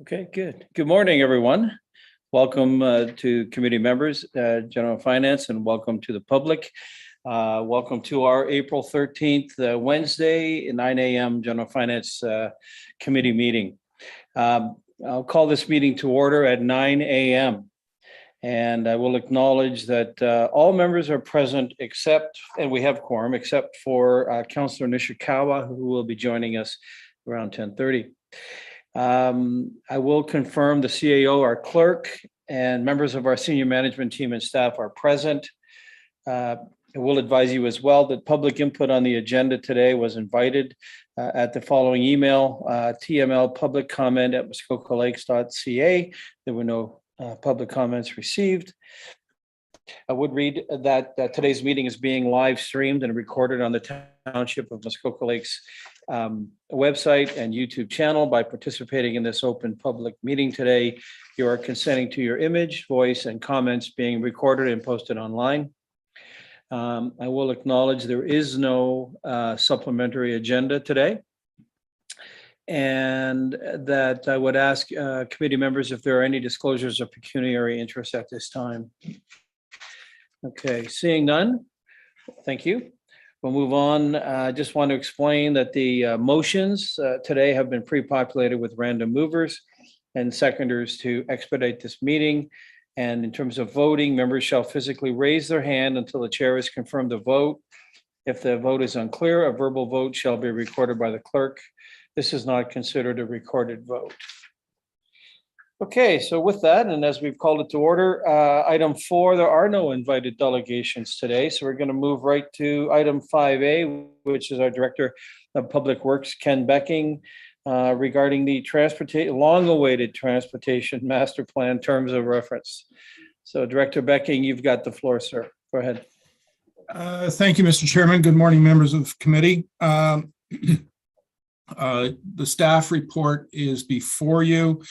Okay, good. Good morning, everyone. Welcome to committee members, General Finance, and welcome to the public. Welcome to our April 13th, Wednesday, 9 a.m. General Finance Committee meeting. I'll call this meeting to order at 9 a.m. And I will acknowledge that all members are present except, and we have quorum, except for Councillor Nishikawa, who will be joining us around 10:30. I will confirm the CAO, our clerk, and members of our senior management team and staff are present. I will advise you as well that public input on the agenda today was invited at the following email, TML public comment at muskokalakes.ca. There were no public comments received. I would read that today's meeting is being live streamed and recorded on the Township of Muskoka Lakes website and YouTube channel. By participating in this open public meeting today, you are consenting to your image, voice, and comments being recorded and posted online. I will acknowledge there is no supplementary agenda today, and that I would ask committee members if there are any disclosures of pecuniary interest at this time. Okay, seeing none, thank you. We'll move on. I just want to explain that the motions today have been pre-populated with random movers and seconders to expedite this meeting. And in terms of voting, members shall physically raise their hand until the chair has confirmed the vote. If the vote is unclear, a verbal vote shall be recorded by the clerk. This is not considered a recorded vote. Okay, so with that, and as we've called it to order, item 4, there are no invited delegations today. So we're going to move right to item 5A, which is our Director of Public Works, Ken Becking, regarding the long-awaited transportation master plan terms of reference. So Director Becking, you've got the floor, sir. Go ahead. Thank you, Mr. Chairman. Good morning, members of the committee. The staff report is before you.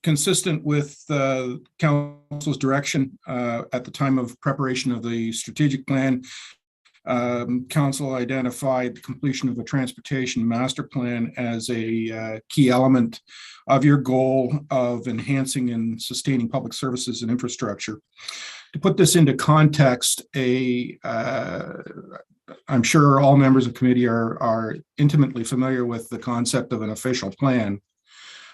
Consistent with the council's direction at the time of preparation of the strategic plan, council identified the completion of a transportation master plan as a key element of your goal of enhancing and sustaining public services and infrastructure. To put this into context, I'm sure all members of committee are intimately familiar with the concept of an official plan.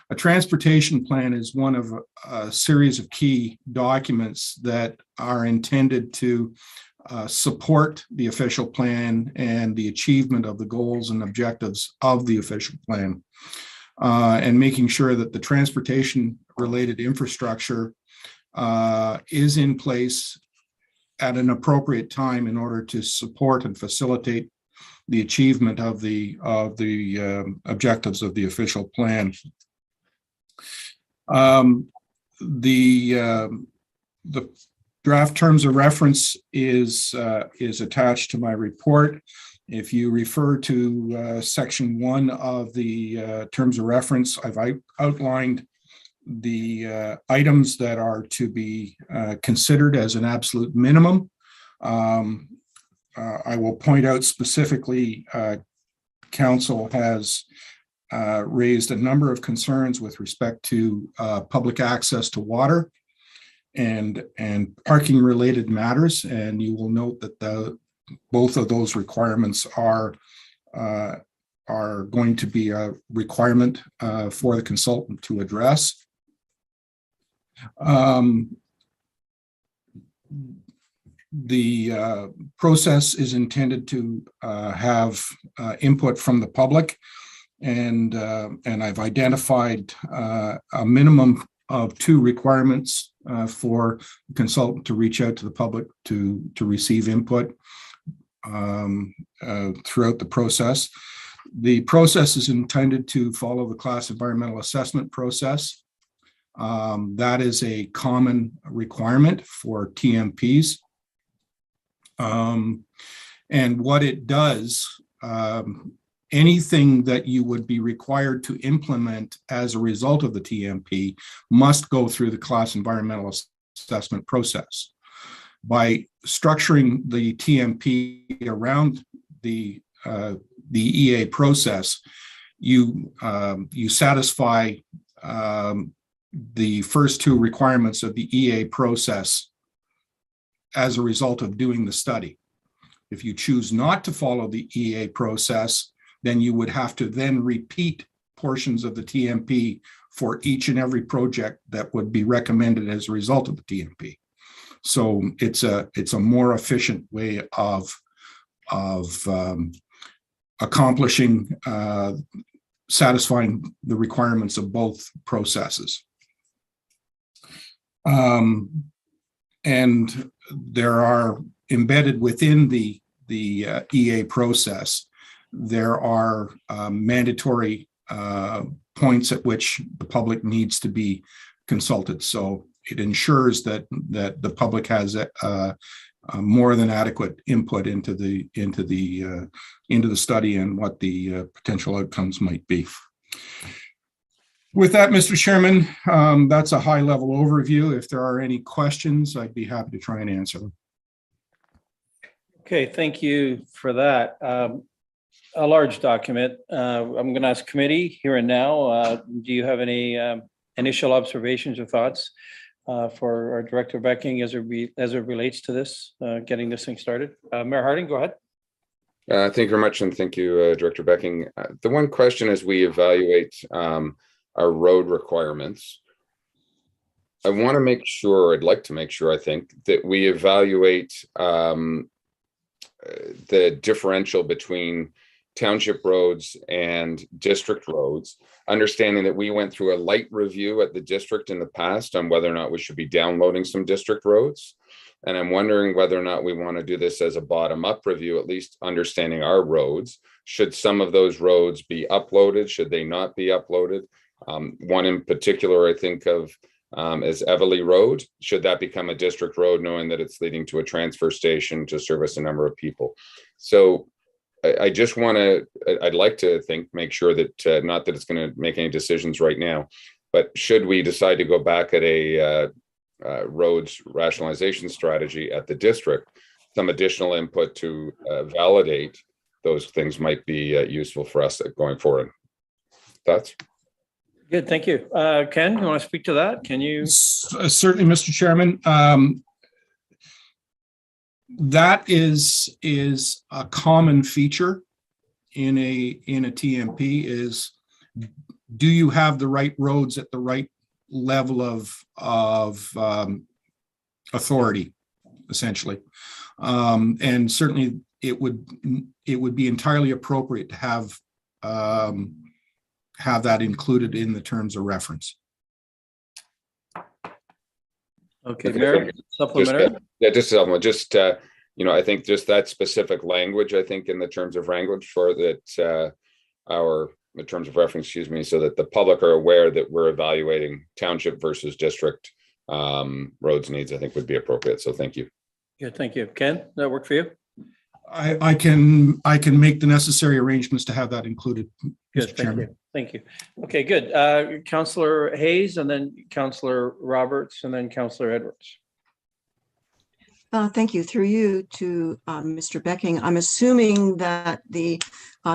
A transportation plan is one of a series of key documents that are intended to support the official plan and the achievement of the goals and objectives of the official plan, and making sure that the transportation related infrastructure is in place at an appropriate time in order to support and facilitate the achievement of the objectives of the official plan. The draft terms of reference is attached to my report. If you refer to section 1 of the terms of reference, I've outlined the items that are to be considered as an absolute minimum. I will point out specifically, council has raised a number of concerns with respect to public access to water and parking related matters, and you will note that both of those requirements are going to be a requirement for the consultant to address. The process is intended to have input from the public, and I've identified a minimum of 2 requirements for the consultant to reach out to the public to receive input throughout the process. The process is intended to follow the class environmental assessment process. That is a common requirement for TMPs. And what it does, anything that you would be required to implement as a result of the TMP must go through the class environmental assessment process. By structuring the TMP around the EA process, you satisfy the first two requirements of the EA process as a result of doing the study. If you choose not to follow the EA process, then you would have to then repeat portions of the TMP for each and every project that would be recommended as a result of the TMP. So it's a more efficient way of accomplishing, satisfying the requirements of both processes. And there are embedded within the EA process, there are mandatory points at which the public needs to be consulted. So it ensures that the public has more than adequate input into the study and what the potential outcomes might be. With that, Mr. Chairman, that's a high-level overview. If there are any questions, I'd be happy to try and answer them. Okay, thank you for that. A large document. I'm going to ask committee here and now. Do you have any initial observations or thoughts for our Director Becking as it relates to this, getting this thing started? Mayor Harding, go ahead. Thank you very much, and thank you, Director Becking. The one question as we evaluate our road requirements, I want to make sure, I'd like to make sure, I think, that we evaluate the differential between township roads and district roads, understanding that we went through a light review at the district in the past on whether or not we should be downloading some district roads. And I'm wondering whether or not we want to do this as a bottom-up review, at least understanding our roads. Should some of those roads be uploaded? Should they not be uploaded? One in particular I think of is Everly Road. Should that become a district road, knowing that it's leading to a transfer station to service a number of people? So I just want to, I'd like to make sure that, not that it's going to make any decisions right now, but should we decide to go back at a roads rationalization strategy at the district, some additional input to validate those things might be useful for us going forward. Thoughts? Good, thank you. Ken, you want to speak to that? Can you? Certainly, Mr. Chairman. That is a common feature in a TMP is, do you have the right roads at the right level of authority, essentially? And certainly it would be entirely appropriate to have that included in the terms of reference. Okay, Mayor, supplementary. I think just that specific language, I think in the terms of language for that, the terms of reference, excuse me, so that the public are aware that we're evaluating township versus district roads needs, I think would be appropriate. So thank you. Good, thank you. Ken, does that work for you? I can make the necessary arrangements to have that included. Good, Mr. Chairman. Thank you. Okay, good. Councillor Hayes, and then Councillor Roberts, and then Councillor Edwards. Thank you. Through you to Mr. Becking. I'm assuming that the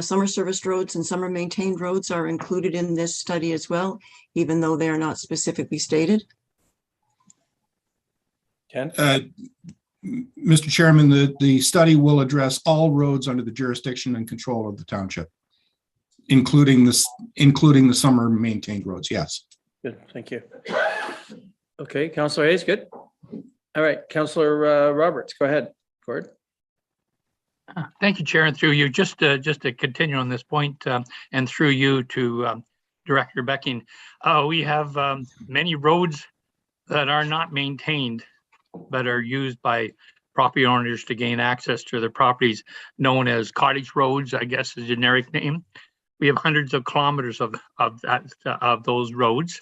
summer serviced roads and summer maintained roads are included in this study as well, even though they are not specifically stated. Ken? Mr. Chairman, the study will address all roads under the jurisdiction and control of the township, including the summer maintained roads. Yes. Good, thank you. Okay, Councillor Hayes, good. All right, Councillor Roberts, go ahead. Gord. Thank you, Chair, and through you, just to continue on this point, and through you to Director Becking, we have many roads that are not maintained, but are used by property owners to gain access to their properties, known as cottage roads, I guess is a generic name. We have hundreds of kilometers of those roads,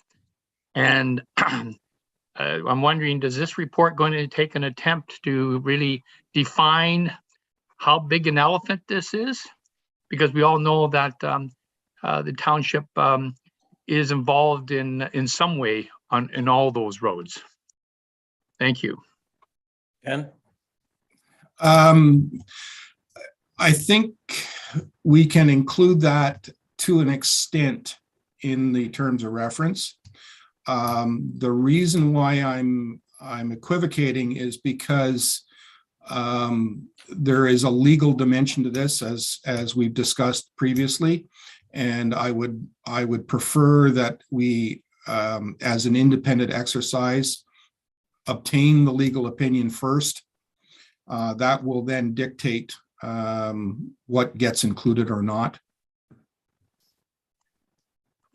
and I'm wondering, does this report going to take an attempt to really define how big an elephant this is? Because we all know that the township is involved in some way in all those roads. Thank you. Ken? I think we can include that to an extent in the terms of reference. The reason why I'm equivocating is because there is a legal dimension to this, as we've discussed previously, and I would prefer that we, as an independent exercise, obtain the legal opinion first. That will then dictate what gets included or not.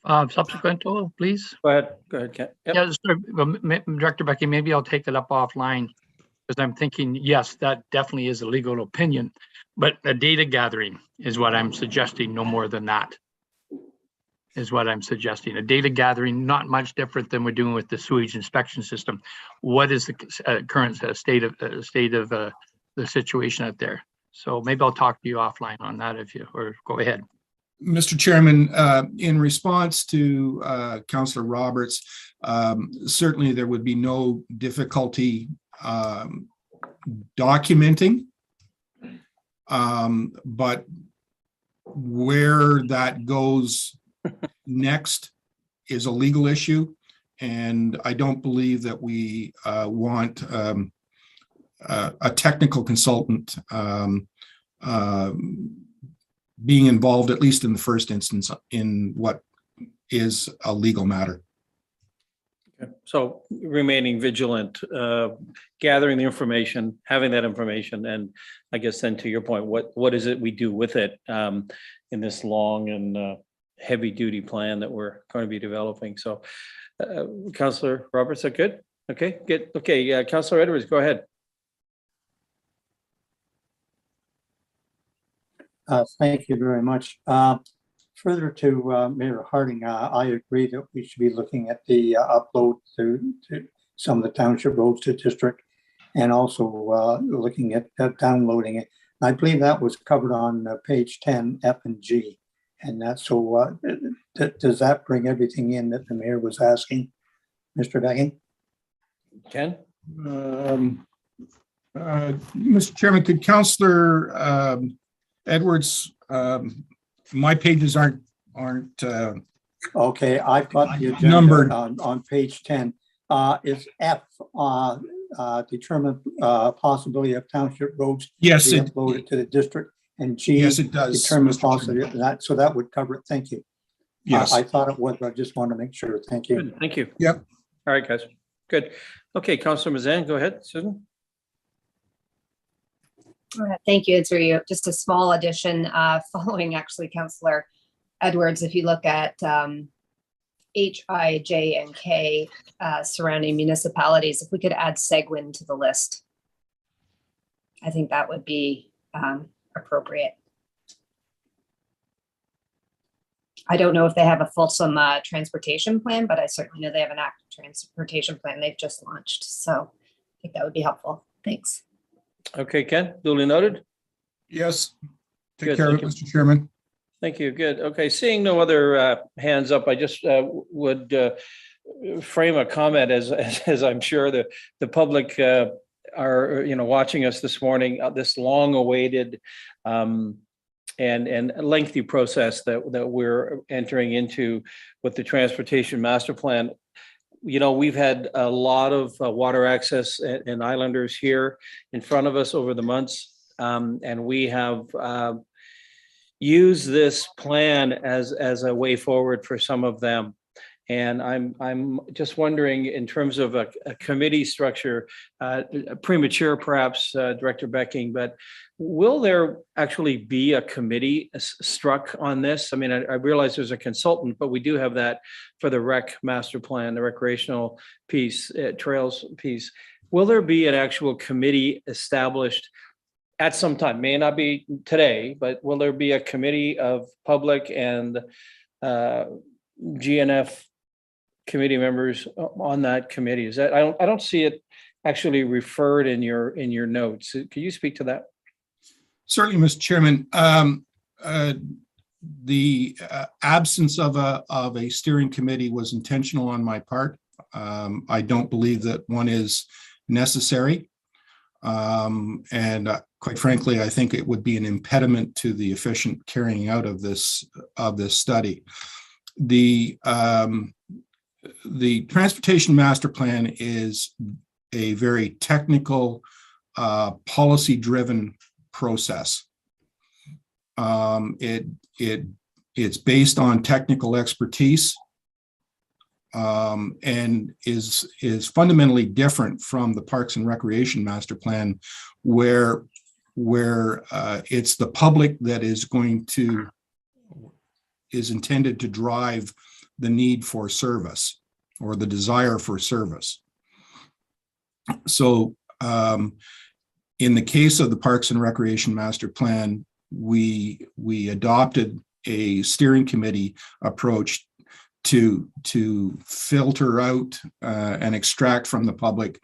Subsequent, please. Go ahead, Ken. Yep. Yeah, sorry, Director Becky, maybe I'll take it up offline, because I'm thinking, yes, that definitely is a legal opinion, but a data gathering is what I'm suggesting, no more than that. Is what I'm suggesting. A data gathering, not much different than we're doing with the sewage inspection system. What is the current state of the situation out there? So maybe I'll talk to you offline on that or go ahead. Mr. Chairman, in response to Councillor Roberts, certainly there would be no difficulty documenting, but where that goes next is a legal issue, and I don't believe that we want a technical consultant being involved, at least in the first instance, in what is a legal matter. Okay. So remaining vigilant, gathering the information, having that information, and I guess then to your point, what is it we do with it in this long and heavy duty plan that we're going to be developing? So Councillor Roberts, is that good? Okay, good. Okay, Councillor Edwards, go ahead. Thank you very much. Further to Mayor Harding, I agree that we should be looking at the upload to some of the township roads to district, and also looking at downloading it. I believe that was covered on page 10, F and G. And that's so, does that bring everything in that the mayor was asking, Mr. Becking? Ken? Mr. Chairman, could Councillor Edwards, my pages aren't okay, I've got the agenda numbered on page 10. Is F determine possibility of township roads yes, to be it, uploaded to the district, and G yes, it does. determine Mr. Chairman. possibility of that, so that would cover it. Thank you. Yes, I thought it was, but I just wanted to make sure. Thank you. Good, thank you. Yep. All right, guys. Good. Okay, Councillor Mazan, go ahead. Susan? Thank you. It's really just a small addition following actually Councillor Edwards. If you look at H, I, J, and K surrounding municipalities, if we could add Seguin to the list, I think that would be appropriate. I don't know if they have a fulsome transportation plan, but I certainly know they have an active transportation plan they've just launched. So I think that would be helpful. Thanks. Okay, Ken, duly noted. yes. Take Good, care of it, thank you. Mr. Chairman. Thank you. Good. Okay, seeing no other hands up, I just would frame a comment as I'm sure the public are watching us this morning. This long-awaited and lengthy process that we're entering into with the transportation master plan. You know, we've had a lot of water access and islanders here in front of us over the months, and we have use this plan as a way forward for some of them. And I'm just wondering, in terms of a committee structure, premature perhaps, Director Becking, but will there actually be a committee struck on this? I mean, I realize there's a consultant, but we do have that for the rec master plan, the recreational piece, trails piece. Will there be an actual committee established at some time? May not be today, but will there be a committee of public and GNF committee members on that committee? Is that, I don't see it actually referred in your notes. Can you speak to that? Certainly, Mr. Chairman. The absence of a steering committee was intentional on my part. I don't believe that one is necessary. And quite frankly, I think it would be an impediment to the efficient carrying out of this study. The transportation master plan is a very technical, policy-driven process. It's based on technical expertise, and is fundamentally different from the Parks and Recreation Master Plan, where it's the public that is intended to drive the need for service or the desire for service. So in the case of the Parks and Recreation Master Plan, we adopted a steering committee approach to filter out and extract from the public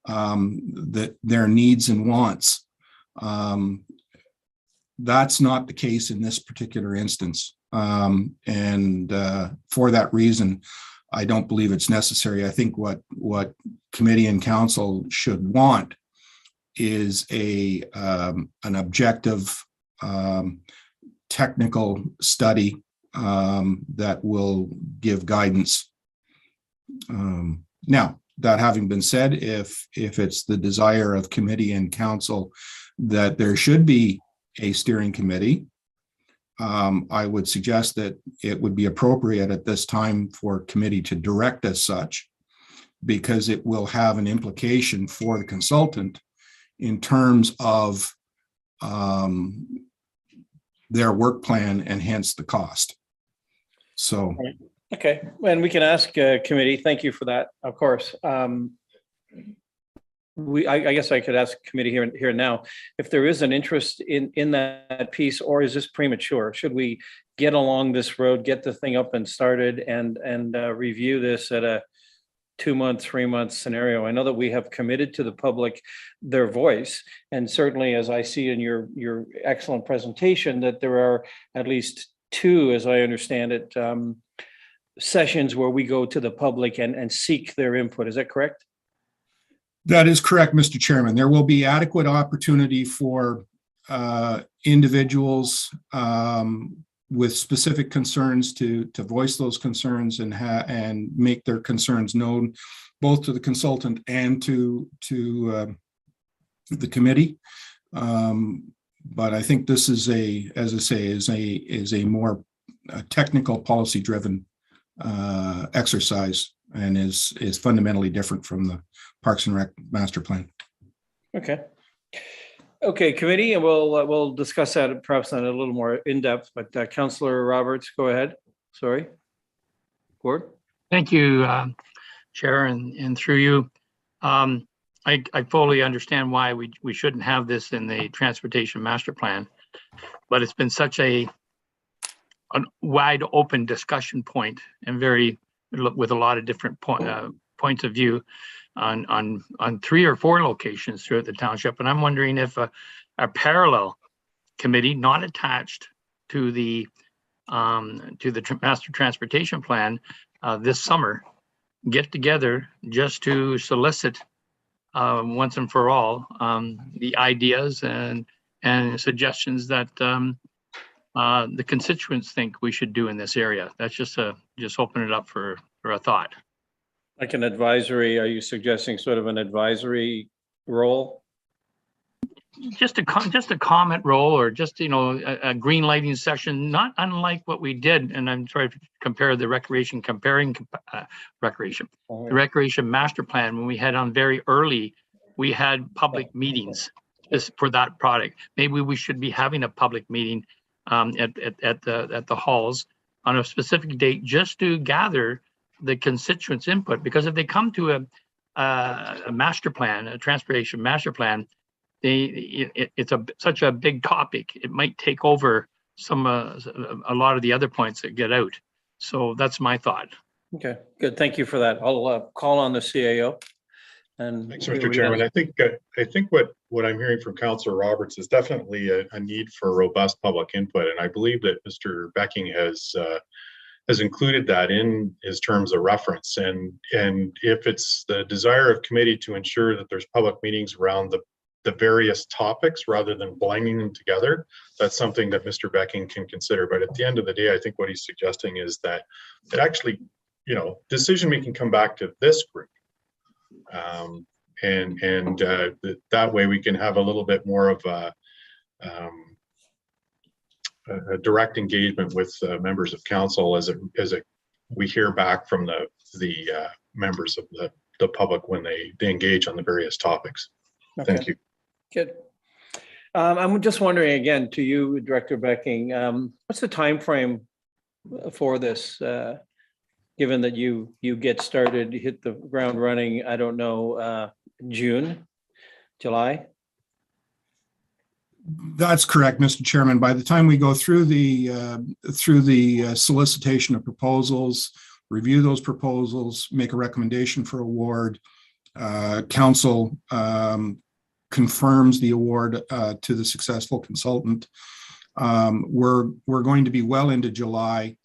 their needs and wants. That's not the case in this particular instance. And for that reason, I don't believe it's necessary. I think what committee and council should want is an objective technical study that will give guidance. Now, that having been said, if it's the desire of committee and council that there should be a steering committee, I would suggest that it would be appropriate at this time for committee to direct as such, because it will have an implication for the consultant in terms of their work plan and hence the cost. So. Okay, and we can ask committee, thank you for that, of course. I guess I could ask committee here now, if there is an interest in that piece, or is this premature? Should we get along this road, get the thing up and started, and review this at a 2-month, 3-month scenario? I know that we have committed to the public their voice, and certainly, as I see in your excellent presentation, that there are at least 2, as I understand it, sessions where we go to the public and seek their input. Is that correct? That is correct, Mr. Chairman. There will be adequate opportunity for individuals with specific concerns to voice those concerns and make their concerns known both to the consultant and to the committee. But I think this is as I say, is a more technical, policy-driven exercise, and is fundamentally different from the Parks and Rec Master Plan. Okay, committee, and we'll discuss that perhaps on a little more in depth. But Councillor Roberts, go ahead. Sorry, Gord. Thank you, Chair, and through you. I fully understand why we shouldn't have this in the Transportation Master Plan, but it's been such a wide open discussion point, and with a lot of different points of view on 3 or 4 locations throughout the township. And I'm wondering if a parallel committee not attached to the Master Transportation Plan this summer get together just to solicit once and for all the ideas and suggestions that the constituents think we should do in this area. That's just open it up for a thought. Like an advisory, are you suggesting sort of an advisory role? Just a comment role, or just, a green lighting session, not unlike what we did. And I'm trying to compare the recreation, recreation. The Recreation Master Plan, when we had on very early, we had public meetings just for that product. Maybe we should be having a public meeting at the halls on a specific date just to gather the constituents' input, because if they come to a master plan, a transportation master plan, it's such a big topic, it might take over a lot of the other points that get out. So that's my thought. Okay, good. Thank you for that. I'll call on the CAO. And thanks, Mr. Chairman. I think what I'm hearing from Councillor Roberts is definitely a need for robust public input, and I believe that Mr. Becking has included that in his terms of reference. And if it's the desire of committee to ensure that there's public meetings around the various topics rather than blending them together, that's something that Mr. Becking can consider. But at the end of the day, I think what he's suggesting is that it actually, decision making come back to this group. That way we can have a little bit more of a direct engagement with members of council as we hear back from the members of the public when they engage on the various topics. Okay. Thank you. Good. I'm just wondering again to you, Director Becking, what's the time frame for this? Given that you get started, you hit the ground running, I don't know, June, July? That's correct, Mr. Chairman. By the time we go through the solicitation of proposals, review those proposals, make a recommendation for award, council confirms the award to the successful consultant. We're going to be well into July.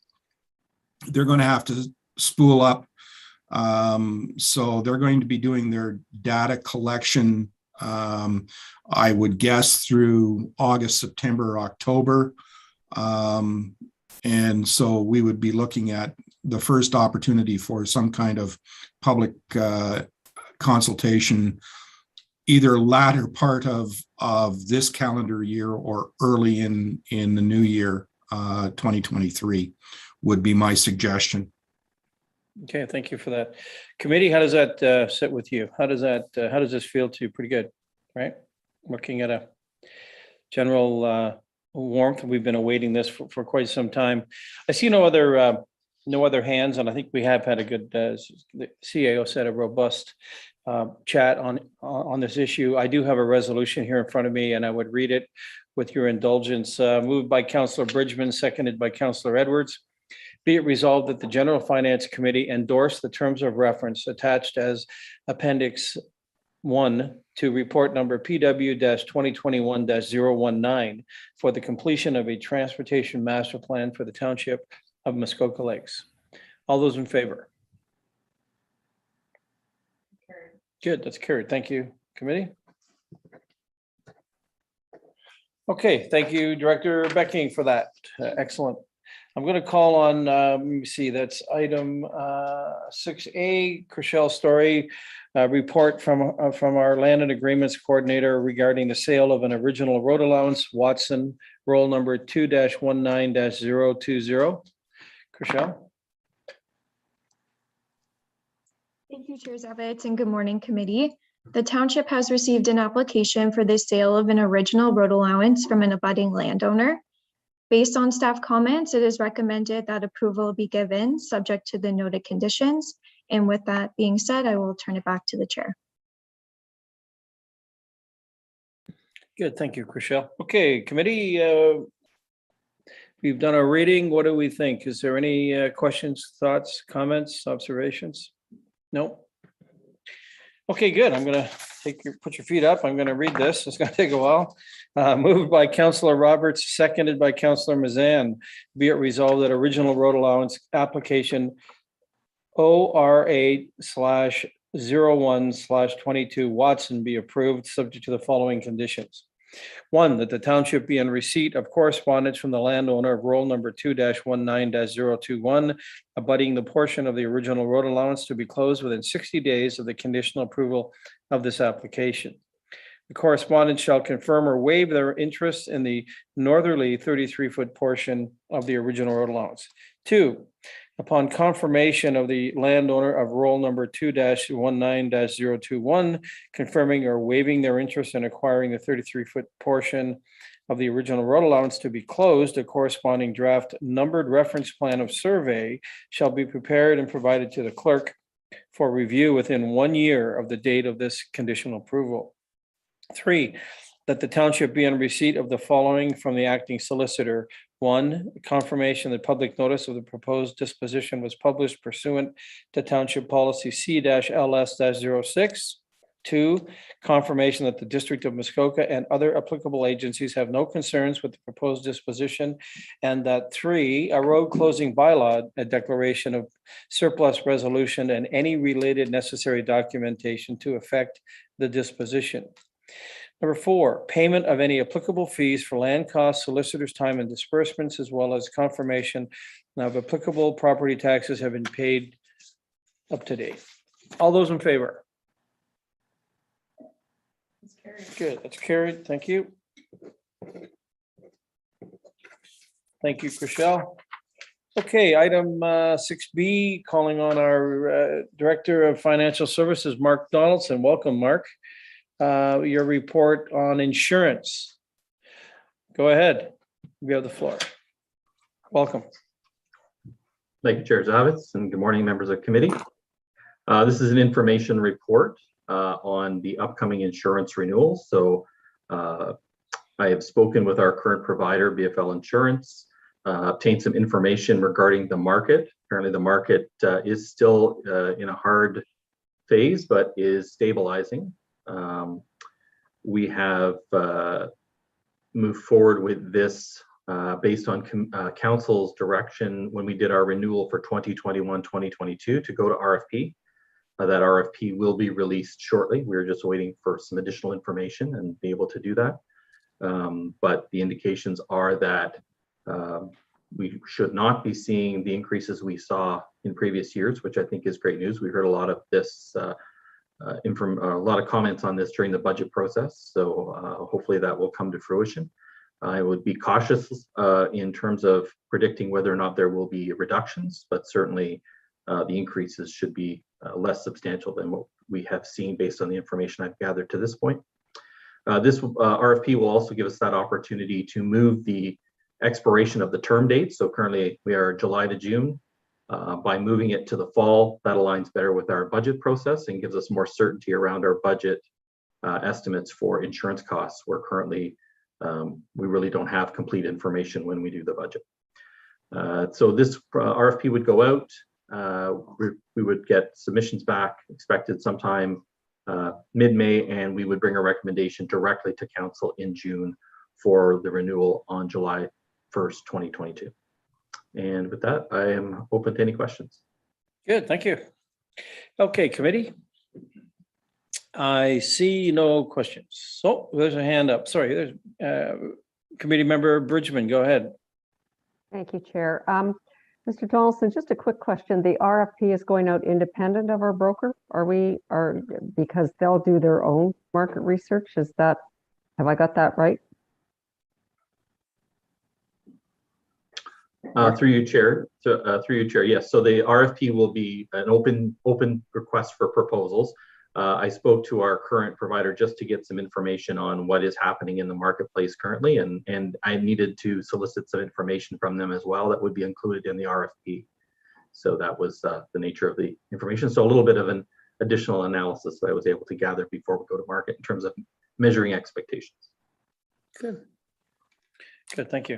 They're going to have to spool up. So they're going to be doing their data collection, I would guess, through August, September, October. And so we would be looking at the first opportunity for some kind of public consultation, either latter part of this calendar year or early in the new year, 2023 would be my suggestion. Okay, thank you for that. Committee, how does that sit with you? How does this feel to you? Pretty good, right? Looking at a general warmth. We've been awaiting this for quite some time. I see no other hands, and I think we have had a good, the CAO said, a robust chat on this issue. I do have a resolution here in front of me, and I would read it with your indulgence. Moved by Councillor Bridgman, seconded by Councillor Edwards. Be it resolved that the General Finance Committee endorse the terms of reference attached as Appendix 1 to report number PW-2021-019 for the completion of a transportation master plan for the township of Muskoka Lakes. All those in favor? Good, that's carried. Thank you, committee. Okay, thank you, Director Becking, for that. Excellent. I'm going to call on, let me see, that's item 6A, Chriselle Story, report from our Land and Agreements Coordinator regarding the sale of an original road allowance, Watson, roll number 2-19-020. Chriselle. Thank you, Chair Zavitz, and good morning, committee. The township has received an application for the sale of an original road allowance from an abutting landowner. Based on staff comments, it is recommended that approval be given subject to the noted conditions. And with that being said, I will turn it back to the chair. Good, thank you, Chriselle. Okay, committee, we've done our reading. What do we think? Is there any questions, thoughts, comments, observations? No? Okay, good. I'm gonna put your feet up. I'm gonna read this. It's gonna take a while. Moved by Councillor Roberts, seconded by Councillor Mazan. Be it resolved that original road allowance application ORA/01/22 Watson be approved, subject to the following conditions. 1, that the township be in receipt of correspondence from the landowner of roll number 2-19-021, abutting the portion of the original road allowance to be closed within 60 days of the conditional approval of this application. The correspondence shall confirm or waive their interest in the northerly 33-foot portion of the original road allowance. 2, upon confirmation of the landowner of roll number 2-19-021, confirming or waiving their interest in acquiring the 33-foot portion of the original road allowance to be closed, a corresponding draft numbered reference plan of survey shall be prepared and provided to the clerk for review within 1 year of the date of this conditional approval. 3, that the township be in receipt of the following from the acting solicitor. 1, confirmation that public notice of the proposed disposition was published pursuant to Township Policy C-LS-06. 2, confirmation that the District of Muskoka and other applicable agencies have no concerns with the proposed disposition. And that 3, a road closing bylaw, a declaration of surplus resolution, and any related necessary documentation to effect the disposition. Number 4, payment of any applicable fees for land costs, solicitor's time and disbursements, as well as confirmation of applicable property taxes have been paid up to date. All those in favor? Good, that's carried. Thank you. Thank you, Chriselle. Okay, item 6B, calling on our Director of Financial Services, Mark Donaldson. Welcome, Mark. Your report on insurance. Go ahead. You have the floor. Welcome. Thank you, Chair Zavitz, and good morning, members of committee. This is an information report on the upcoming insurance renewals. So I have spoken with our current provider, BFL Insurance, obtained some information regarding the market. Apparently the market is still in a hard phase, but is stabilizing. We have moved forward with this based on council's direction when we did our renewal for 2021-2022 to go to RFP. That RFP will be released shortly. We're just waiting for some additional information and be able to do that. But the indications are that we should not be seeing the increases we saw in previous years, which I think is great news. We heard a lot of this, a lot of comments on this during the budget process. So hopefully that will come to fruition. I would be cautious in terms of predicting whether or not there will be reductions, but certainly the increases should be less substantial than what we have seen based on the information I've gathered to this point. This RFP will also give us that opportunity to move the expiration of the term date. So currently we are July to June. By moving it to the fall, that aligns better with our budget process and gives us more certainty around our budget estimates for insurance costs. Where currently we really don't have complete information when we do the budget. So this RFP would go out. We would get submissions back, expected sometime mid-May, and we would bring a recommendation directly to council in June for the renewal on July 1st, 2022. And with that, I am open to any questions. Good, thank you. Okay, committee. I see no questions. So there's a hand up. Sorry, there's committee member Bridgman. Go ahead. Thank you, Chair. Mr. Donaldson, just a quick question. The RFP is going out independent of our broker? Because they'll do their own market research? Is that, have I got that right? Through you, Chair. Yes. So the RFP will be an open request for proposals. I spoke to our current provider just to get some information on what is happening in the marketplace currently, and I needed to solicit some information from them as well that would be included in the RFP. So that was the nature of the information. So a little bit of an additional analysis that I was able to gather before we go to market in terms of measuring expectations. Good. Good, thank you.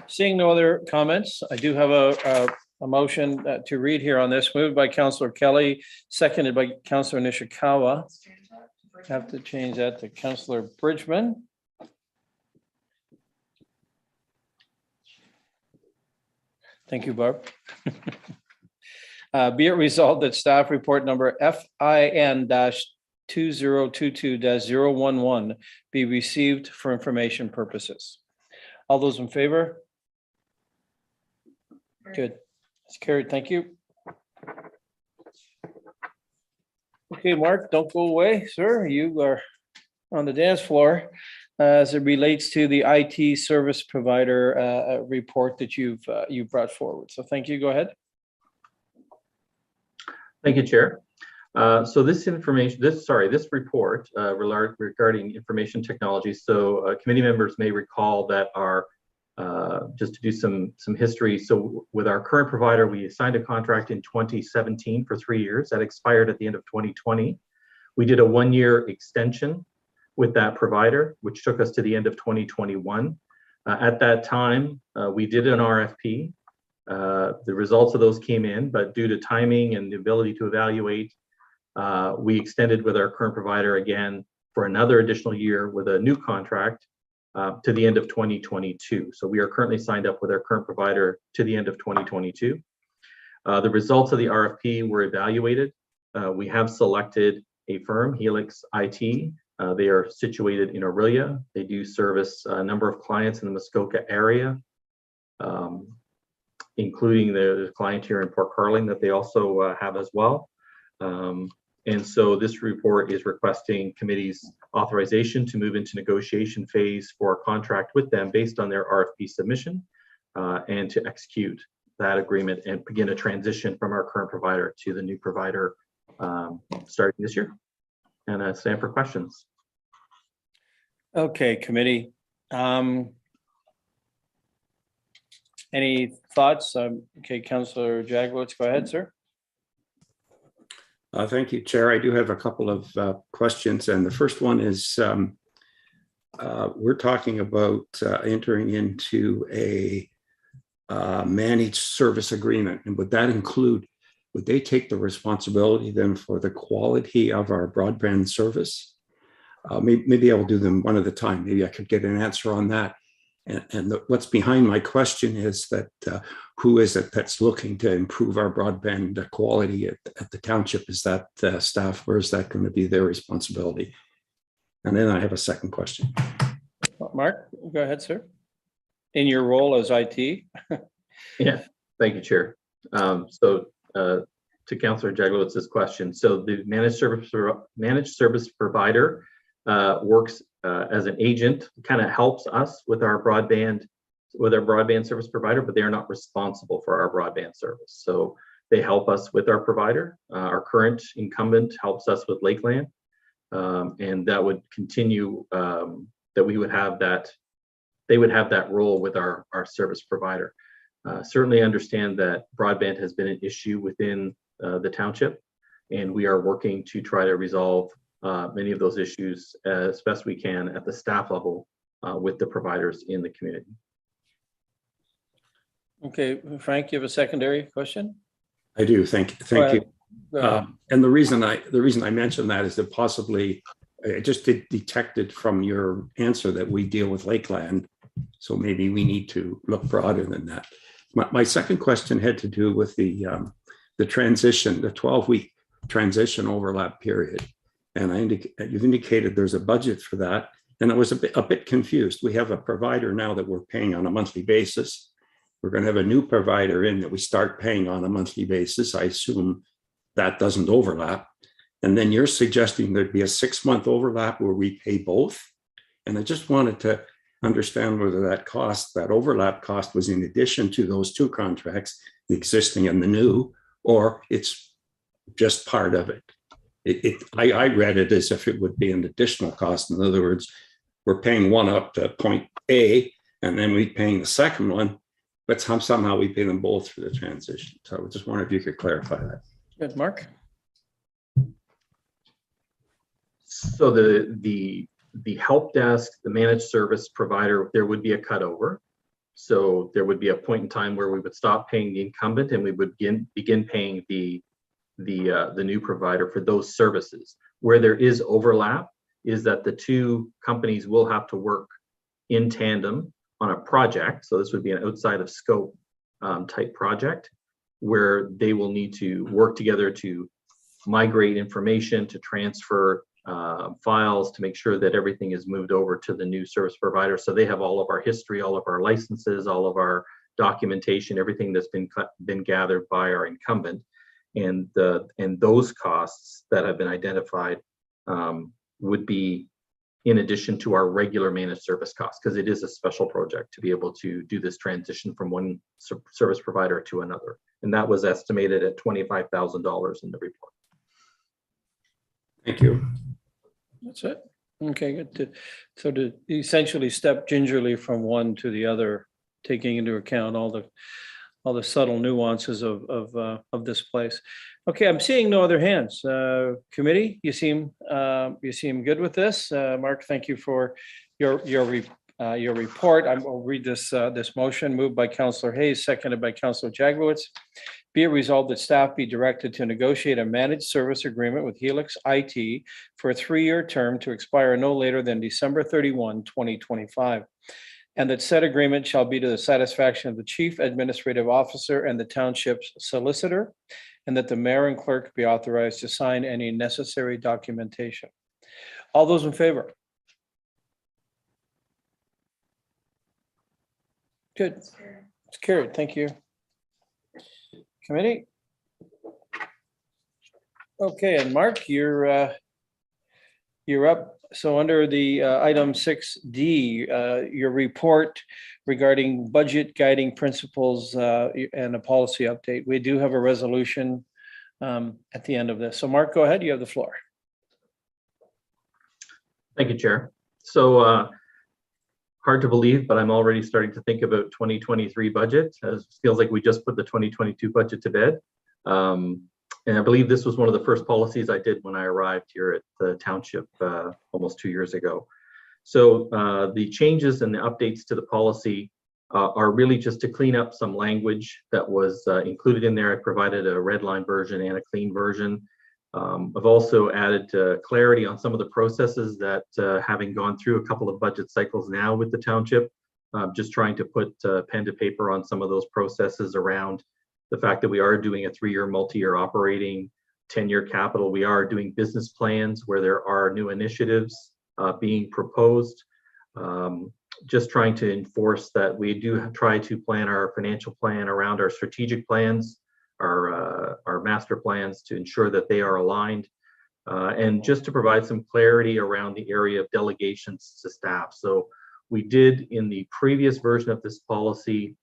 Seeing no other comments, I do have a motion to read here on this, moved by Councillor Kelly, seconded by Councillor Nishikawa. Have to change that to Councillor Bridgman. Thank you, Barb. Be it resolved that staff report number FIN-2022-011 be received for information purposes. All those in favor? Good. It's carried. Thank you. Okay, Mark, don't go away, sir. You are on the dance floor as it relates to the IT service provider report that you've brought forward. So thank you. Go ahead. Thank you, Chair. So this report regarding information technology. So committee members may recall that our just to do some history. So with our current provider, we signed a contract in 2017 for 3 years that expired at the end of 2020. We did a 1-year extension with that provider, which took us to the end of 2021. At that time, we did an RFP. The results of those came in, but due to timing and the ability to evaluate, we extended with our current provider again for another additional year with a new contract to the end of 2022. So we are currently signed up with our current provider to the end of 2022. The results of the RFP were evaluated. We have selected a firm, Helix IT, They are situated in Orillia. They do service a number of clients in the Muskoka area, including the client here in Port Carling that they also have as well. And so this report is requesting committee's authorization to move into negotiation phase for a contract with them based on their RFP submission, and to execute that agreement and begin a transition from our current provider to the new provider starting this year. And I stand for questions. Okay, committee. Any thoughts? Okay, Councillor Jagowitz, go ahead, sir. Thank you, Chair. I do have a couple of questions, and the first one is we're talking about entering into a managed service agreement, and would that include, would they take the responsibility then for the quality of our broadband service? Maybe I'll do them one at a time. Maybe I could get an answer on that. And what's behind my question is that who is it that's looking to improve our broadband quality at the township? Is that staff, or is that going to be their responsibility? And then I have a second question. Mark, go ahead, sir. In your role as IT. Yeah, thank you, Chair. So to Councillor Jagowitz's question, so the managed service provider works as an agent, kind of helps us with our broadband service provider, but they are not responsible for our broadband service. So they help us with our provider. Our current incumbent helps us with Lakeland, and that would continue. That we would have that. They would have that role with our service provider. Certainly understand that broadband has been an issue within the township, and we are working to try to resolve many of those issues as best we can at the staff level with the providers in the community. Okay, Frank, you have a secondary question? I do. Thank you. And the reason I mentioned that is that possibly I just detected from your answer that we deal with Lakeland, so maybe we need to look broader than that. My second question had to do with the transition, the 12-week transition overlap period. And you've indicated there's a budget for that. And I was a bit confused. We have a provider now that we're paying on a monthly basis. We're going to have a new provider in that we start paying on a monthly basis. I assume that doesn't overlap. And then you're suggesting there'd be a 6-month overlap where we pay both. And I just wanted to understand whether that overlap cost was in addition to those two contracts, the existing and the new, or it's just part of it. I read it as if it would be an additional cost. In other words, we're paying one up to point A, and then we're paying the second one, but somehow we pay them both for the transition. So I just wonder if you could clarify that. Good, Mark. So the help desk, the managed service provider, there would be a cutover. So there would be a point in time where we would stop paying the incumbent and we would begin paying the new provider for those services. Where there is overlap is that the two companies will have to work in tandem on a project. So this would be an outside of scope type project where they will need to work together to migrate information, to transfer files, to make sure that everything is moved over to the new service provider. So they have all of our history, all of our licenses, all of our documentation, everything that's been gathered by our incumbent. And those costs that have been identified would be in addition to our regular managed service costs, because it is a special project to be able to do this transition from one service provider to another. And that was estimated at $25,000 in the report. Thank you. That's it. Okay, good. So to essentially step gingerly from one to the other, taking into account all the subtle nuances of this place. Okay, I'm seeing no other hands. Committee, you seem good with this. Mark, thank you for your report. I'll read this motion. Moved by Councillor Hayes, seconded by Councillor Jagowitz. Be it resolved that staff be directed to negotiate a managed service agreement with Helix IT for a 3-year term to expire no later than December 31, 2025. And that said agreement shall be to the satisfaction of the Chief Administrative Officer and the Township's Solicitor, and that the Mayor and Clerk be authorized to sign any necessary documentation. All those in favor? Good. It's carried. Thank you. Committee? Okay, and Mark, you're up. So under the item 6D, your report regarding budget guiding principles and a policy update. We do have a resolution at the end of this. So Mark, go ahead. You have the floor. Thank you, Chair. So hard to believe, but I'm already starting to think about 2023 budget, as it feels like we just put the 2022 budget to bed. And I believe this was one of the first policies I did when I arrived here at the township almost 2 years ago. So the changes and the updates to the policy are really just to clean up some language that was included in there. I provided a red line version and a clean version. I've also added clarity on some of the processes that, having gone through a couple of budget cycles now with the township, just trying to put pen to paper on some of those processes around the fact that we are doing a 3-year multi-year operating, 10-year capital. We are doing business plans where there are new initiatives being proposed. Just trying to enforce that we do try to plan our financial plan around our strategic plans, our master plans, to ensure that they are aligned, and just to provide some clarity around the area of delegations to staff. So we did, in the previous version of this policy,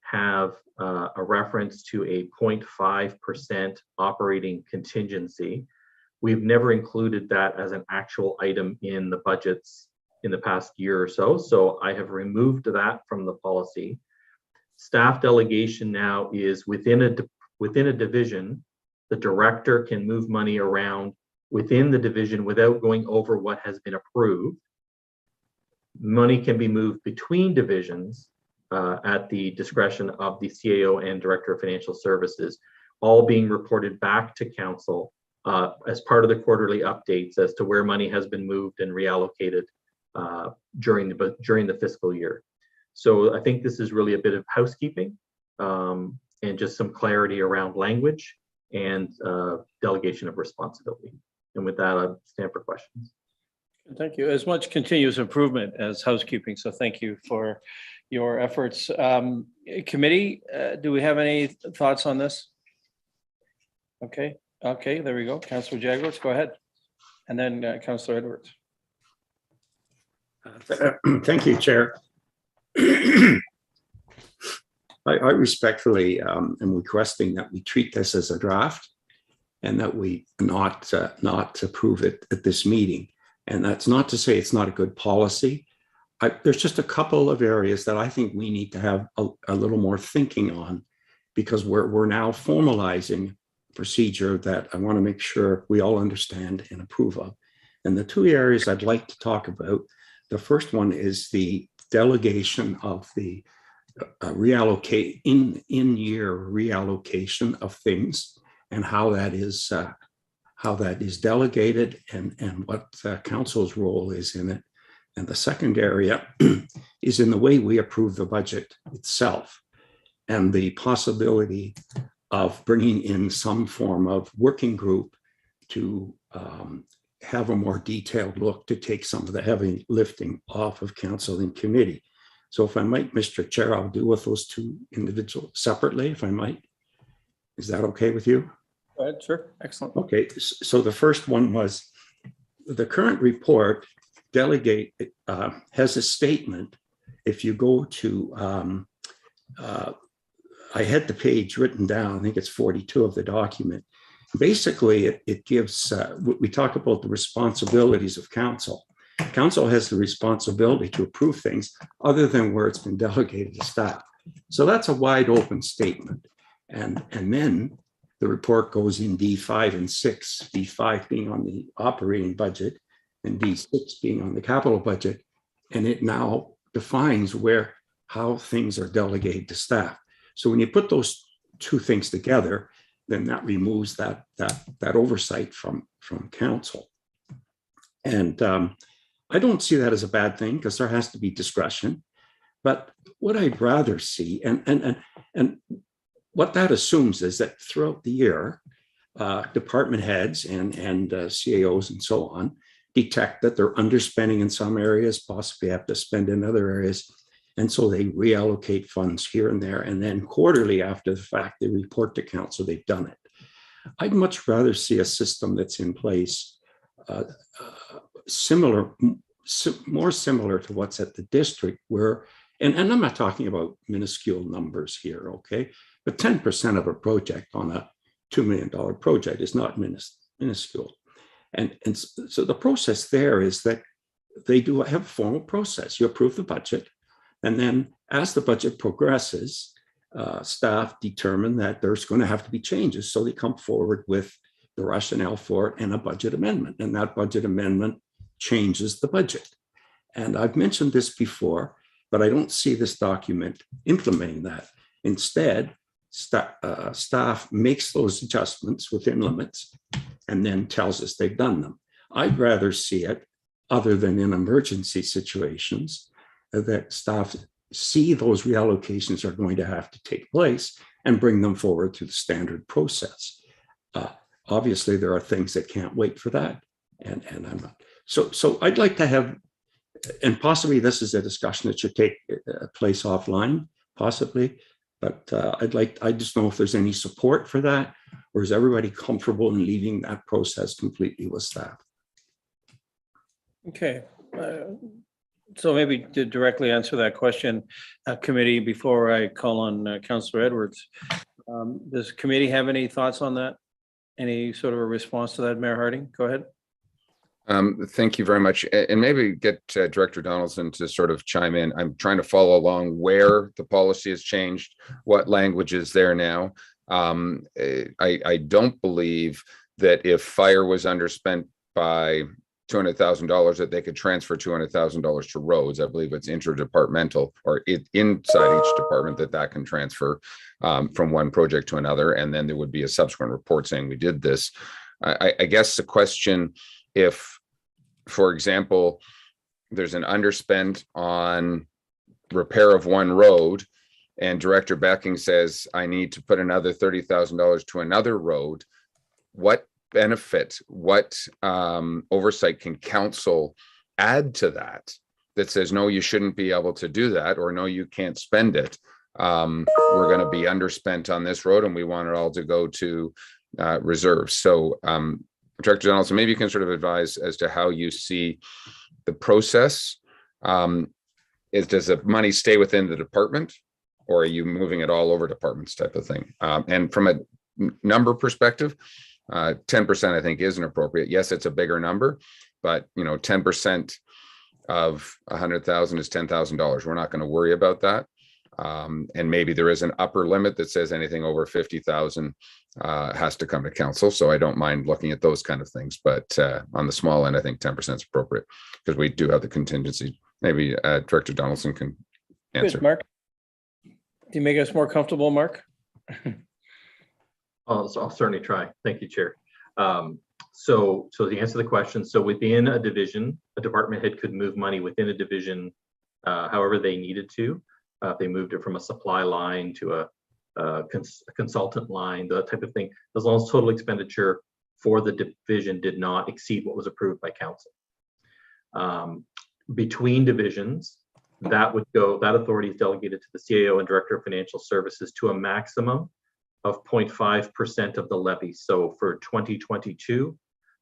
have a reference to a 0.5% operating contingency. We've never included that as an actual item in the budgets in the past year or so. So I have removed that from the policy. Staff delegation now is within a division. The director can move money around within the division without going over what has been approved. Money can be moved between divisions at the discretion of the CAO and Director of Financial Services, all being reported back to Council as part of the quarterly updates as to where money has been moved and reallocated during the fiscal year. So I think this is really a bit of housekeeping and just some clarity around language and delegation of responsibility. And with that, I stand for questions. Thank you. As much continuous improvement as housekeeping. So thank you for your efforts. Committee, do we have any thoughts on this? Okay, there we go. Councillor Jagowitz, go ahead. And then Councillor Edwards. Thank you, Chair. I respectfully am requesting that we treat this as a draft and that we not approve it at this meeting. And that's not to say it's not a good policy. There's just a couple of areas that I think we need to have a little more thinking on, because we're now formalizing procedure that I want to make sure we all understand and approve of. And the two areas I'd like to talk about, the first one is the delegation of the in-year reallocation of things and how that is delegated and what council's role is in it. And the second area is in the way we approve the budget itself and the possibility of bringing in some form of working group to have a more detailed look to take some of the heavy lifting off of council and committee. So if I might, Mr. Chair, I'll deal with those two individuals separately, if I might. Is that okay with you? Go ahead, sure. Excellent. Okay, so the first one was the current report delegate has a statement. If you go to, I had the page written down, I think it's 42 of the document. Basically, it gives, we talk about the responsibilities of council. Council has the responsibility to approve things other than where it's been delegated to staff. So that's a wide open statement. And then the report goes in D5 and 6, D5 being on the operating budget and D6 being on the capital budget. And it now defines how things are delegated to staff. So when you put those two things together, then that removes that oversight from council. And I don't see that as a bad thing, because there has to be discretion. But what I'd rather see, and what that assumes is that throughout the year, department heads and CAOs and so on detect that they're underspending in some areas, possibly have to spend in other areas. And so they reallocate funds here and there. And then quarterly after the fact, they report to council they've done it. I'd much rather see a system that's in place more similar to what's at the district where, and I'm not talking about minuscule numbers here, okay? But 10% of a project on a $2 million project is not minuscule. And so the process there is that they do have a formal process. You approve the budget, and then as the budget progresses, staff determine that there's going to have to be changes. So they come forward with the rationale for it and a budget amendment, and that budget amendment changes the budget. And I've mentioned this before, but I don't see this document implementing that. Instead, staff makes those adjustments within limits and then tells us they've done them. I'd rather see it, other than in emergency situations, that staff see those reallocations are going to have to take place and bring them forward through the standard process. Obviously, there are things that can't wait for that, and I'm not. So I'd like to have, and possibly this is a discussion that should take place offline, possibly, but I just know if there's any support for that, or is everybody comfortable in leaving that process completely with staff? Okay. So maybe to directly answer that question, committee, before I call on Councillor Edwards, does committee have any thoughts on that? Any sort of a response to that, Mayor Harding? Go ahead. Thank you very much. And maybe get Director Donaldson to sort of chime in. I'm trying to follow along where the policy has changed, what language is there now. I don't believe that if fire was underspent by $200,000 that they could transfer $200,000 to roads. I believe it's interdepartmental, or inside each department that can transfer from one project to another. And then there would be a subsequent report saying we did this. I guess the question, if, for example, there's an underspend on repair of one road and Director Becking says, I need to put another $30,000 to another road, what benefit, what oversight can council add to that says, no, you shouldn't be able to do that, or no, you can't spend it. We're going to be underspent on this road and we want it all to go to reserves. So Director Donaldson, maybe you can sort of advise as to how you see the process. Does the money stay within the department, or are you moving it all over departments type of thing? And from a number perspective, 10% I think isn't appropriate. Yes, it's a bigger number, but 10% of 100,000 is $10,000. We're not going to worry about that. And maybe there is an upper limit that says anything over 50,000 has to come to council. So I don't mind looking at those kind of things, but on the small end, I think 10% is appropriate because we do have the contingency. Maybe Director Donaldson can answer. Good, Mark. Do you make us more comfortable, Mark? So I'll certainly try. Thank you, Chair. So to answer the question, so within a division, a department head could move money within a division however they needed to. If they moved it from a supply line to a consultant line, that type of thing, as long as total expenditure for the division did not exceed what was approved by council. Between divisions, that authority is delegated to the CAO and Director of Financial Services to a maximum of 0.5% of the levy. So for 2022,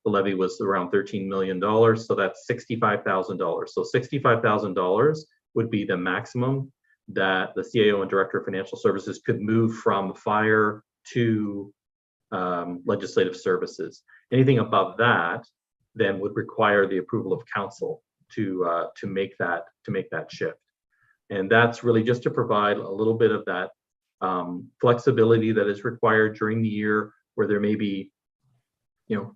the levy was around $13 million. So that's $65,000. So $65,000 would be the maximum that the CAO and Director of Financial Services could move from fire to legislative services. Anything above that then would require the approval of council to make that shift. And that's really just to provide a little bit of that flexibility that is required during the year where there may be,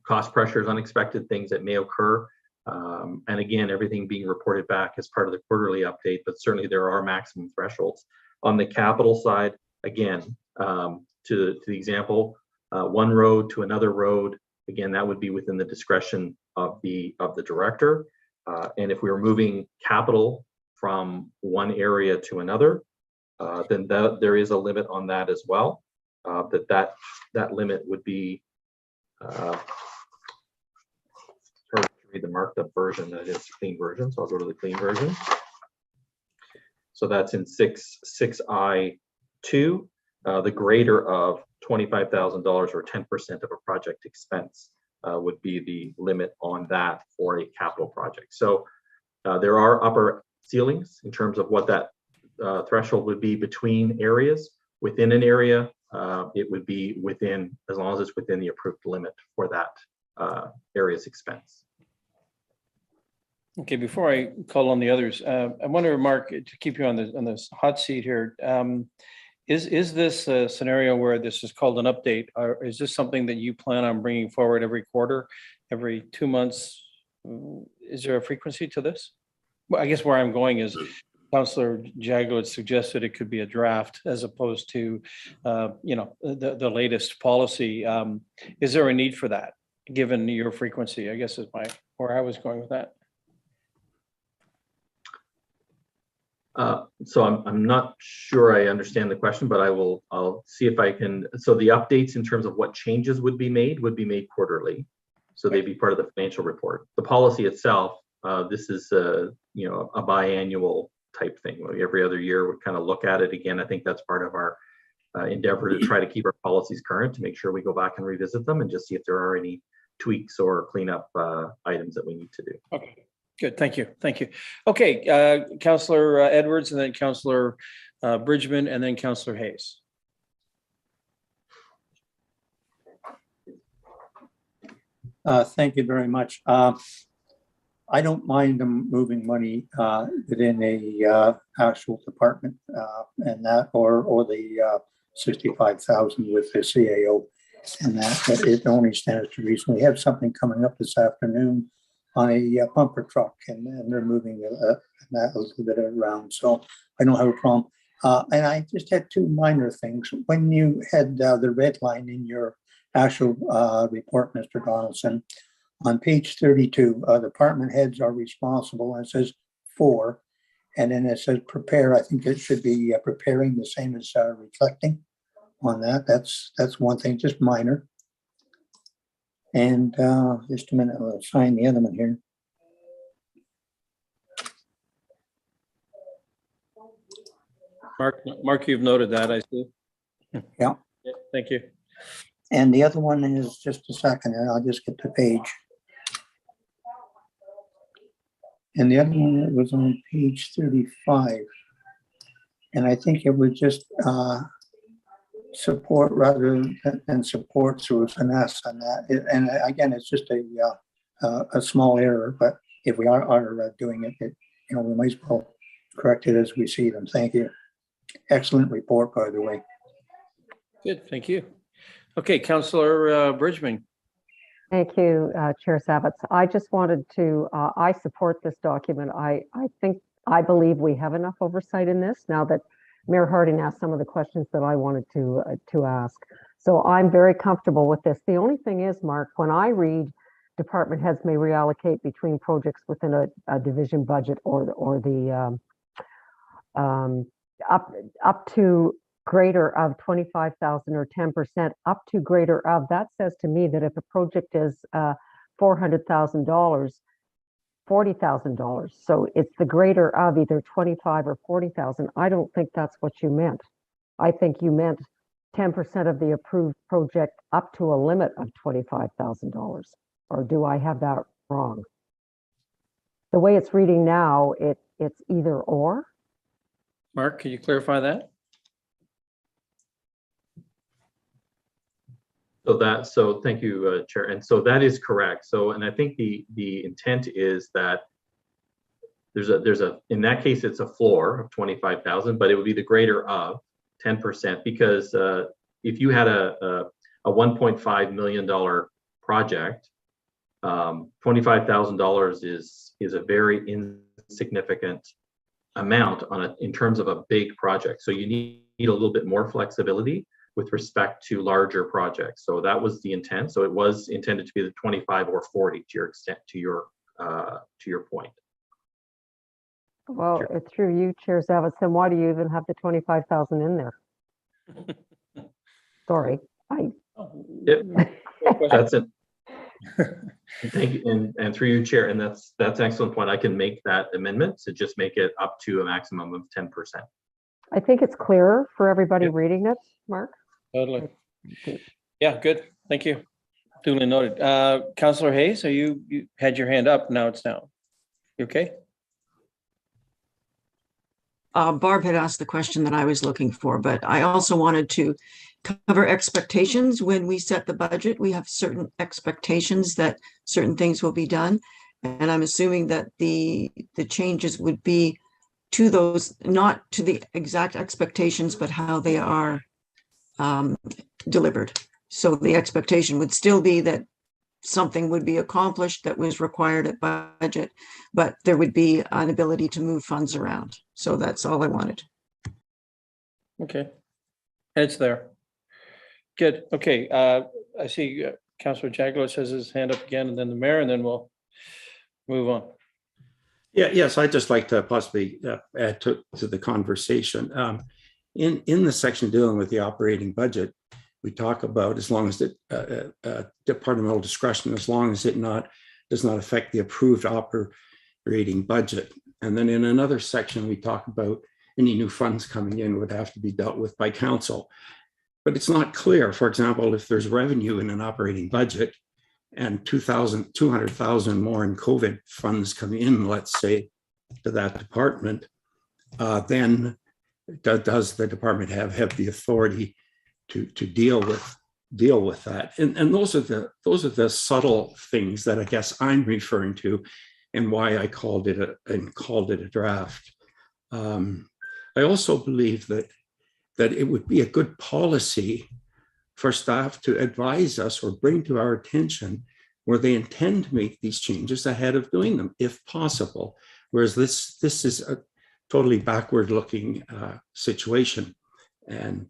cost pressures, unexpected things that may occur. And again, everything being reported back as part of the quarterly update, but certainly there are maximum thresholds. On the capital side, again, to the example, one road to another road, again, that would be within the discretion of the director. And if we were moving capital from one area to another, then there is a limit on that as well. That limit would be read the marked up version, that is clean version. So I'll go to the clean version. So that's in 6I2, the greater of $25,000 or 10% of a project expense would be the limit on that for a capital project. So there are upper ceilings in terms of what that threshold would be between areas. Within an area, it would be within, as long as it's within the approved limit for that area's expense. Okay, before I call on the others, I wonder, Mark, to keep you on this hot seat here, is this a scenario where this is called an update, or is this something that you plan on bringing forward every quarter, every 2 months? Is there a frequency to this? Well, I guess where I'm going is Councillor Jago had suggested it could be a draft as opposed to, the latest policy. Is there a need for that, given your frequency? I guess is where I was going with that. So I'm not sure I understand the question, but I'll see if I can. So the updates in terms of what changes would be made quarterly. So they'd be part of the financial report. The policy itself, this is a biannual type thing. Every other year we kind of look at it again. I think that's part of our endeavor to try to keep our policies current, to make sure we go back and revisit them and just see if there are any tweaks or cleanup items that we need to do. Okay. Good, thank you, thank you. Okay, Councillor Edwards, and then Councillor Bridgman, and then Councillor Hayes. Thank you very much. I don't mind them moving money within a actual department and that, or the 65,000 with the CAO, and that it only stands to reason. We have something coming up this afternoon on a bumper truck, and they're moving that a little bit around, so I don't have a problem. And I just had two minor things. When you had the red line in your actual report, Mr. Donaldson, on page 32, department heads are responsible, and it says for, and then it says prepare. I think it should be preparing, the same as reflecting on that. That's one thing, just minor. And just a minute, I'll sign the other one here. Mark, you've noted that, I see. Yeah. Thank you. And the other one is, just a second, and I'll just get the page. And the other one was on page 35. And I think it was just support rather than support, so it's an S on that. And again, it's just a small error, but if we are doing it, we might as well correct it as we see them. Thank you. Excellent report, by the way. Good, thank you. Okay, Councillor Bridgman. Thank you, Chair Zavitz. I just wanted to, I support this document. I believe we have enough oversight in this now that Mayor Harding asked some of the questions that I wanted to ask. So I'm very comfortable with this. The only thing is, Mark, when I read department heads may reallocate between projects within a division budget or the up to greater of 25,000 or 10% up to greater of, that says to me that if a project is $400,000, $40,000. So it's the greater of either 25 or 40,000. I don't think that's what you meant. I think you meant 10% of the approved project up to a limit of $25,000. Or do I have that wrong? The way it's reading now, it's either or. Mark, can you clarify that? So thank you, Chair. And so that is correct. So, and I think the intent is that there's a in that case, it's a floor of 25,000, but it would be the greater of 10%, because if you had a $1.5 million project, $25,000 is a very insignificant amount in terms of a big project. So you need a little bit more flexibility with respect to larger projects. So that was the intent. So it was intended to be the 25 or 40 to your extent, to your point. Well, Sure. it's through you, Chair Zavitz, then why do you even have the 25,000 in there? Sorry, Yep. That's it. Thank you, and through you, Chair, and that's an excellent point. I can make that amendment to just make it up to a maximum of 10%. I think it's clearer for everybody Yep. reading it, Mark. Totally. Yeah, good. Thank you. Duly noted. Councillor Hayes, you had your hand up. Now it's down. You okay? Barb had asked the question that I was looking for, but I also wanted to cover expectations. When we set the budget, we have certain expectations that certain things will be done. And I'm assuming that the changes would be to those, not to the exact expectations, but how they are delivered. So the expectation would still be that something would be accomplished that was required at budget, but there would be an ability to move funds around. So that's all I wanted. Okay. It's there. Good. Okay. I see Councillor Jaglowitz has his hand up again, and then the mayor, and then we'll move on. Yes, I'd just like to possibly add to the conversation. In the section dealing with the operating budget, we talk about as long as the departmental discretion, as long as it does not affect the approved operating budget. And then in another section, we talk about any new funds coming in would have to be dealt with by council. But it's not clear, for example, if there's revenue in an operating budget and 200,000 more in COVID funds come in, let's say, to that department, then does the department have the authority to deal with that? And those are the subtle things that I guess I'm referring to, and why I called it a draft. I also believe that it would be a good policy for staff to advise us or bring to our attention where they intend to make these changes ahead of doing them, if possible. Whereas this is a totally backward-looking situation. And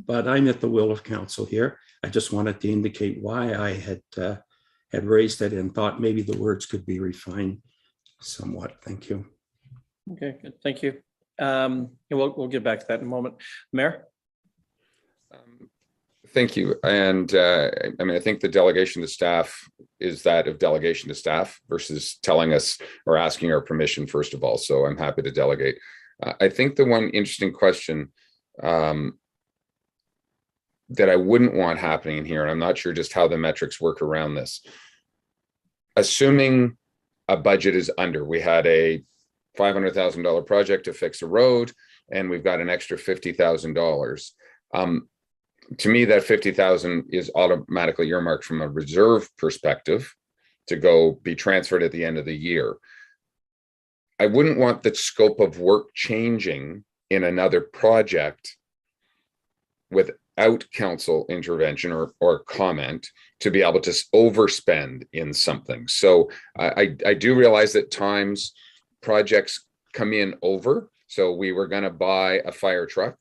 but I'm at the will of council here. I just wanted to indicate why I had raised it and thought maybe the words could be refined somewhat. Thank you. Okay, good. Thank you. We'll get back to that in a moment. Mayor? Thank you. And I mean, I think the delegation to staff is that of delegation to staff versus telling us or asking our permission, first of all. So I'm happy to delegate. I think the one interesting question that I wouldn't want happening in here, and I'm not sure just how the metrics work around this, assuming a budget is under, we had a $500,000 project to fix a road, and we've got an extra $50,000. To me, that $50,000 is automatically earmarked from a reserve perspective to go be transferred at the end of the year. I wouldn't want the scope of work changing in another project without council intervention or comment to be able to overspend in something. So I do realize that times projects come in over. So we were going to buy a fire truck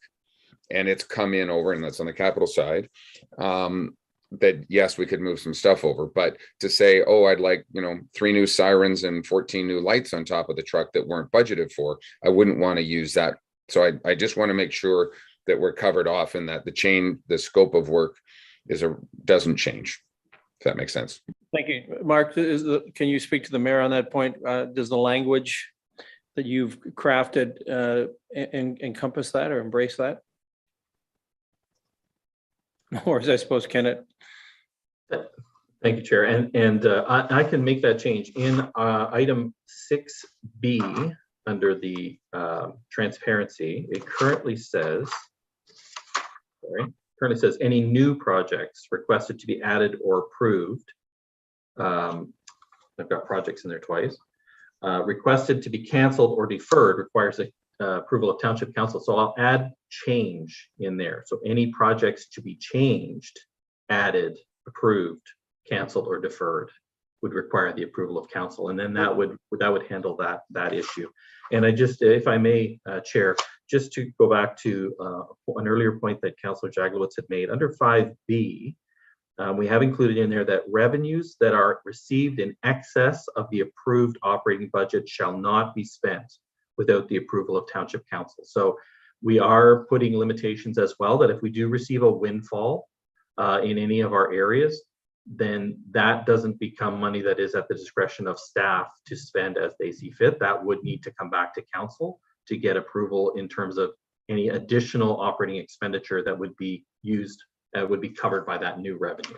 and it's come in over, and that's on the capital side. That yes, we could move some stuff over, but to say, oh, I'd like, 3 new sirens and 14 new lights on top of the truck that weren't budgeted for, I wouldn't want to use that. So I just want to make sure that we're covered off and that the scope of work doesn't change, if that makes sense. Thank you. Mark, can you speak to the mayor on that point? Does the language that you've crafted encompass that or embrace that? Or is I suppose, can it? Thank you, Chair. And I can make that change in item 6B under the transparency. It currently says, any new projects requested to be added or approved. I've got projects in there twice. Requested to be canceled or deferred requires approval of Township Council. So I'll add change in there. So any projects to be changed, added, approved, canceled, or deferred would require the approval of council, and then that would handle that issue. And I just, if I may, Chair, just to go back to an earlier point that Councillor Jaglowitz had made under 5B, we have included in there that revenues that are received in excess of the approved operating budget shall not be spent without the approval of Township Council. So we are putting limitations as well, that if we do receive a windfall in any of our areas, then that doesn't become money that is at the discretion of staff to spend as they see fit. That would need to come back to council to get approval in terms of any additional operating expenditure that would be used, would be covered by that new revenue.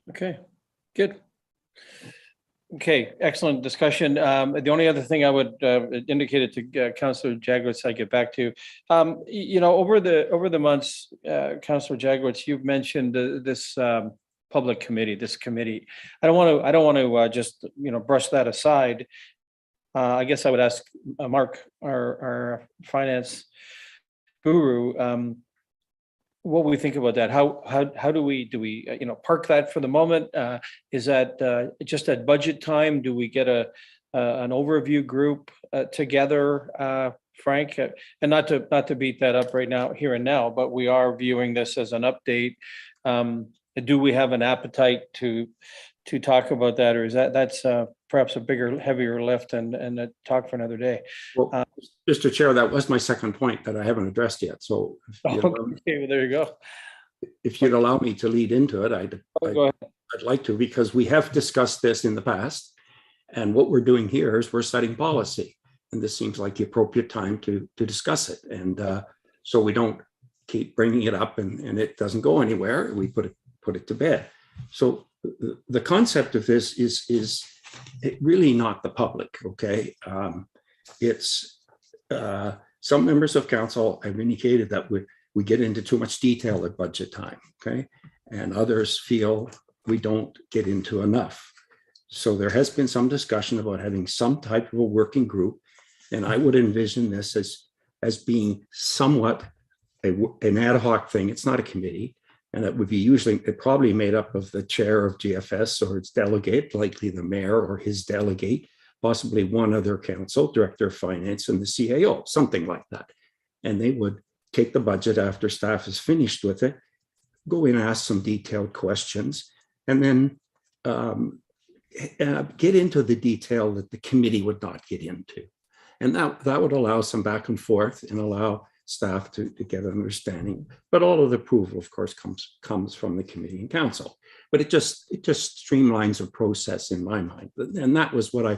Okay, good. Okay, excellent discussion. The only other thing I would indicate it to Councillor Jagowitz, I get back to, you know, over the months, Councillor Jagowitz, you've mentioned this public committee, this committee. I don't want to just, you know, brush that aside. I guess I would ask Mark, our finance guru, what we think about that. How do we you know, park that for the moment? Is that just at budget time? Do we get an overview group together, Frank? And not to beat that up right now, here and now, but we are viewing this as an update. Do we have an appetite to talk about that, or is that's perhaps a bigger, heavier lift and a talk for another day? Well, Mr. Chair, that was my second point that I haven't addressed yet. So Okay, well, there you go. if you'd allow me to lead into it, Go ahead. I'd like to, because we have discussed this in the past. And what we're doing here is we're setting policy. And this seems like the appropriate time to discuss it. And so we don't keep bringing it up and it doesn't go anywhere. We put it to bed. So the concept of this is really not the public, okay? It's some members of council have indicated that we get into too much detail at budget time, okay? And others feel we don't get into enough. So there has been some discussion about having some type of a working group. And I would envision this as being somewhat an ad hoc thing. It's not a committee. And it would be usually probably made up of the chair of GFS or its delegate, likely the mayor or his delegate, possibly one other council, director of finance, and the CAO, something like that. And they would take the budget after staff is finished with it, go in and ask some detailed questions, and then get into the detail that the committee would not get into. And that would allow some back and forth and allow staff to get an understanding, but all of the approval, of course, comes from the committee and council. But it just streamlines a process in my mind, and that was what I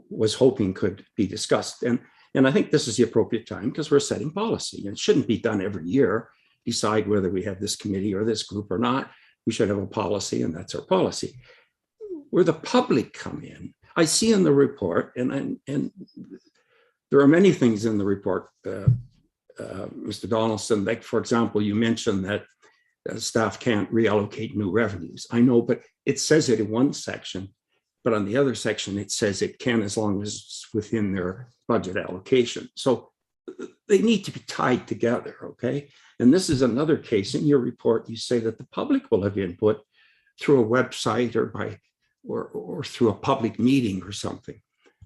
was hoping could be discussed. And I think this is the appropriate time because we're setting policy, and it shouldn't be done every year. Decide whether we have this committee or this group or not. We should have a policy, and that's our policy. Where the public come in, I see in the report, and there are many things in the report, Mr. Donaldson, like, for example, you mentioned that staff can't reallocate new revenues. I know, but it says it in one section, but on the other section, it says it can as long as it's within their budget allocation. So they need to be tied together, okay? And this is another case. In your report, you say that the public will have input through a website or through a public meeting or something.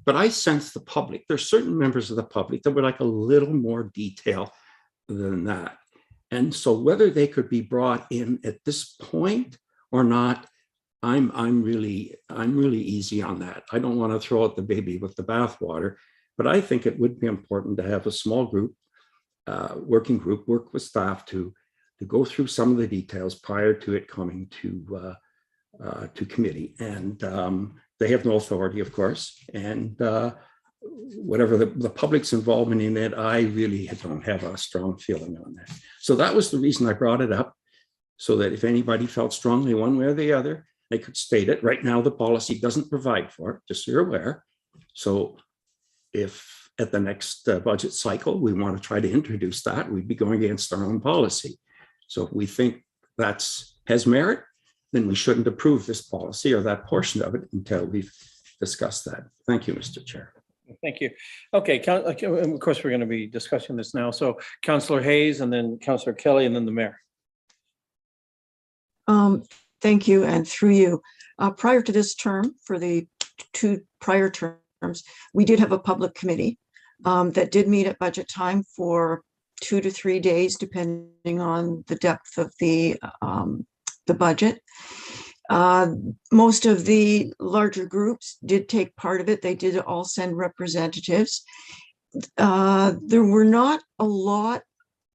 But I sense the public, there's certain members of the public that would like a little more detail than that. And so whether they could be brought in at this point or not, I'm really easy on that. I don't want to throw out the baby with the bathwater, but I think it would be important to have a small group, working group, work with staff to go through some of the details prior to it coming to committee. And they have no authority, of course, and whatever the public's involvement in it, I really don't have a strong feeling on that. So that was the reason I brought it up, so that if anybody felt strongly one way or the other, they could state it. Right now, the policy doesn't provide for it, just so you're aware. So if at the next budget cycle, we want to try to introduce that, we'd be going against our own policy. So if we think has merit, then we shouldn't approve this policy or that portion of it until we've discussed that. Thank you, Mr. Chair. Thank you. Okay, of course, we're going to be discussing this now. So Councillor Hayes, and then Councillor Kelly, and then the mayor. Thank you, and through you. Prior to this term, for the two prior terms, we did have a public committee that did meet at budget time for 2 to 3 days, depending on the depth of the budget. Most of the larger groups did take part of it. They did all send representatives. There were not a lot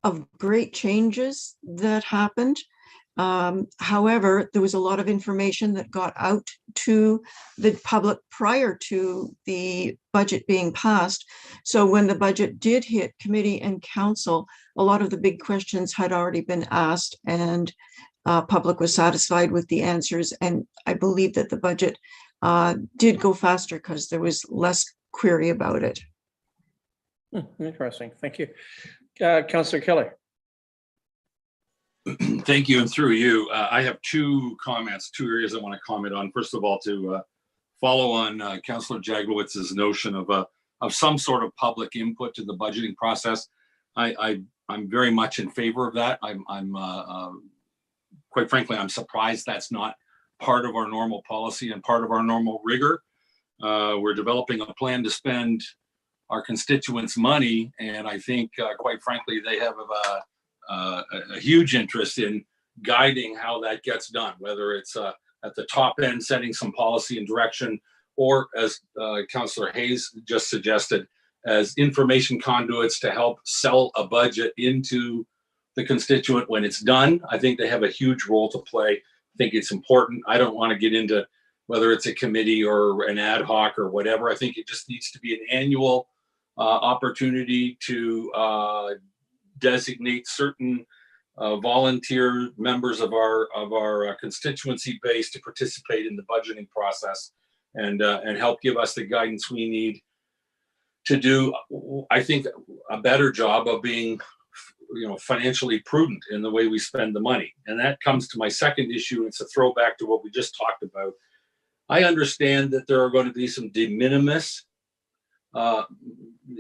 of great changes that happened. However, there was a lot of information that got out to the public prior to the budget being passed. So when the budget did hit committee and council, a lot of the big questions had already been asked, and public was satisfied with the answers. And I believe that the budget did go faster because there was less query about it. Interesting. Thank you. Councillor Kelly. Thank you, and through you, I have two comments, two areas I want to comment on. First of all, to follow on Councillor Jaglowicz's notion of some sort of public input to the budgeting process. I'm very much in favor of that. I'm quite frankly, I'm surprised that's not part of our normal policy and part of our normal rigor. We're developing a plan to spend our constituents' money, and I think, quite frankly, they have a huge interest in guiding how that gets done, whether it's at the top end, setting some policy and direction, or as Councillor Hayes just suggested, as information conduits to help sell a budget into the constituent when it's done. I think they have a huge role to play. I think it's important. I don't want to get into whether it's a committee or an ad hoc or whatever. I think it just needs to be an annual opportunity to designate certain volunteer members of our constituency base to participate in the budgeting process and help give us the guidance we need to do, I think, a better job of being, financially prudent in the way we spend the money. And that comes to my second issue. It's a throwback to what we just talked about. I understand that there are going to be some de minimis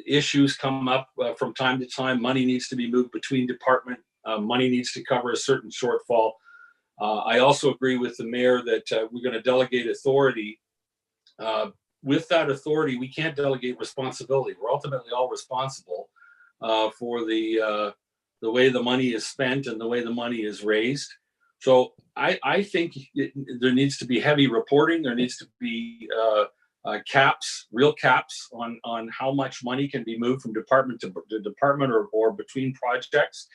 issues come up from time to time. Money needs to be moved between department. Money needs to cover a certain shortfall. I also agree with the mayor that we're going to delegate authority. With that authority, we can't delegate responsibility. We're ultimately all responsible for the way the money is spent and the way the money is raised. So I think there needs to be heavy reporting. There needs to be caps, real caps on how much money can be moved from department to department or between projects.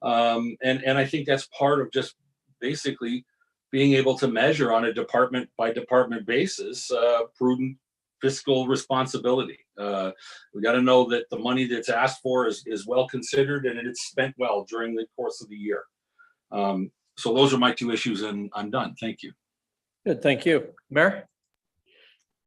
And I think that's part of just basically being able to measure on a department by department basis prudent fiscal responsibility. We got to know that the money that's asked for is well considered and it's spent well during the course of the year. So those are my two issues, and I'm done. Thank you. Good, thank you. Mayor?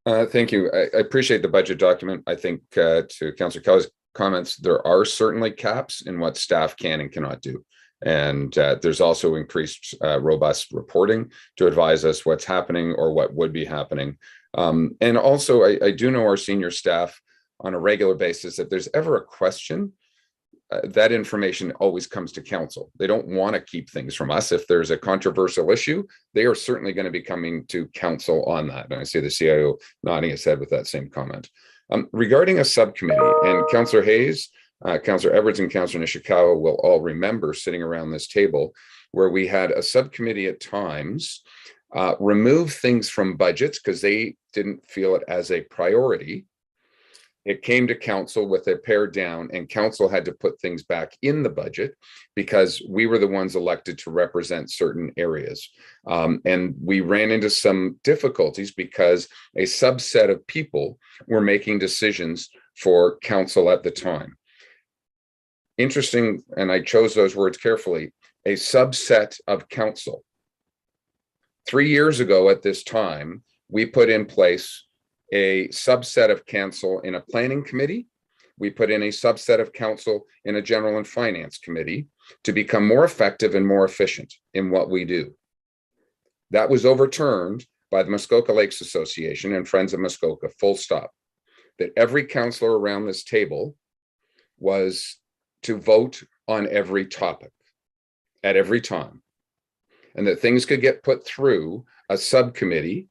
Thank you. I appreciate the budget document. I think to Councillor Kelly's comments, there are certainly caps in what staff can and cannot do. And there's also increased robust reporting to advise us what's happening or what would be happening. And also, I do know our senior staff on a regular basis, if there's ever a question, that information always comes to council. They don't want to keep things from us. If there's a controversial issue, they are certainly going to be coming to council on that. And I see the CIO nodding his head with that same comment. Regarding a subcommittee, and Councillor Hayes, Councillor Edwards and Councillor Nishikawa will all remember sitting around this table where we had a subcommittee at times remove things from budgets because they didn't feel it as a priority. It came to council with a pared down, and council had to put things back in the budget because we were the ones elected to represent certain areas. And we ran into some difficulties because a subset of people were making decisions for council at the time. Interesting, and I chose those words carefully, a subset of council. 3 years ago at this time, we put in place a subset of council in a planning committee. We put in a subset of council in a general and finance committee to become more effective and more efficient in what we do. That was overturned by the Muskoka Lakes Association and Friends of Muskoka, full stop. That every councillor around this table was to vote on every topic at every time, and that things could get put through a subcommittee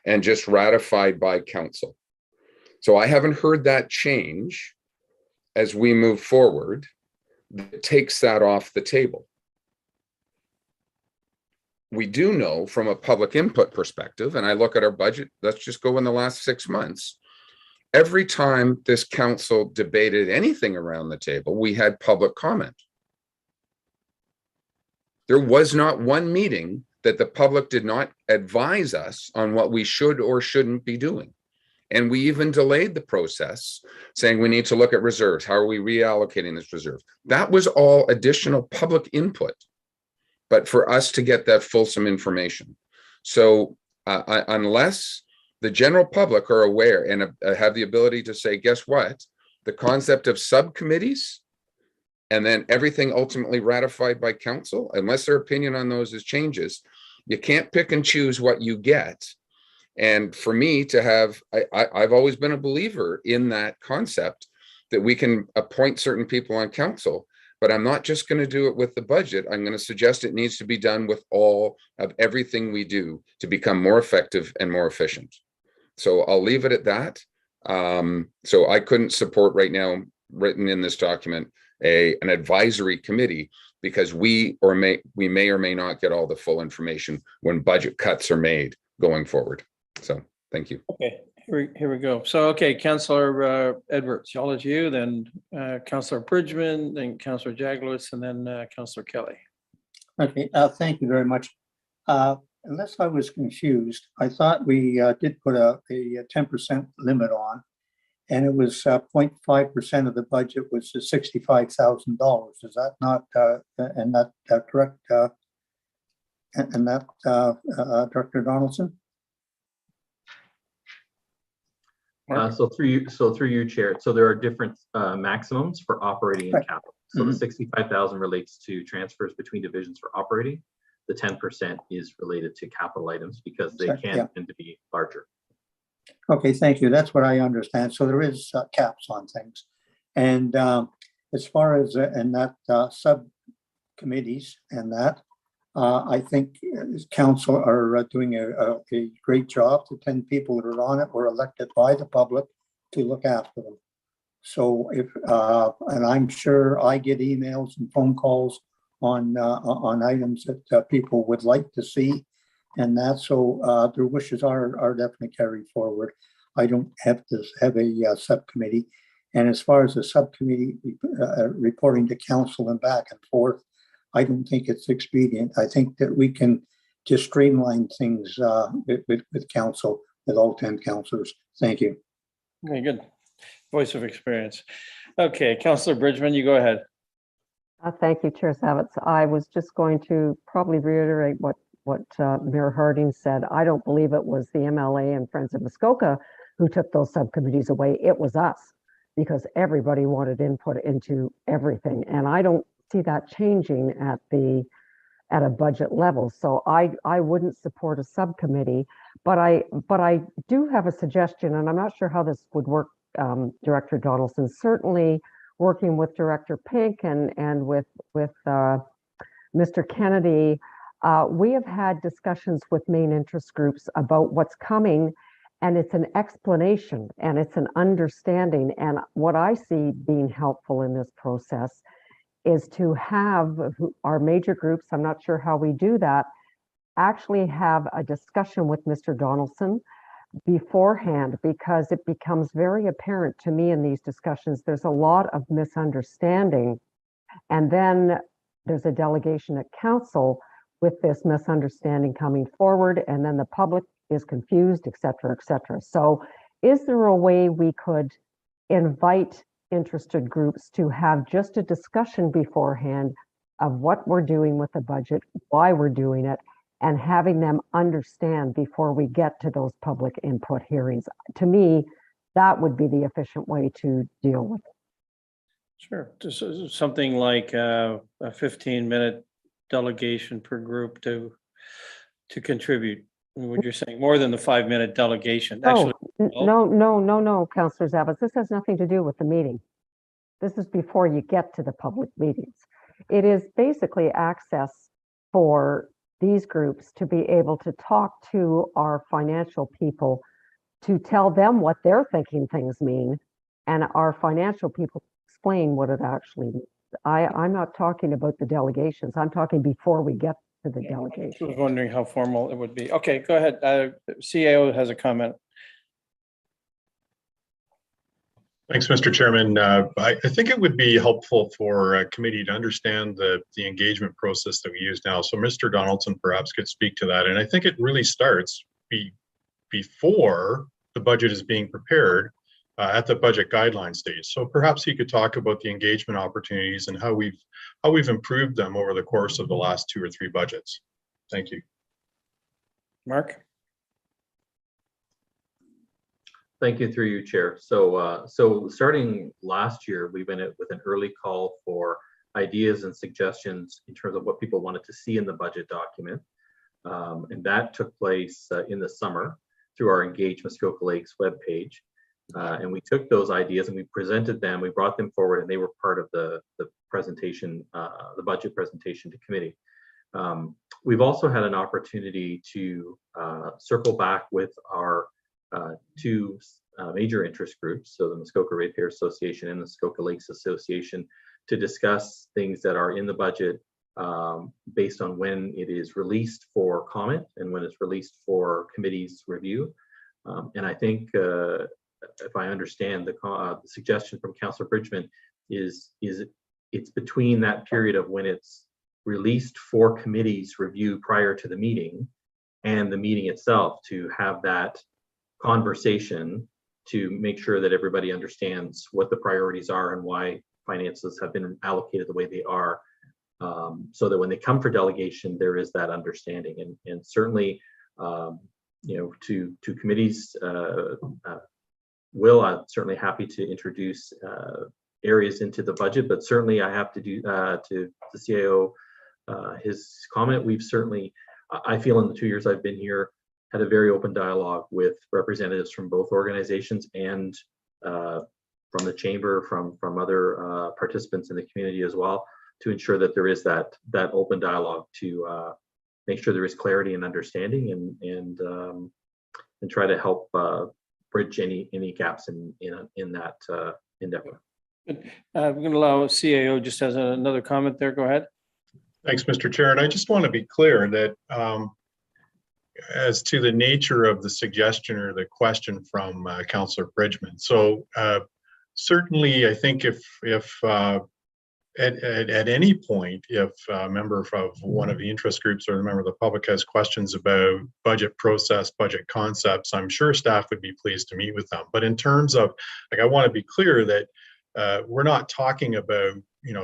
and just ratified by council. So I haven't heard that change as we move forward that takes that off the table. We do know from a public input perspective, and I look at our budget, let's just go in the last 6 months, every time this council debated anything around the table, we had public comment. There was not one meeting that the public did not advise us on what we should or shouldn't be doing. And we even delayed the process, saying we need to look at reserves. How are we reallocating this reserve? That was all additional public input, but for us to get that fulsome information. So unless the general public are aware and have the ability to say, guess what? The concept of subcommittees and then everything ultimately ratified by council, unless their opinion on those is changes, you can't pick and choose what you get. And for me to have, I've always been a believer in that concept that we can appoint certain people on council, but I'm not just going to do it with the budget. I'm going to suggest it needs to be done with all of everything we do to become more effective and more efficient. So I'll leave it at that. So I couldn't support right now, written in this document, an advisory committee, because we may or may not get all the full information when budget cuts are made going forward. So thank you. Okay, here we go. So, okay, Councillor Edwards, all is you, then Councillor Bridgman, then Councillor Jaglowitz, and then Councillor Kelly. Okay, thank you very much. Unless I was confused, I thought we did put a 10% limit on, and it was 0.5% of the budget was $65,000. Is that not, and that correct? And that, Director Donaldson? So through you, Chair. So there are different maximums for operating and capital. So the 65,000 relates to transfers between divisions for operating. The 10% is related to capital items because they can tend to be larger. Okay, thank you. That's what I understand. So there is caps on things. And as far as in that subcommittees and that, I think council are doing a great job. The 10 people that are on it were elected by the public to look after them. So if, and I'm sure I get emails and phone calls on items that people would like to see, and that, so their wishes are definitely carried forward. I don't have to have a subcommittee. And as far as the subcommittee reporting to council and back and forth, I don't think it's expedient. I think that we can just streamline things with council, with all 10 councillors. Thank you. Okay, good. Voice of experience. Okay, Councillor Bridgman, you go ahead. Thank you, Chair Zavitz. I was just going to probably reiterate what Mayor Harding said. I don't believe it was the MLA and Friends of Muskoka who took those subcommittees away. It was us, because everybody wanted input into everything. And I don't see that changing at a budget level. So I wouldn't support a subcommittee, but I do have a suggestion, and I'm not sure how this would work, Director Donaldson. Certainly working with Director Pink and with Mr. Kennedy, we have had discussions with main interest groups about what's coming, and it's an explanation and it's an understanding. And what I see being helpful in this process is to have our major groups, I'm not sure how we do that, actually have a discussion with Mr. Donaldson beforehand, because it becomes very apparent to me in these discussions, there's a lot of misunderstanding. And then there's a delegation at council with this misunderstanding coming forward, and then the public is confused, et cetera, et cetera. So is there a way we could invite interested groups to have just a discussion beforehand of what we're doing with the budget, why we're doing it, and having them understand before we get to those public input hearings? To me, that would be the efficient way to deal with it. Sure. Just something like a 15-minute delegation per group to contribute. What you're saying, more than the 5-minute delegation. Actually, No, Councillor Zavitz. This has nothing to do with the meeting. This is before you get to the public meetings. It is basically access for these groups to be able to talk to our financial people, to tell them what they're thinking things mean, and our financial people explain what it actually means. I'm not talking about the delegations. I'm talking before we get to the delegation. I was wondering how formal it would be. Okay, go ahead. CAO has a comment. Thanks, Mr. Chairman. I think it would be helpful for a committee to understand the engagement process that we use now. So Mr. Donaldson perhaps could speak to that. And I think it really starts before the budget is being prepared at the budget guideline stage. So perhaps he could talk about the engagement opportunities and how we've improved them over the course of the last 2 or 3 budgets. Thank you. Mark? Thank you, through you, Chair. So starting last year, we went out with an early call for ideas and suggestions in terms of what people wanted to see in the budget document. And that took place in the summer through our Engage Muskoka Lakes webpage. And we took those ideas and we presented them, we brought them forward, and they were part of the presentation, the budget presentation to committee. We've also had an opportunity to circle back with our 2 major interest groups, so the Muskoka Ratepayer Association and the Muskoka Lakes Association, to discuss things that are in the budget based on when it is released for comment and when it's released for committee's review. And I think, if I understand the suggestion from Councillor Bridgman, is it's between that period of when it's released for committee's review prior to the meeting and the meeting itself, to have that conversation to make sure that everybody understands what the priorities are and why finances have been allocated the way they are, so that when they come for delegation, there is that understanding. And certainly, to committees, I'm certainly happy to introduce areas into the budget, but certainly I have to do to the CIO his comment. We've certainly, I feel in the 2 years I've been here, had a very open dialogue with representatives from both organizations and from the chamber, from other participants in the community as well, to ensure that there is that open dialogue to make sure there is clarity and understanding, and try to help bridge any gaps in that endeavor. I'm going to allow CAO just has another comment there. Go ahead. Thanks, Mr. Chair. And I just want to be clear that as to the nature of the suggestion or the question from Councillor Bridgman. So certainly, I think if at any point, if a member of one of the interest groups or a member of the public has questions about budget process, budget concepts, I'm sure staff would be pleased to meet with them. But in terms of, I want to be clear that we're not talking about,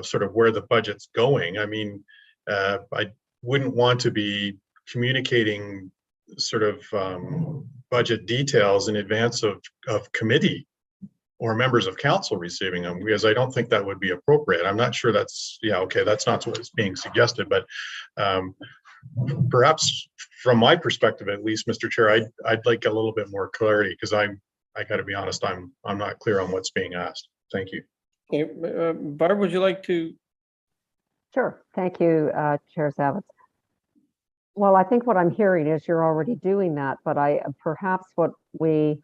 sort of where the budget's going. I mean, I wouldn't want to be communicating sort of budget details in advance of committee or members of council receiving them, because I don't think that would be appropriate. I'm not sure that's, that's not what's being suggested, but perhaps from my perspective, at least, Mr. Chair, I'd like a little bit more clarity, because I got to be honest, I'm not clear on what's being asked. Thank you. Okay, Barb, would you like to? Sure. Thank you, Chair Zavitz. Well, I think what I'm hearing is you're already doing that, but perhaps maybe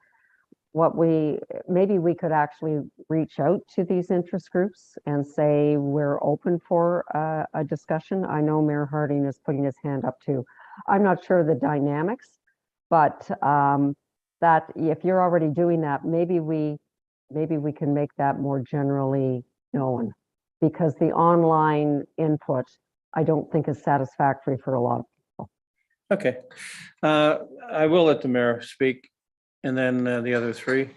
we could actually reach out to these interest groups and say we're open for a discussion. I know Mayor Harding is putting his hand up too. I'm not sure the dynamics, but that if you're already doing that, maybe we can make that more generally known, because the online input I don't think is satisfactory for a lot of people. Okay, I will let the mayor speak, and then the other 3.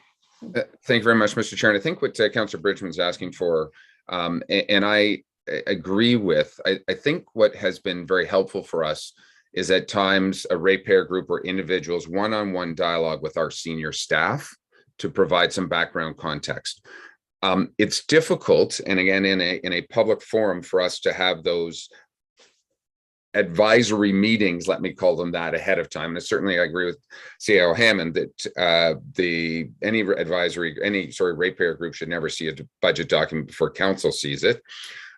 Thank you very much, Mr. Chair. And I think what Councillor Bridgman's asking for, and I agree with, I think what has been very helpful for us is at times a ratepayer group or individuals one-on-one dialogue with our senior staff to provide some background context. It's difficult, and again, in a public forum, for us to have those advisory meetings, let me call them that, ahead of time. And certainly I agree with CIO Hammond that any ratepayer group should never see a budget document before council sees it.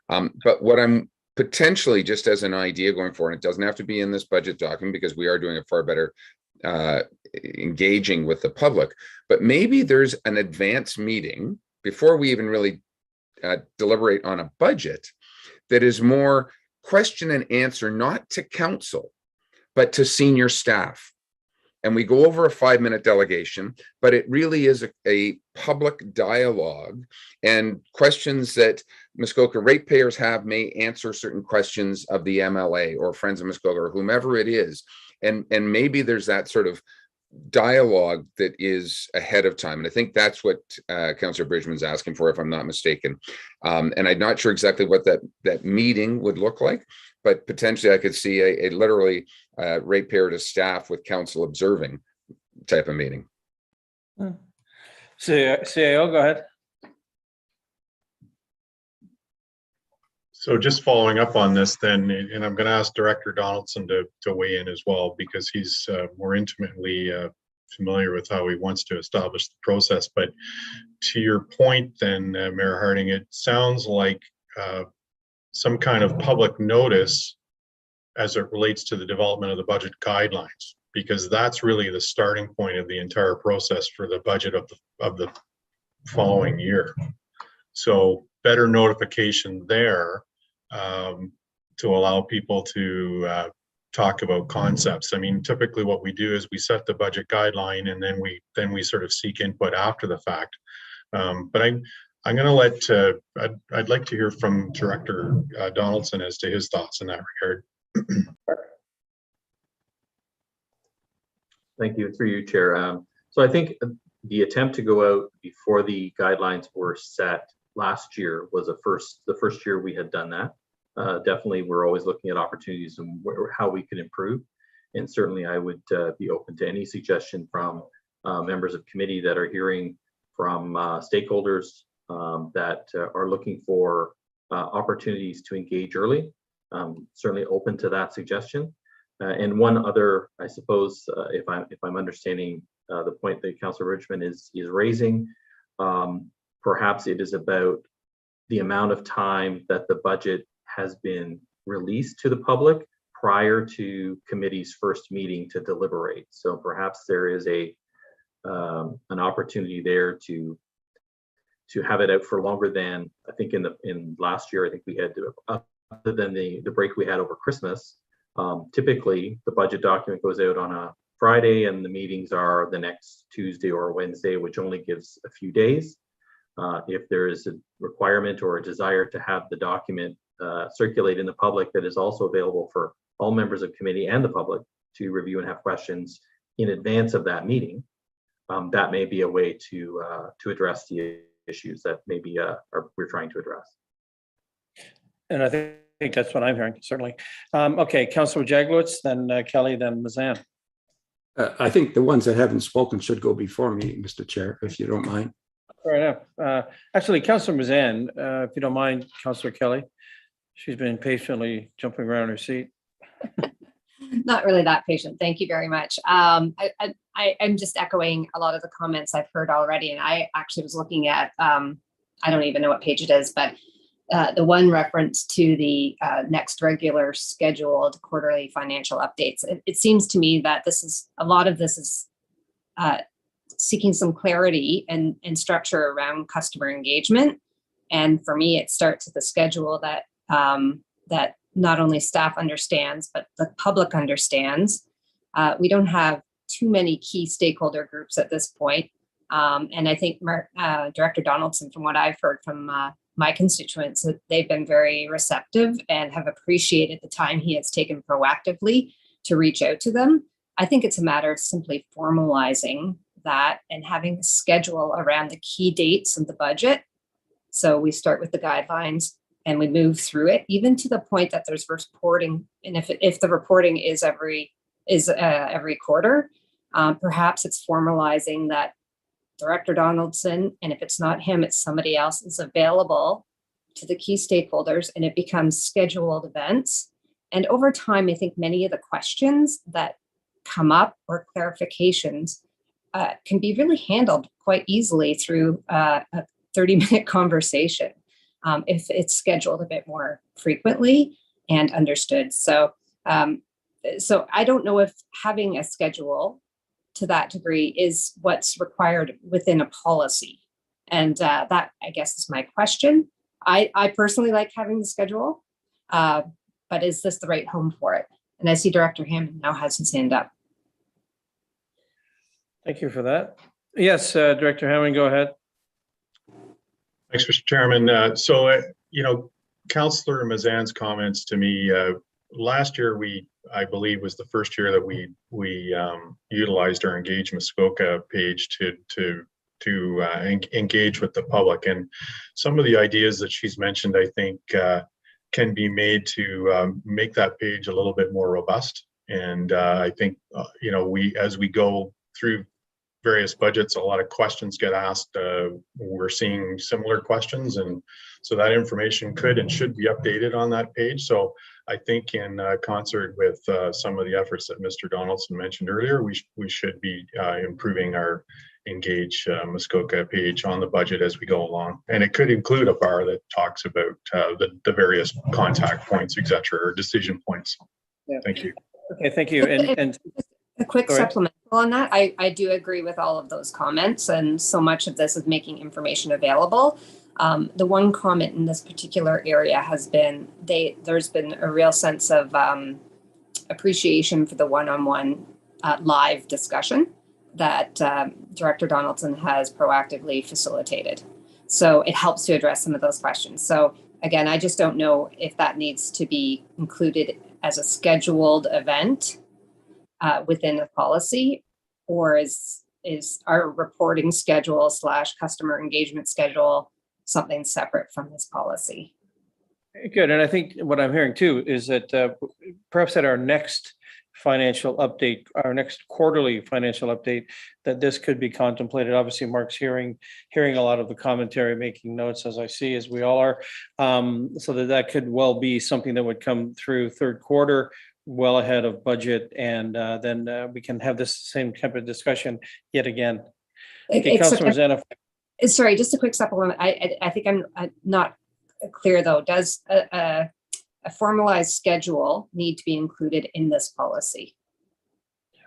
But what I'm potentially, just as an idea going forward, it doesn't have to be in this budget document, because we are doing a far better engaging with the public, but maybe there's an advance meeting before we even really deliberate on a budget that is more question and answer, not to council, but to senior staff, and we go over a 5-minute delegation, but it really is a public dialogue, and questions that Muskoka ratepayers have may answer certain questions of the MLA or Friends of Muskoka or whomever it is. And maybe there's that sort of dialogue that is ahead of time. And I think that's what Councillor Bridgman's asking for, if I'm not mistaken. And I'm not sure exactly what that meeting would look like, but potentially I could see a literally ratepayer to staff with council observing type of meeting. CAO, go ahead. So just following up on this then, and I'm going to ask Director Donaldson to weigh in as well, because he's more intimately familiar with how he wants to establish the process. But to your point then, Mayor Harding, it sounds like some kind of public notice as it relates to the development of the budget guidelines, because that's really the starting point of the entire process for the budget of the following year. So better notification there to allow people to talk about concepts. I mean, typically what we do is we set the budget guideline, and then we sort of seek input after the fact. But I'm going to let I'd like to hear from Director Donaldson as to his thoughts in that regard. Thank you, through you, Chair. So I think the attempt to go out before the guidelines were set last year was the first year we had done that. Definitely, we're always looking at opportunities and how we could improve. And certainly I would be open to any suggestion from members of committee that are hearing from stakeholders that are looking for opportunities to engage early. Certainly open to that suggestion. And one other, I suppose, if I'm understanding the point that Councillor Richmond is raising, perhaps it is about the amount of time that the budget has been released to the public prior to committee's first meeting to deliberate. So perhaps there is an opportunity there to have it out for longer than, I think in last year, I think we had other than the break we had over Christmas. Typically the budget document goes out on a Friday and the meetings are the next Tuesday or Wednesday, which only gives a few days. If there is a requirement or a desire to have the document circulate in the public, that is also available for all members of committee and the public to review and have questions in advance of that meeting, that may be a way to address the issues that maybe we're trying to address. And I think that's what I'm hearing, certainly. Okay, Councillor Jaglowitz, then Kelly, then Mazan. I think the ones that haven't spoken should go before me, Mr. Chair, if you don't mind. Fair enough. Actually, Councillor Mazan, if you don't mind, Councillor Kelly, she's been patiently jumping around her seat. Not really that patient. Thank you very much. I'm just echoing a lot of the comments I've heard already. And I actually was looking at, I don't even know what page it is, but the one reference to the next regular scheduled quarterly financial updates. It seems to me that a lot of this is seeking some clarity and structure around customer engagement. And for me, it starts with the schedule that that not only staff understands, but the public understands. We don't have too many key stakeholder groups at this point. And I think Director Donaldson, from what I've heard from my constituents, that they've been very receptive and have appreciated the time he has taken proactively to reach out to them. I think it's a matter of simply formalizing that and having a schedule around the key dates of the budget. So we start with the guidelines and we move through it, even to the point that there's reporting. And if the reporting is every quarter, perhaps it's formalizing that Director Donaldson, and if it's not him, it's somebody else, is available to the key stakeholders, and it becomes scheduled events. And over time, I think many of the questions that come up or clarifications can be really handled quite easly through a 30-minute conversation if it's scheduled a bit more frequently and understood. So I don't know if having a schedule to that degree is what's required within a policy. And that, I guess, is my question. I personally like having the schedule, but is this the right home for it? And I see Director Hammond now has his hand up. Thank you for that. Yes, Director Hammond, go ahead. Thanks, Mr. Chairman. Councillor Mazan's comments to me, last year I believe was the first year that we utilized our Engage Muskoka page to engage with the public, and some of the ideas that she's mentioned, I think, can be made to make that page a little bit more robust. And I think as we go through various budgets, a lot of questions get asked. We're seeing similar questions, and so that information could and should be updated on that page. So I think in concert with some of the efforts that Mr. Donaldson mentioned earlier, we should be improving our Engage Muskoka page on the budget as we go along. And it could include a bar that talks about the various contact points, et cetera, or decision points. Yeah. Thank you. Okay, thank you. And a quick supplemental on that. I do agree with all of those comments, and so much of this is making information available. The one comment in this particular area has been there's been a real sense of appreciation for the one-on-one live discussion that Director Donaldson has proactively facilitated. So it helps to address some of those questions. So again, I just don't know if that needs to be included as a scheduled event within the policy, or is our reporting schedule / customer engagement schedule something separate from this policy? good. And I think what I'm hearing too is that perhaps at our next financial update, our next quarterly financial update, that this could be contemplated. Obviously, Mark's hearing a lot of the commentary, making notes, as I see, as we all are, so that could well be something that would come through third quarter, well ahead of budget, and then we can have this same type of discussion yet again. Okay, Councillor Zena. Sorry, just a quick supplement. I think I'm not clear though. Does a formalized schedule need to be included in this policy?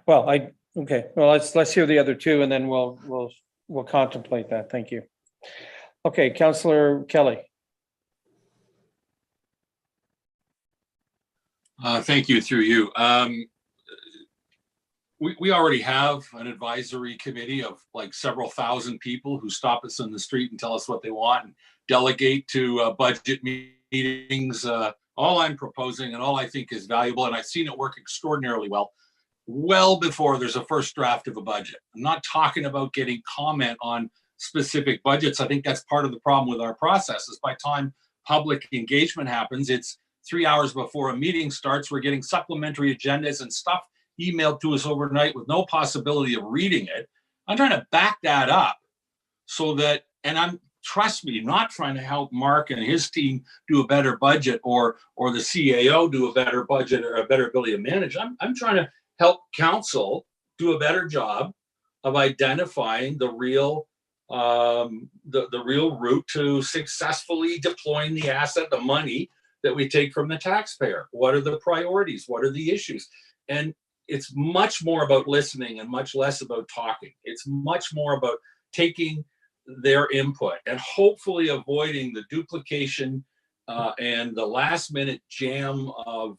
Well, okay. Well, let's hear the other two, and then we'll contemplate that. Thank you. Okay, Councillor Kelly. Thank you. Through you. We already have an advisory committee of like several thousand people who stop us in the street and tell us what they want and delegate to budget meetings. All I'm proposing and all I think is valuable, and I've seen it work extraordinarily well before there's a first draft of a budget. I'm not talking about getting comment on specific budgets. I think that's part of the problem with our process is by the time public engagement happens, it's 3 hours before a meeting starts, we're getting supplementary agendas and stuff emailed to us overnight with no possibility of reading it. I'm trying to back that up so that, and I'm, trust me, not trying to help Mark and his team do a better budget or the CAO do a better budget or a better ability to manage. I'm trying to help council do a better job of identifying the real the real route to successfully deploying the asset, the money that we take from the taxpayer. What are the priorities? What are the issues? And it's much more about listening and much less about talking. It's much more about taking their input and hopefully avoiding the duplication and the last minute jam of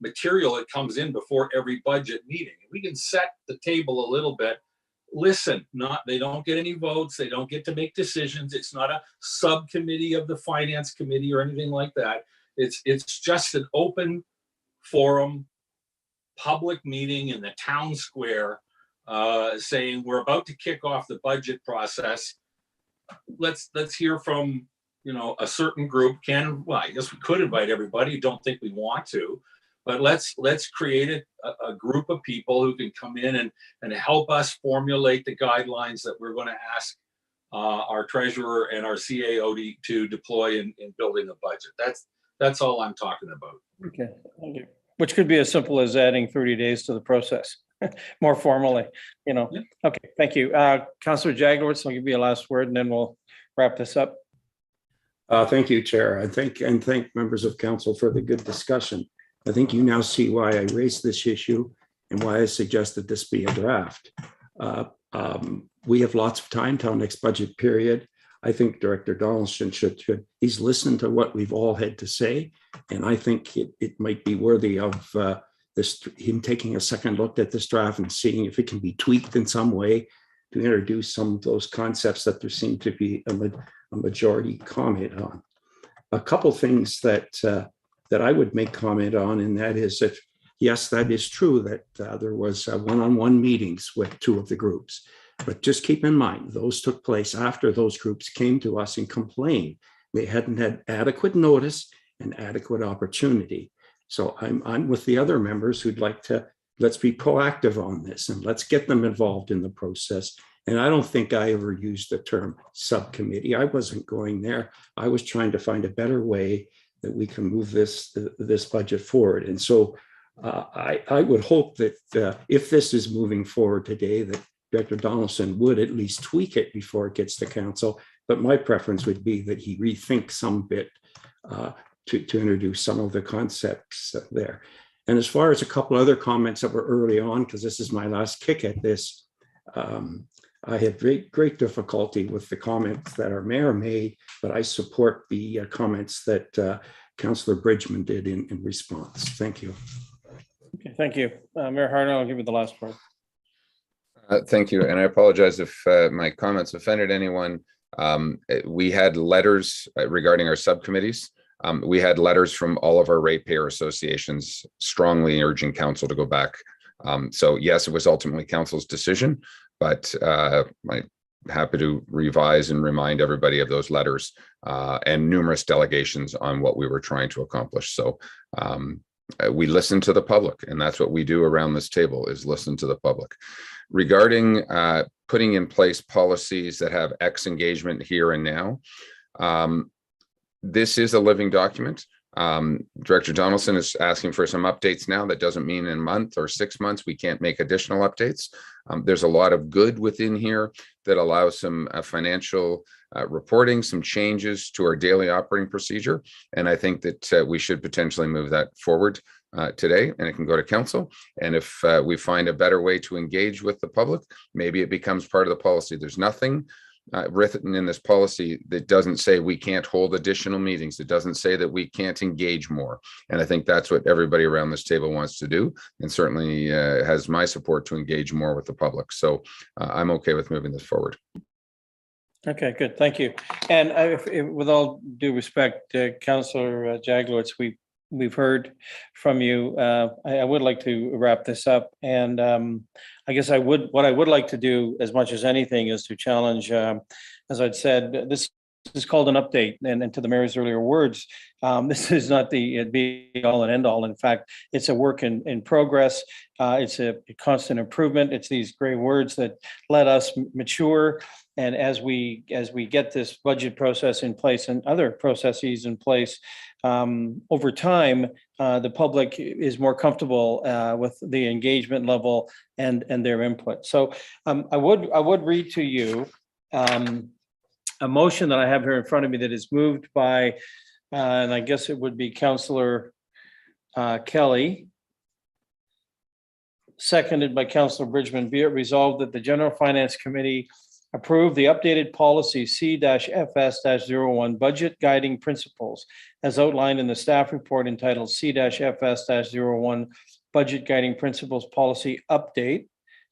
material that comes in before every budget meeting. We can set the table a little bit. Listen, they don't get any votes. They don't get to make decisions. It's not a subcommittee of the finance committee or anything like that. It's just an open forum, public meeting in the town square saying we're about to kick off the budget process. Let's hear from a certain group. Well, I guess we could invite everybody. Don't think we want to, but let's create a group of people who can come in and help us formulate the guidelines that we're going to ask our treasurer and our CAO to deploy in building a budget. That's all I'm talking about. Okay, thank you. Which could be as simple as adding 30 days to the process, more formally, Yeah. Okay, thank you. Councillor Jaglowitz, I'll give you a last word and then we'll wrap this up. Thank you, Chair. I thank members of council for the good discussion. I think you now see why I raised this issue and why I suggested this be a draft. We have lots of time till next budget period. I think Director Donaldson he's listened to what we've all had to say, and I think it might be worthy of the him taking a second look at this draft and seeing if it can be tweaked in some way to introduce some of those concepts that there seem to be a majority comment on. A couple things that I would make comment on, and that is that, yes, that is true that there was one-on-one meetings with two of the groups. But just keep in mind, those took place after those groups came to us and complained. They hadn't had adequate notice and adequate opportunity. So I'm with the other members who'd like to, let's be proactive on this and let's get them involved in the process. And I don't think I ever used the term subcommittee. I wasn't going there. I was trying to find a better way that we can move this budget forward. And so I would hope that if this is moving forward today, that Director Donaldson would at least tweak it before it gets to council. But my preference would be that he rethink some bit to introduce some of the concepts there. And as far as a couple other comments that were early on, because this is my last kick at this, I had great difficulty with the comments that our mayor made, but I support the comments that Councillor Bridgman did in response. Thank you. Okay, thank you. Mayor Harding, I'll give you the last part. Thank you. And I apologize if my comments offended anyone. We had letters regarding our subcommittees. We had letters from all of our ratepayer associations strongly urging council to go back. So yes, it was ultimately council's decision, but I'm happy to revise and remind everybody of those letters and numerous delegations on what we were trying to accomplish. So we listen to the public, and that's what we do around this table, is listen to the public. Regarding putting in place policies that have X engagement here and now, this is a living document. Director Donaldson is asking for some updates now. That doesn't mean in a month or 6 months we can't make additional updates. There's a lot of good within here that allows some financial reporting, some changes to our daily operating procedure. And I think that we should potentially move that forward today, and it can go to council. And if we find a better way to engage with the public, maybe it becomes part of the policy. There's nothing written in this policy that doesn't say we can't hold additional meetings. It doesn't say that we can't engage more. And I think that's what everybody around this table wants to do, and certainly has my support to engage more with the public. So I'm okay with moving this forward. Okay, good. Thank you. And with all due respect, Councillor Jaglowitz, we've heard from you. I would like to wrap this up, and I guess what I would like to do as much as anything is to challenge, as I'd said, this is called an update, and to the mayor's earlier words, this is not the be all and end all. In fact, it's a work in progress. It's a constant improvement. It's these gray words that let us mature. And as we get this budget process in place and other processes in place, over time, the public is more comfortable with the engagement level and their input. So I would read to you a motion that I have here in front of me that is moved by, and I guess it would be Councillor Kelly, seconded by Councillor Bridgman. Be it resolved that the General Finance Committee approve the updated policy C-FS-01 budget guiding principles as outlined in the staff report entitled C-FS-01 budget guiding principles policy update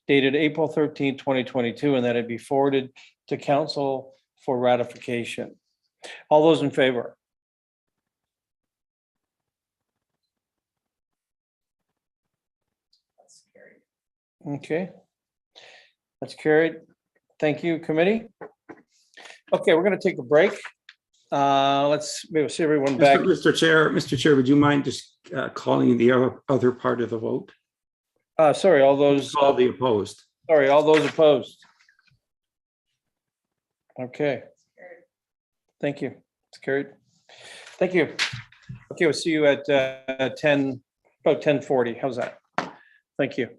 dated April 13, 2022, and that it be forwarded to council for ratification. All those in favor? That's carried. Okay. That's carried. Thank you, committee. Okay, we're going to take a break. Let's maybe see everyone back. Mr. Chair, would you mind just calling the other part of the vote? Sorry, all those. All the opposed. Sorry, all those opposed. Okay. Thank you. It's carried. Thank you. Okay, we'll see you at about 10:40. How's that? Thank you.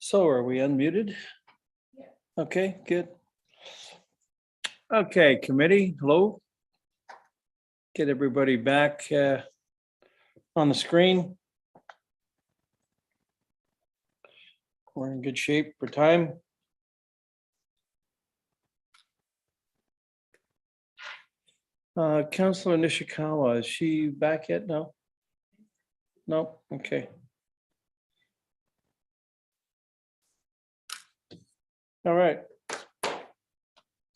So are we unmuted? Okay, good. Okay, committee, hello. Get everybody back on the screen. We're in good shape for time. Councillor Nishikawa, is she back yet? No? No? Okay. All right.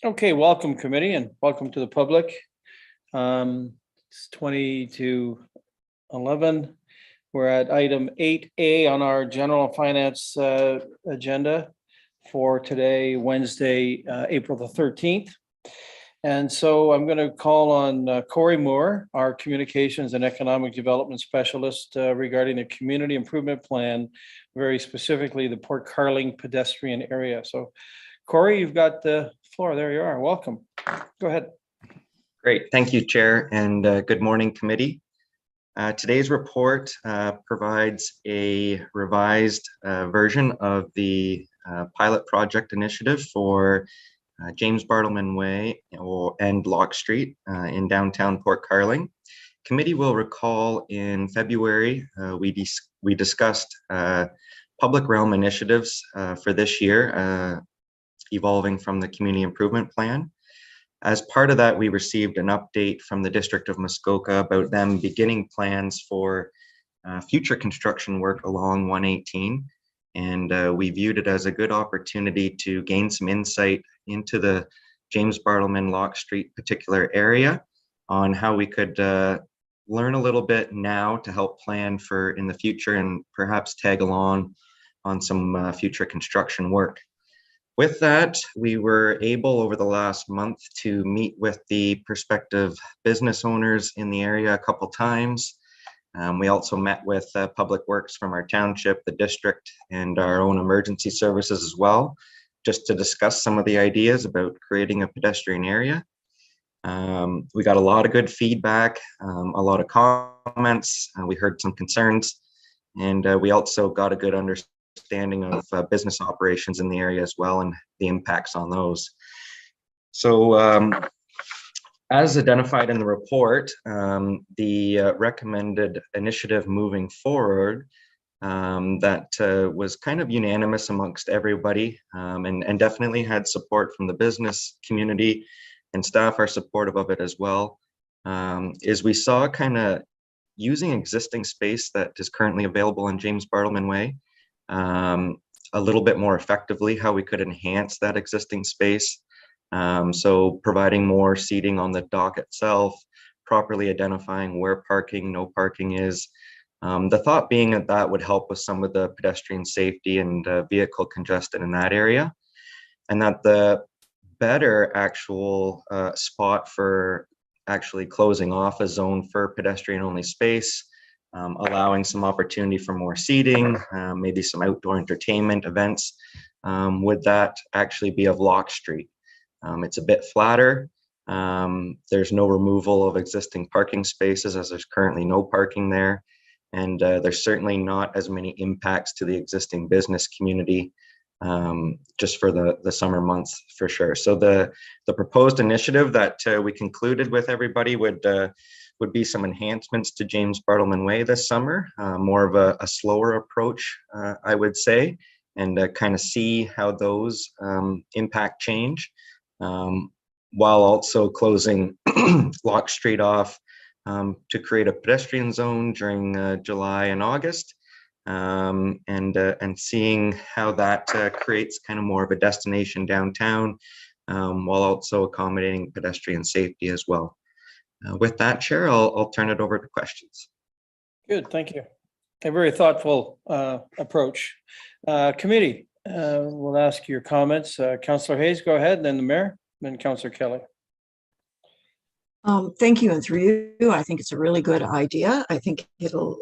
Okay, welcome committee and welcome to the public. It's 20 to 11. We're at item 8A on our general finance agenda for today, Wednesday, April the 13th. And so I'm going to call on Corey Moore, our Communications and Economic Development Specialist regarding the Community Improvement Plan, very specifically the Port Carling pedestrian area. So Corey, you've got the floor. There you are. Welcome. Go ahead. Great. Thank you, Chair, and good morning, committee. Today's report provides a revised version of the pilot project initiative for James Bartleman Way and Locke Street in downtown Port Carling. Committee will recall in February, we discussed public realm initiatives for this year, evolving from the Community Improvement Plan. As part of that, we received an update from the District of Muskoka about them beginning plans for future construction work along 118. And we viewed it as a good opportunity to gain some insight into the James Bartleman Locke Street particular area on how we could learn a little bit now to help plan for in the future and perhaps tag along on some future construction work. With that, we were able over the last month to meet with the prospective business owners in the area a couple times. We also met with Public Works from our township, the district, and our own emergency services as well, just to discuss some of the ideas about creating a pedestrian area. We got a lot of good feedback, a lot of comments. We heard some concerns, and we also got a good understanding of business operations in the area as well and the impacts on those. So as identified in the report, the recommended initiative moving forward that was kind of unanimous amongst everybody and definitely had support from the business community, and staff are supportive of it as well, is we saw kind of using existing space that is currently available on James Bartleman Way a little bit more effectively, how we could enhance that existing space. So providing more seating on the dock itself, properly identifying where parking, no parking is. The thought being that that would help with some of the pedestrian safety and vehicle congestion in that area, and that the better actual spot for actually closing off a zone for pedestrian only space, allowing some opportunity for more seating, maybe some outdoor entertainment events, would that actually be of Locke Street. It's a bit flatter. There's no removal of existing parking spaces as there's currently no parking there. And there's certainly not as many impacts to the existing business community just for the summer months for sure. So the proposed initiative that we concluded with everybody would be some enhancements to James Bartleman Way this summer, more of a slower approach, I would say, and kind of see how those impact change, while also closing Locke Street off to create a pedestrian zone during July and August, and seeing how that creates kind of more of a destination downtown, while also accommodating pedestrian safety as well. With that, Chair, I'll turn it over to questions. Good, thank you. A very thoughtful approach. Committee, we'll ask your comments. Councillor Hayes, go ahead, then the Mayor, then Councillor Kelly. Thank you, and through you, I think it's a really good idea. I think it'll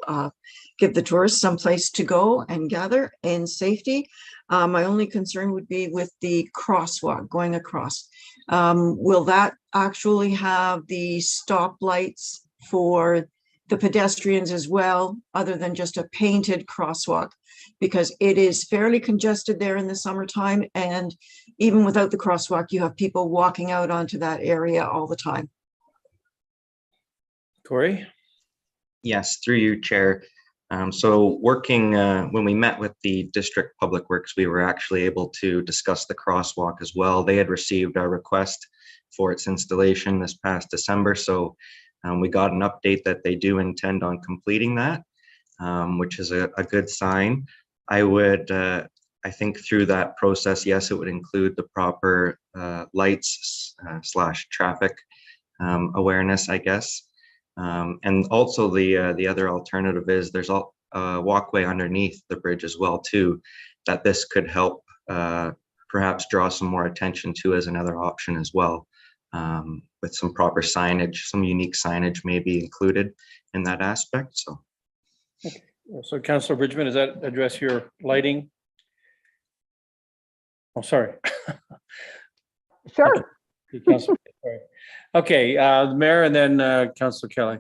give the tourists some place to go and gather in safety. My only concern would be with the crosswalk going across. Will that actually have the stop lights for the pedestrians as well, other than just a painted crosswalk, because it is fairly congested there in the summertime. And even without the crosswalk, you have people walking out onto that area all the time. Corey? Yes, through you, Chair. So working, when we met with the District Public Works, we were actually able to discuss the crosswalk as well. They had received our request for its installation this past December. So we got an update that they do intend on completing that, which is a good sign. I think through that process, yes, it would include the proper lights / traffic awareness, I guess. And also the other alternative is there's a walkway underneath the bridge as well too, that this could help perhaps draw some more attention to as another option as well, with some proper signage, some unique signage may be included in that aspect. So, okay. So Councillor Bridgman, does that address your lighting? Oh, sorry. Sure. Okay, okay, the mayor and then Councillor Kelly.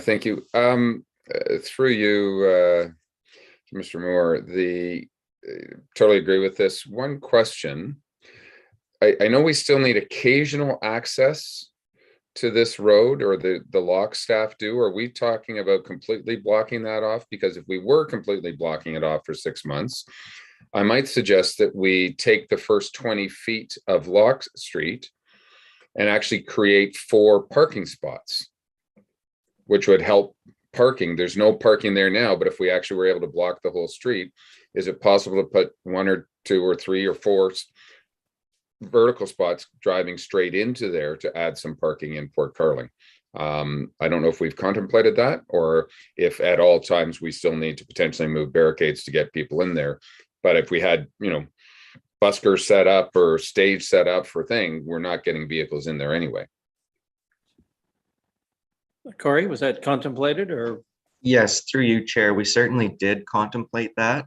Thank you. Through you, Mr. Moore, totally agree with this. One question. I know we still need occasional access to this road, or the lock staff do. Are we talking about completely blocking that off? Because if we were completely blocking it off for 6 months, I might suggest that we take the first 20 feet of Lock Street and actually create 4 parking spots, which would help parking. There's no parking there now, but if we actually were able to block the whole street, is it possible to put 1 or 2 or 3 or 4 vertical spots driving straight into there to add some parking in Port Carling? I don't know if we've contemplated that, or if at all times we still need to potentially move barricades to get people in there. But if we had, buskers set up or stage set up for thing, we're not getting vehicles in there anyway. Corey, was that contemplated or? yes, through you, Chair, we certainly did contemplate that.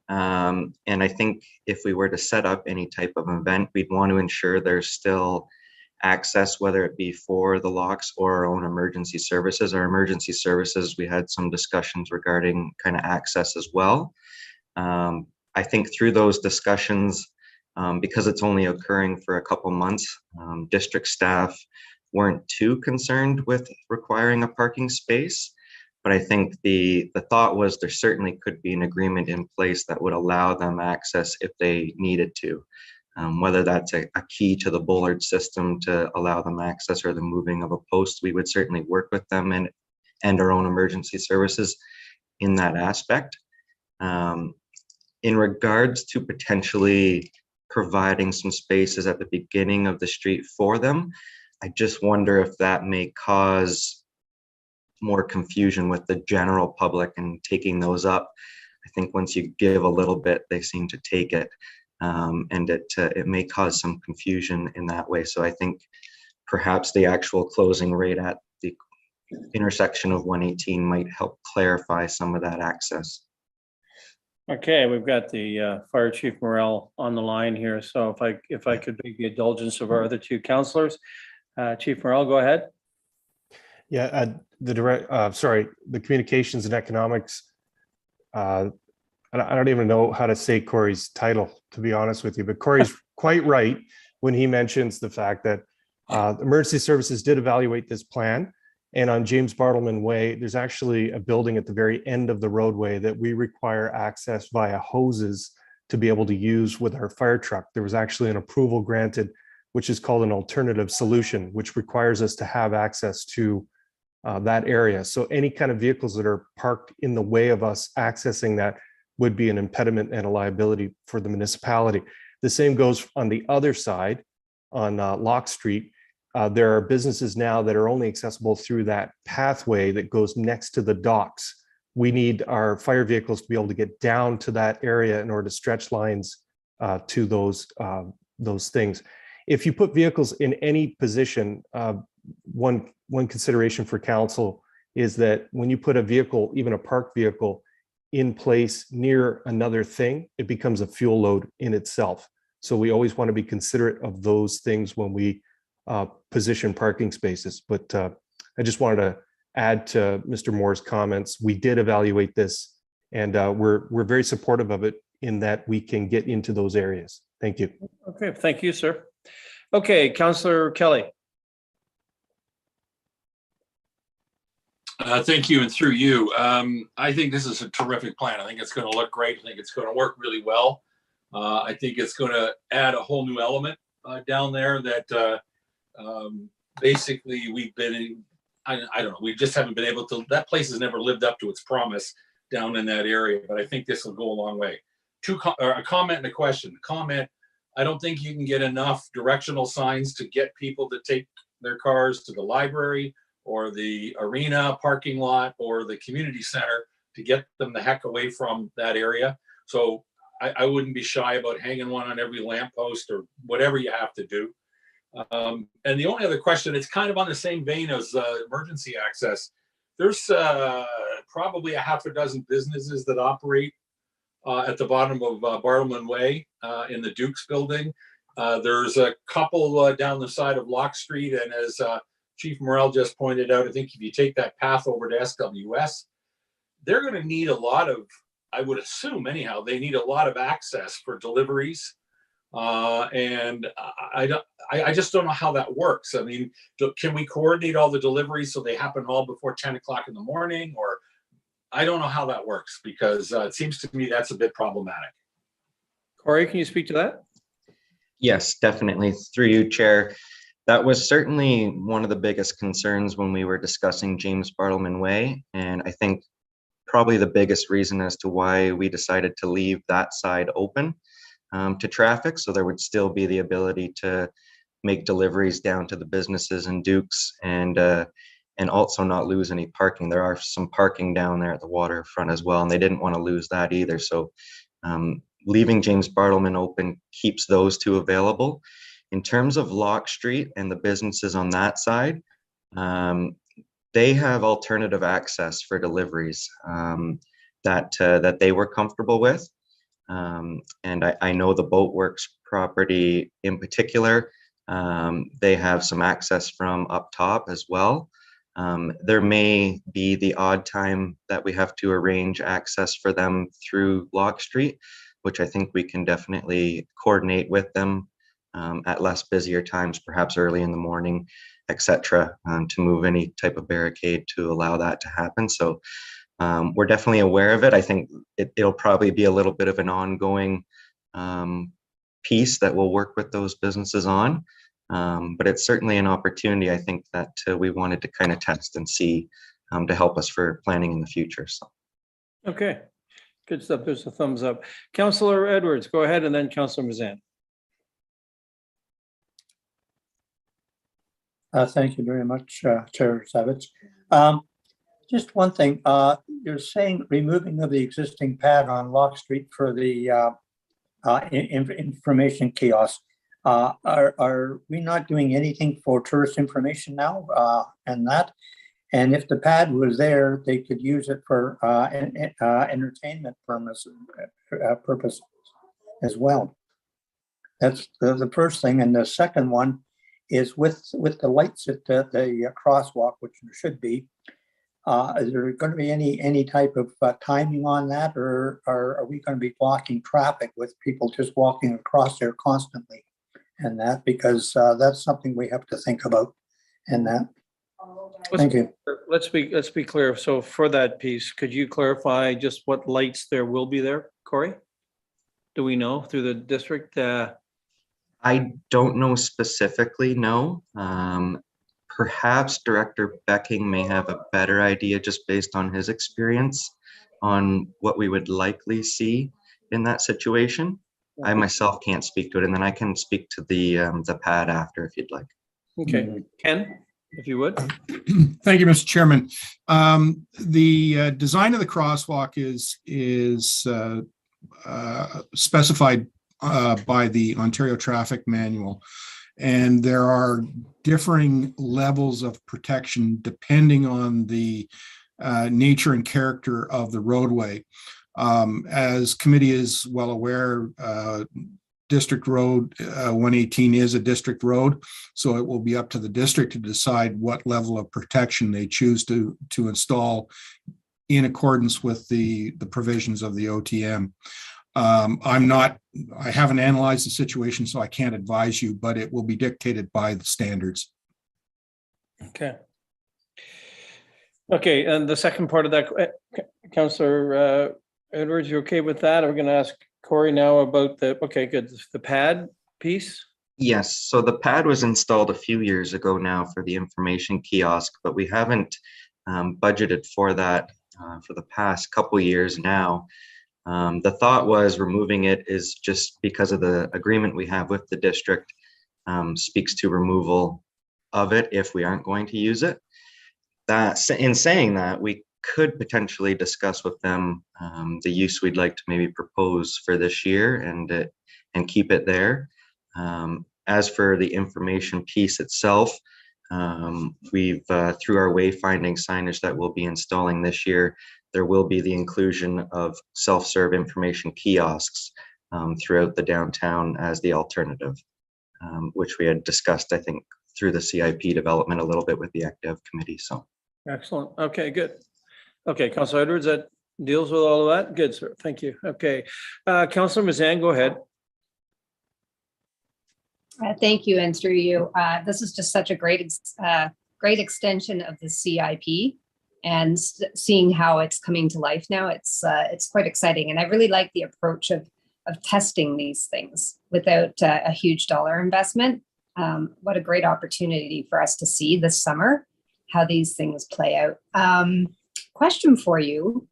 And I think if we were to set up any type of event, we'd want to ensure there's still access, whether it be for the locks or our own emergency services. Our emergency services, we had some discussions regarding kind of access as well. I think through those discussions, because it's only occurring for a couple months, district staff weren't too concerned with requiring a parking space. But I think the thought was there certainly could be an agreement in place that would allow them access if they needed to, whether that's a key to the bollard system to allow them access or the moving of a post. We would certainly work with them and our own emergency services in that aspect. In regards to potentially providing some spaces at the beginning of the street for them, I just wonder if that may cause more confusion with the general public and taking those up. I think once you give a little bit, they seem to take it, and it may cause some confusion in that way. So I think perhaps the actual closing rate at the intersection of 118 might help clarify some of that access. Okay, we've got the Fire Chief Morrell on the line here. So if I could beg the indulgence of our other two councillors. Chief Morrell, go ahead. Yeah, the communications and economics. I don't even know how to say Corey's title, to be honest with you, but Corey's quite right when he mentions the fact that emergency services did evaluate this plan. And on James Bartleman Way, there's actually a building at the very end of the roadway that we require access via hoses to be able to use with our fire truck. There was actually an approval granted, which is called an alternative solution, which requires us to have access to that area. So any kind of vehicles that are parked in the way of us accessing that would be an impediment and a liability for the municipality. The same goes on the other side on Lock Street. There are businesses now that are only accessible through that pathway that goes next to the docks. We need our fire vehicles to be able to get down to that area in order to stretch lines to those things. If you put vehicles in any position, one consideration for council is that when you put a vehicle, even a parked vehicle, in place near another thing, it becomes a fuel load in itself. So we always want to be considerate of those things when we position parking spaces. But I just wanted to add to Mr. Moore's comments. We did evaluate this, and we're very supportive of it in that we can get into those areas. Thank you. Okay, thank you, sir. Okay, Councillor Kelly. Thank you, and through you. I think this is a terrific plan. I think it's going to look great. I think it's going to work really well. I think it's going to add a whole new element down there that basically we've been in, I don't know, we just haven't been able to, that place has never lived up to its promise down in that area, but I think this will go a long way. A comment and a question. Comment, I don't think you can get enough directional signs to get people to take their cars to the library or the arena parking lot or the community center to get them the heck away from that area. So I wouldn't be shy about hanging one on every lamppost or whatever you have to do. And the only other question, it's kind of on the same vein as emergency access. There's probably a half a dozen businesses that operate at the bottom of Bartleman Way in the Duke's building. There's a couple down the side of Locke Street. And as Chief Morrell just pointed out, I think if you take that path over to SWS, they're going to need a lot of, I would assume anyhow, they need a lot of access for deliveries. And I just don't know how that works. I mean, can we coordinate all the deliveries so they happen all before 10 o'clock in the morning? Or I don't know how that works because it seems to me that's a bit problematic. Corey, can you speak to that? Yes, definitely. Through you, Chair. That was certainly one of the biggest concerns when we were discussing James Bartleman Way. And I think probably the biggest reason as to why we decided to leave that side open to traffic. So there would still be the ability to make deliveries down to the businesses and Dukes and also not lose any parking. There are some parking down there at the waterfront as well, and they didn't want to lose that either. So leaving James Bartleman open keeps those two available. In terms of Locke Street and the businesses on that side, they have alternative access for deliveries that they were comfortable with. And I know the Boatworks property in particular, they have some access from up top as well. There may be the odd time that we have to arrange access for them through Locke Street, which I think we can definitely coordinate with them at less busier times, perhaps early in the morning, etc., to move any type of barricade to allow that to happen. So we're definitely aware of it. I think it'll probably be a little bit of an ongoing piece that we'll work with those businesses on. But it's certainly an opportunity, I think, that we wanted to kind of test and see to help us for planning in the future. So. Okay, good stuff. There's a thumbs up. Councillor Edwards, go ahead, and then Councillor Mazan. Thank you very much, Chair Zavitz. Just one thing, you're saying removing of the existing pad on Locke Street for the information kiosk. Are we not doing anything for tourist information now and that? And if the pad was there, they could use it for entertainment purposes as well. That's the first thing. And the second one is with the lights at the crosswalk, which there should be. Is there going to be any type of timing on that, or are we going to be blocking traffic with people just walking across there constantly? And that, because that's something we have to think about. And that. Thank you. Let's be clear. So for that piece, could you clarify just what lights there will be there, Corey? Do we know through the district? I don't know specifically, no. Perhaps Director Becking may have a better idea just based on his experience on what we would likely see in that situation. I myself can't speak to it, and then I can speak to the pad after if you'd like. Okay, Ken, if you would. Thank you, Mr. Chairman. The design of the crosswalk is specified by the Ontario Traffic Manual, and there are differing levels of protection depending on the nature and character of the roadway. As committee is well aware, District Road 118 is a district road, so it will be up to the district to decide what level of protection they choose to install in accordance with the provisions of the OTM. I haven't analyzed the situation, so I can't advise you, but it will be dictated by the standards. Okay. Okay, and the second part of that, Councillor Edwards, you okay with that? We're going to ask Corey now about the pad piece. Yes, so the pad was installed a few years ago now for the information kiosk, but we haven't budgeted for that for the past couple years now. The thought was removing it is just because of the agreement we have with the district speaks to removal of it if we aren't going to use it. In saying that, we could potentially discuss with them the use we'd like to maybe propose for this year and keep it there. As for the information piece itself, we've through our wayfinding signage that we'll be installing this year, there will be the inclusion of self-serve information kiosks throughout the downtown as the alternative, which we had discussed, I think, through the CIP development a little bit with the ACDEV committee. So excellent. Okay, good. Okay, Councillor Edwards, that deals with all of that. Good, sir. Thank you. Okay, Councillor Mazan, go ahead. Thank you, and through you. This is just such a great extension of the CIP, and seeing how it's coming to life now, it's quite exciting. And I really like the approach of testing these things without a huge dollar investment. What a great opportunity for us to see this summer how these things play out. Question for you: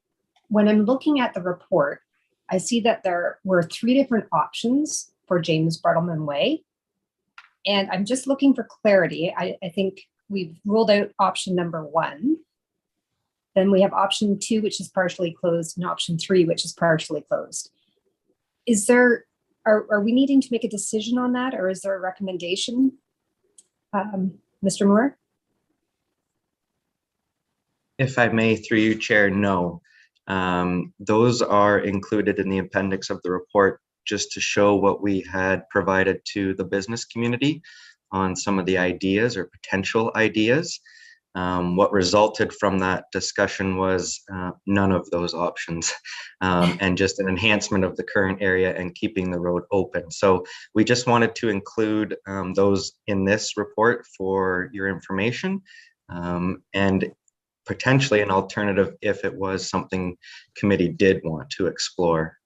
when I'm looking at the report, I see that there were 3 different options for James Bartleman Way. And I'm just looking for clarity. I think we've ruled out option number 1. Then we have option 2, which is partially closed, and option 3, which is partially closed. Are we needing to make a decision on that, or is there a recommendation? Mr. Moore? if I may, through you, Chair, no. Those are included in the appendix of the report just to show what we had provided to the business community on some of the ideas or potential ideas. What resulted from that discussion was none of those options and just an enhancement of the current area and keeping the road open. So we just wanted to include those in this report for your information and potentially an alternative if it was something committee did want to explore.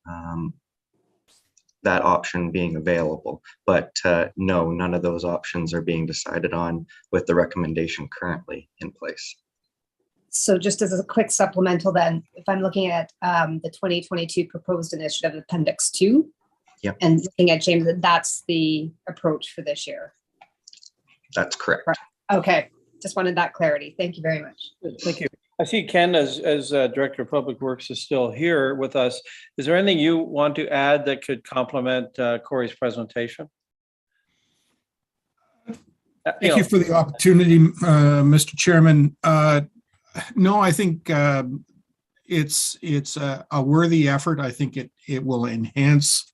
That option being available, but no, none of those options are being decided on with the recommendation currently in place. So just as a quick supplemental then, if I'm looking at the 2022 proposed initiative appendix 2, yep, and looking at James, that's the approach for this year. That's correct. Okay, just wanted that clarity. Thank you very much. Thank you. I see Ken as Director of Public Works is still here with us. Is there anything you want to add that could complement Corey's presentation? Thank you for the opportunity, Mr. Chairman. No, I think it's a worthy effort. I think it will enhance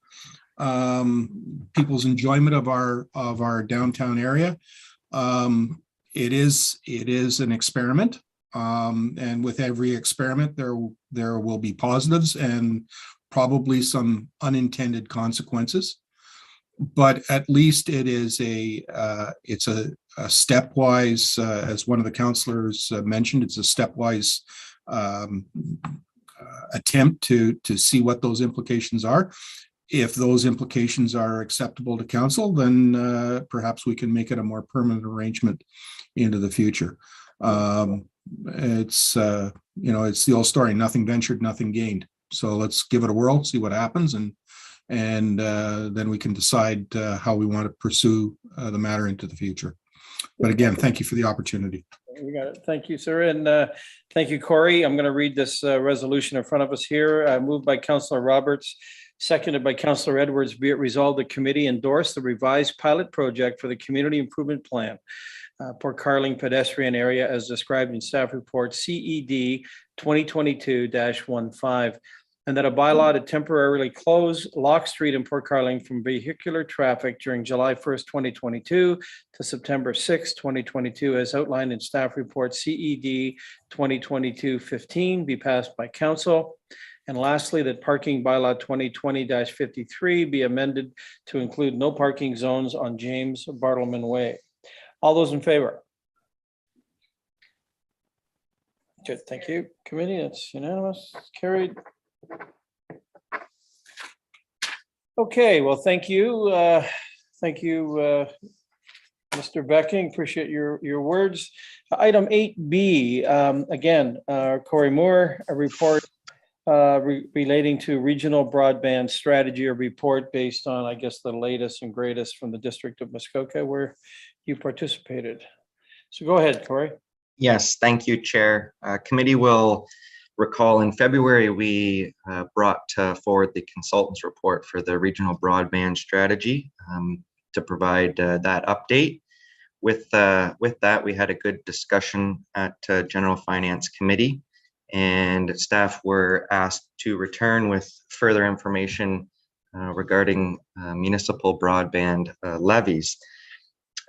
people's enjoyment of our downtown area. It is an experiment. And with every experiment, there will be positives and probably some unintended consequences. But at least it is it's a stepwise, as one of the councillors mentioned, it's a stepwise attempt to see what those implications are. If those implications are acceptable to council, then perhaps we can make it a more permanent arrangement into the future. It's it's the old story: nothing ventured, nothing gained. So let's give it a whirl, see what happens, and then we can decide how we want to pursue the matter into the future. But again, thank you for the opportunity. We got it. Thank you, sir, and thank you, Corey. I'm going to read this resolution in front of us here. Moved by Councillor Roberts, seconded by Councillor Edwards. Be it resolved, the committee endorse the revised pilot project for the community improvement plan. Port Carling pedestrian area as described in staff report CED 2022-15. and that a bylaw to temporarily close Lock Street in Port Carling from vehicular traffic during July 1st, 2022 to September 6th, 2022, as outlined in staff report CED 2022-15 be passed by council. And lastly, that parking bylaw 2020-53 be amended to include no parking zones on James Bartleman Way. All those in favor? Good, thank you. Committee, it's unanimous, carried. Okay, well, thank you. Thank you, Mr. Becking. Appreciate your words. Item 8B, again, Corey Moore, a report relating to regional broadband strategy, a report based on, I guess, the latest and greatest from the District of Muskoka, where you participated. So go ahead, Corey. Yes, thank you, Chair. Committee will recall in February, we brought forward the consultant's report for the regional broadband strategy to provide that update. With that, we had a good discussion at General Finance Committee, and staff were asked to return with further information regarding municipal broadband levies.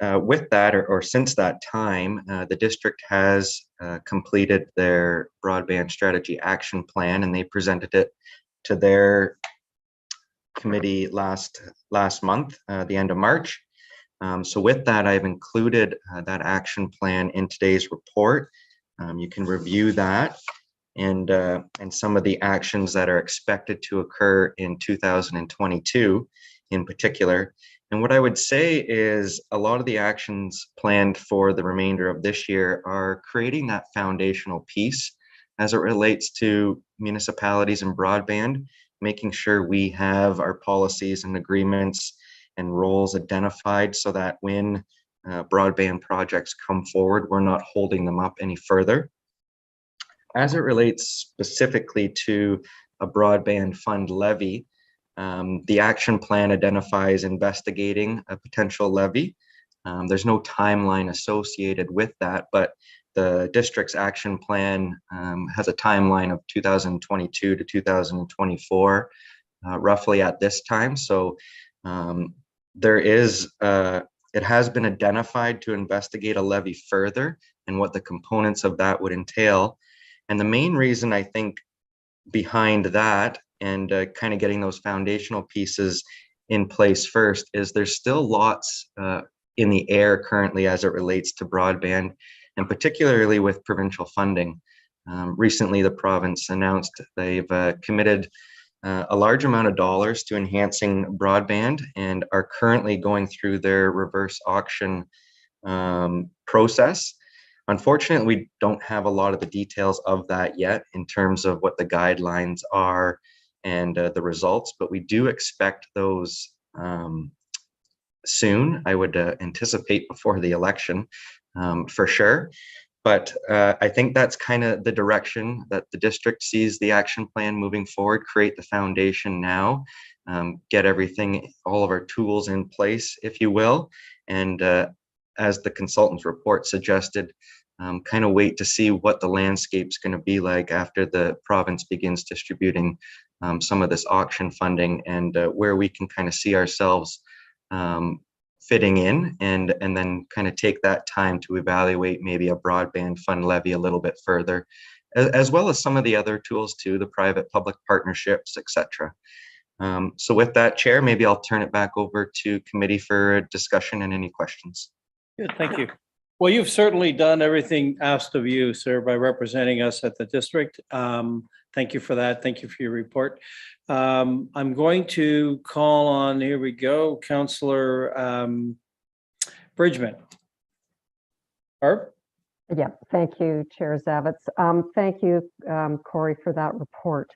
With that, or since that time, the district has completed their broadband strategy action plan, and they presented it to their committee last month, the end of March. So with that, I've included that action plan in today's report. You can review that and some of the actions that are expected to occur in 2022 in particular. And what I would say is a lot of the actions planned for the remainder of this year are creating that foundational piece as it relates to municipalities and broadband, making sure we have our policies and agreements and roles identified so that when broadband projects come forward, we're not holding them up any further. As it relates specifically to a broadband fund levy, the action plan identifies investigating a potential levy. There's no timeline associated with that, but the district's action plan has a timeline of 2022 to 2024, roughly at this time. So there is, it has been identified to investigate a levy further and what the components of that would entail. And the main reason I think behind that and kind of getting those foundational pieces in place first is there's still lots in the air currently as it relates to broadband, and particularly with provincial funding. Recently, the province announced they've committed a large amount of dollars to enhancing broadband and are currently going through their reverse auction process. Unfortunately, we don't have a lot of the details of that yet in terms of what the guidelines are and the results, but we do expect those soon. I would anticipate before the election for sure. But I think that's kind of the direction that the district sees the action plan moving forward, create the foundation now, get everything, all of our tools in place, if you will. And as the consultant's report suggested, kind of wait to see what the landscape's going to be like after the province begins distributing some of this auction funding, and where we can kind of see ourselves fitting in, and then kind of take that time to evaluate maybe a broadband fund levy a little bit further, as well as some of the other tools too, the private-public partnerships, etc. So with that, Chair, maybe I'll turn it back over to committee for discussion and any questions. Good, thank you. Well, you've certainly done everything asked of you, sir, by representing us at the district. Thank you for that. Thank you for your report. I'm going to call on, here we go, Councillor Bridgman. Barb? Yeah, thank you, Chair Zavitz. Thank you, Corey, for that report.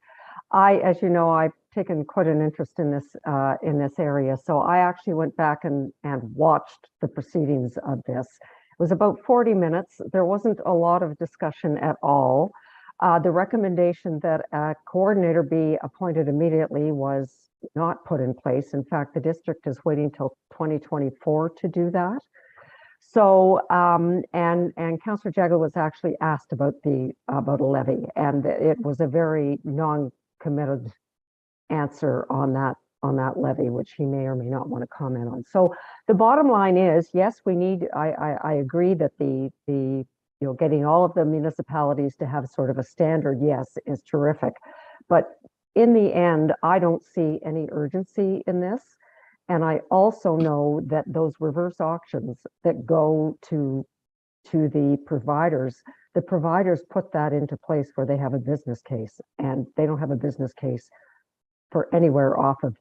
As you know, I've taken quite an interest in this area, so I actually went back and watched the proceedings of this. It was about 40 minutes. There wasn't a lot of discussion at all. The recommendation that a coordinator be appointed immediately was not put in place. In fact, the district is waiting till 2024 to do that. So, and Councillor Jagger was actually asked about a levy, and it was a very committed answer on that levy, which he may or may not want to comment on. So the bottom line is, yes, we need, I agree that the getting all of the municipalities to have sort of a standard, yes, is terrific. But in the end, I don't see any urgency in this. And I also know that those reverse auctions that go to the providers put that into place where they have a business case, and they don't have a business case for anywhere off of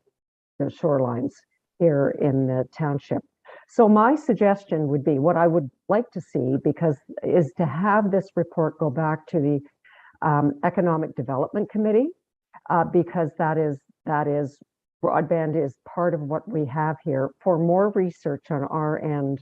the shorelines here in the township. So my suggestion would be, what I would like to see, is to have this report go back to the Economic Development Committee, because that is broadband is part of what we have here, for more research on our end,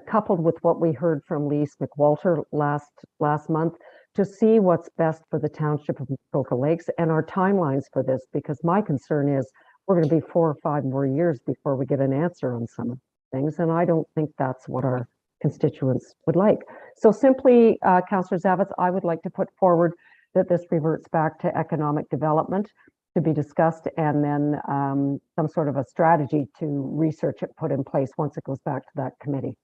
coupled with what we heard from Lise McWalter last month, to see what's best for the township of Muskoka Lakes and our timelines for this, because my concern is we're going to be 4 or 5 more years before we get an answer on some of things, and I don't think that's what our constituents would like. So simply, Councillor Zavitz, I would like to put forward that this reverts back to economic development to be discussed, and then some sort of a strategy to research it put in place once it goes back to that committee.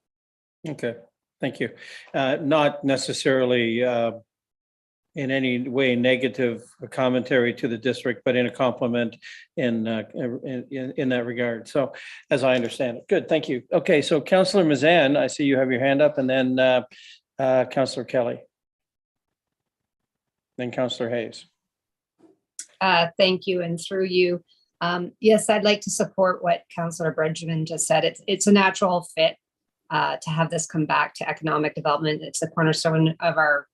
Okay, thank you. Not necessarily in any way negative commentary to the district, but in a compliment in that regard. So as I understand it, good, thank you. Okay, so Councillor Mazan, I see you have your hand up, and then Councillor Kelly. Then Councillor Hayes. Thank you, and through you. Yes, I'd like to support what Councillor Bridgman just said. It's a natural fit to have this come back to economic development. It's the cornerstone of our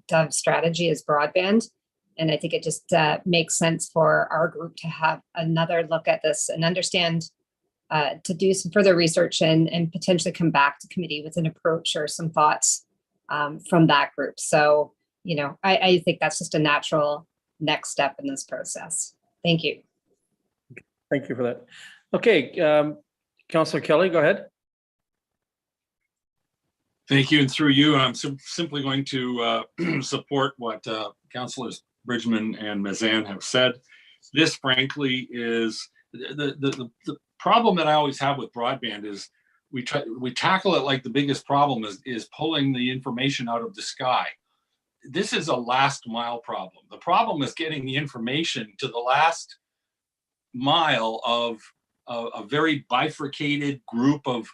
dev strategy is broadband. And I think it just makes sense for our group to have another look at this and understand, to do some further research and potentially come back to committee with an approach or some thoughts from that group. So, I think that's just a natural next step in this process. Thank you. Thank you for that. Okay, Councillor Kelly, go ahead. Thank you, and through you, I'm simply going to support what Councillors Bridgman and Mazan have said. This, frankly, is the problem that I always have with broadband is we tackle it like the biggest problem is pulling the information out of the sky. This is a last mile problem. The problem is getting the information to the last mile of a very bifurcated group of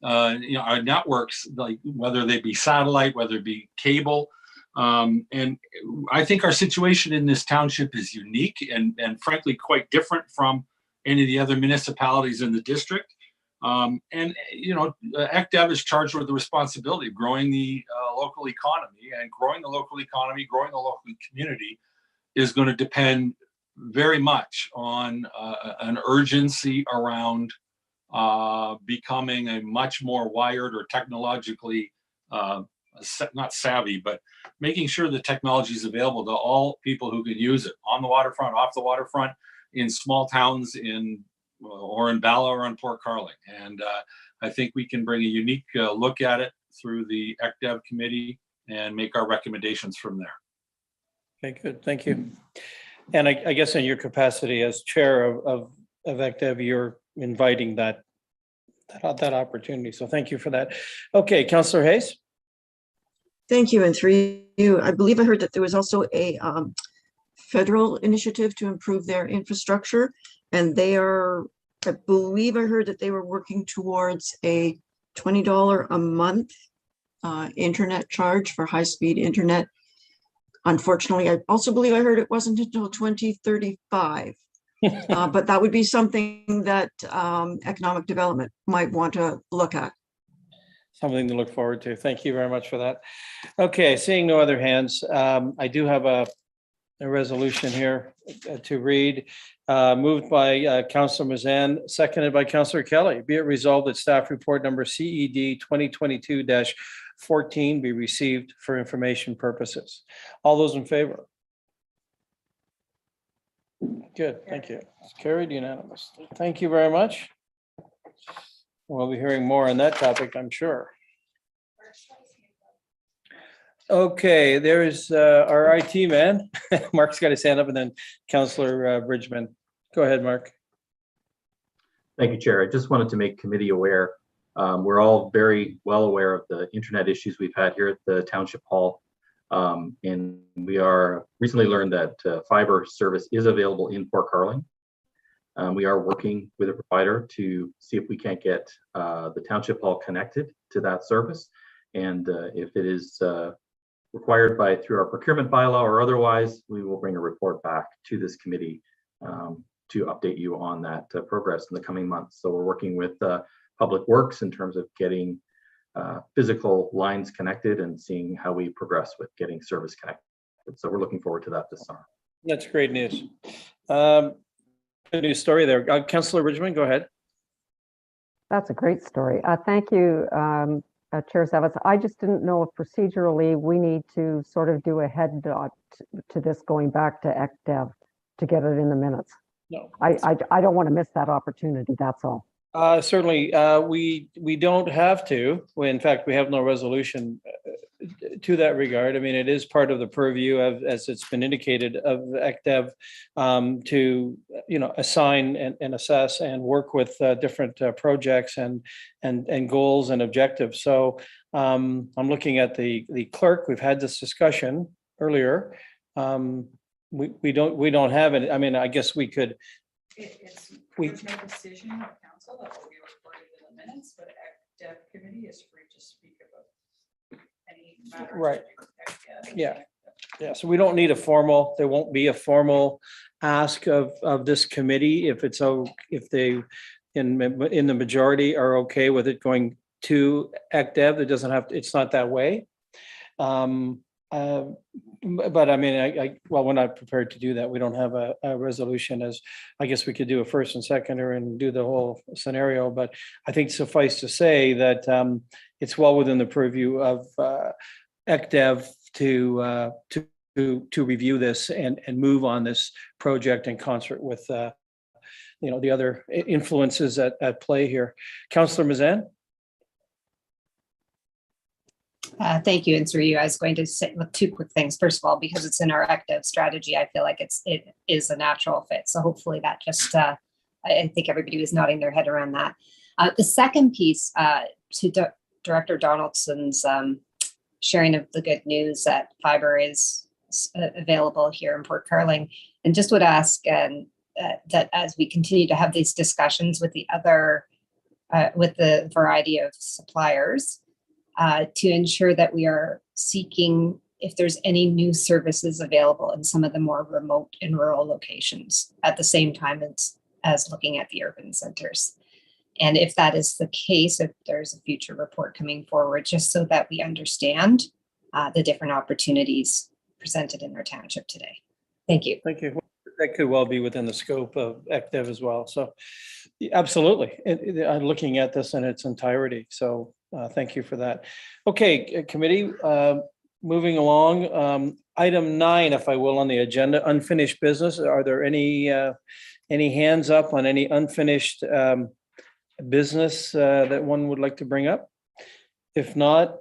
our networks, like whether they be satellite, whether it be cable. And I think our situation in this township is unique and frankly quite different from any of the other municipalities in the district. ECDEV is charged with the responsibility of growing the local economy, and growing the local economy, growing the local community is going to depend very much on an urgency around becoming a much more wired or technologically, not savvy, but making sure the technology is available to all people who can use it on the waterfront, off the waterfront, in small towns or in Bala or on Port Carling. And I think we can bring a unique look at it through the ECDEV committee and make our recommendations from there. Okay, good, thank you. And I guess in your capacity as chair of ECDEV, you're inviting that opportunity. So thank you for that. Okay, Councillor Hayes. Thank you, and through you, I believe I heard that there was also a federal initiative to improve their infrastructure, and I believe I heard that they were working towards a $20 a month internet charge for high-speed internet. Unfortunately, I also believe I heard it wasn't until 2035. But that would be something that economic development might want to look at. Something to look forward to. Thank you very much for that. Okay, seeing no other hands, I do have a resolution here to read, moved by Councillor Mazan, seconded by Councillor Kelly. Be it resolved that staff report number CED 2022-14 be received for information purposes. All those in favor? Good, thank you. It's carried unanimously. Thank you very much. We'll be hearing more on that topic, I'm sure. Okay, there's our IT man. Mark's got his hand up, and then Councillor Bridgman. Go ahead, Mark. Thank you, Chair. I just wanted to make committee aware. We're all very well aware of the internet issues we've had here at the Township Hall. And we are recently learned that fiber service is available in Port Carling. We are working with a provider to see if we can't get the Township Hall connected to that service. And if it is required through our procurement bylaw or otherwise, we will bring a report back to this committee to update you on that progress in the coming months. So we're working with Public Works in terms of getting physical lines connected and seeing how we progress with getting service connected. So we're looking forward to that this summer. That's great news. Good news story there. Councillor Bridgman, go ahead. That's a great story. Thank you, Chair Zavitz. I just didn't know if procedurally we need to sort of do a head nod to this going back to ECDev to get it in the minutes. No. I don't want to miss that opportunity, that's all. Certainly, we don't have to. In fact, we have no resolution to that regard. I mean, it is part of the purview of, as it's been indicated, of ECDev to assign and assess and work with different projects and goals and objectives. So I'm looking at the clerk. We've had this discussion earlier. We don't have it. I mean, I guess we could. There's no decision of council that will be recorded in the minutes, but ECDev committee is free to speak about any matter. Right. Yeah. So we don't need there won't be a formal ask of this committee if they in the majority are okay with it going to ECDev. It doesn't have to, it's not that way. But I mean, well, we're not prepared to do that. We don't have a resolution. As I guess we could do a first and seconder and do the whole scenario. But I think suffice to say that it's well within the purview of ECDev to review this and move on this project in concert with the other influences at play here. Councillor Mazan. Thank you. And through you, I was going to say two quick things. First of all, because it's in our ECDev strategy, I feel like it is a natural fit. So hopefully that just, I think everybody was nodding their head around that. The second piece to Director Donaldson's sharing of the good news that fiber is available here in Port Carling, and just would ask that as we continue to have these discussions with the other, with the variety of suppliers, to ensure that we are seeking if there's any new services available in some of the more remote and rural locations at the same time as looking at the urban centers. And if that is the case, if there's a future report coming forward, just so that we understand the different opportunities presented in our township today. Thank you. Thank you. That could well be within the scope of ECDev as well. So absolutely. I'm looking at this in its entirety. So thank you for that. Okay, committee, moving along. Item 9, if I will, on the agenda, unfinished business. Are there any hands up on any unfinished business that one would like to bring up? If not,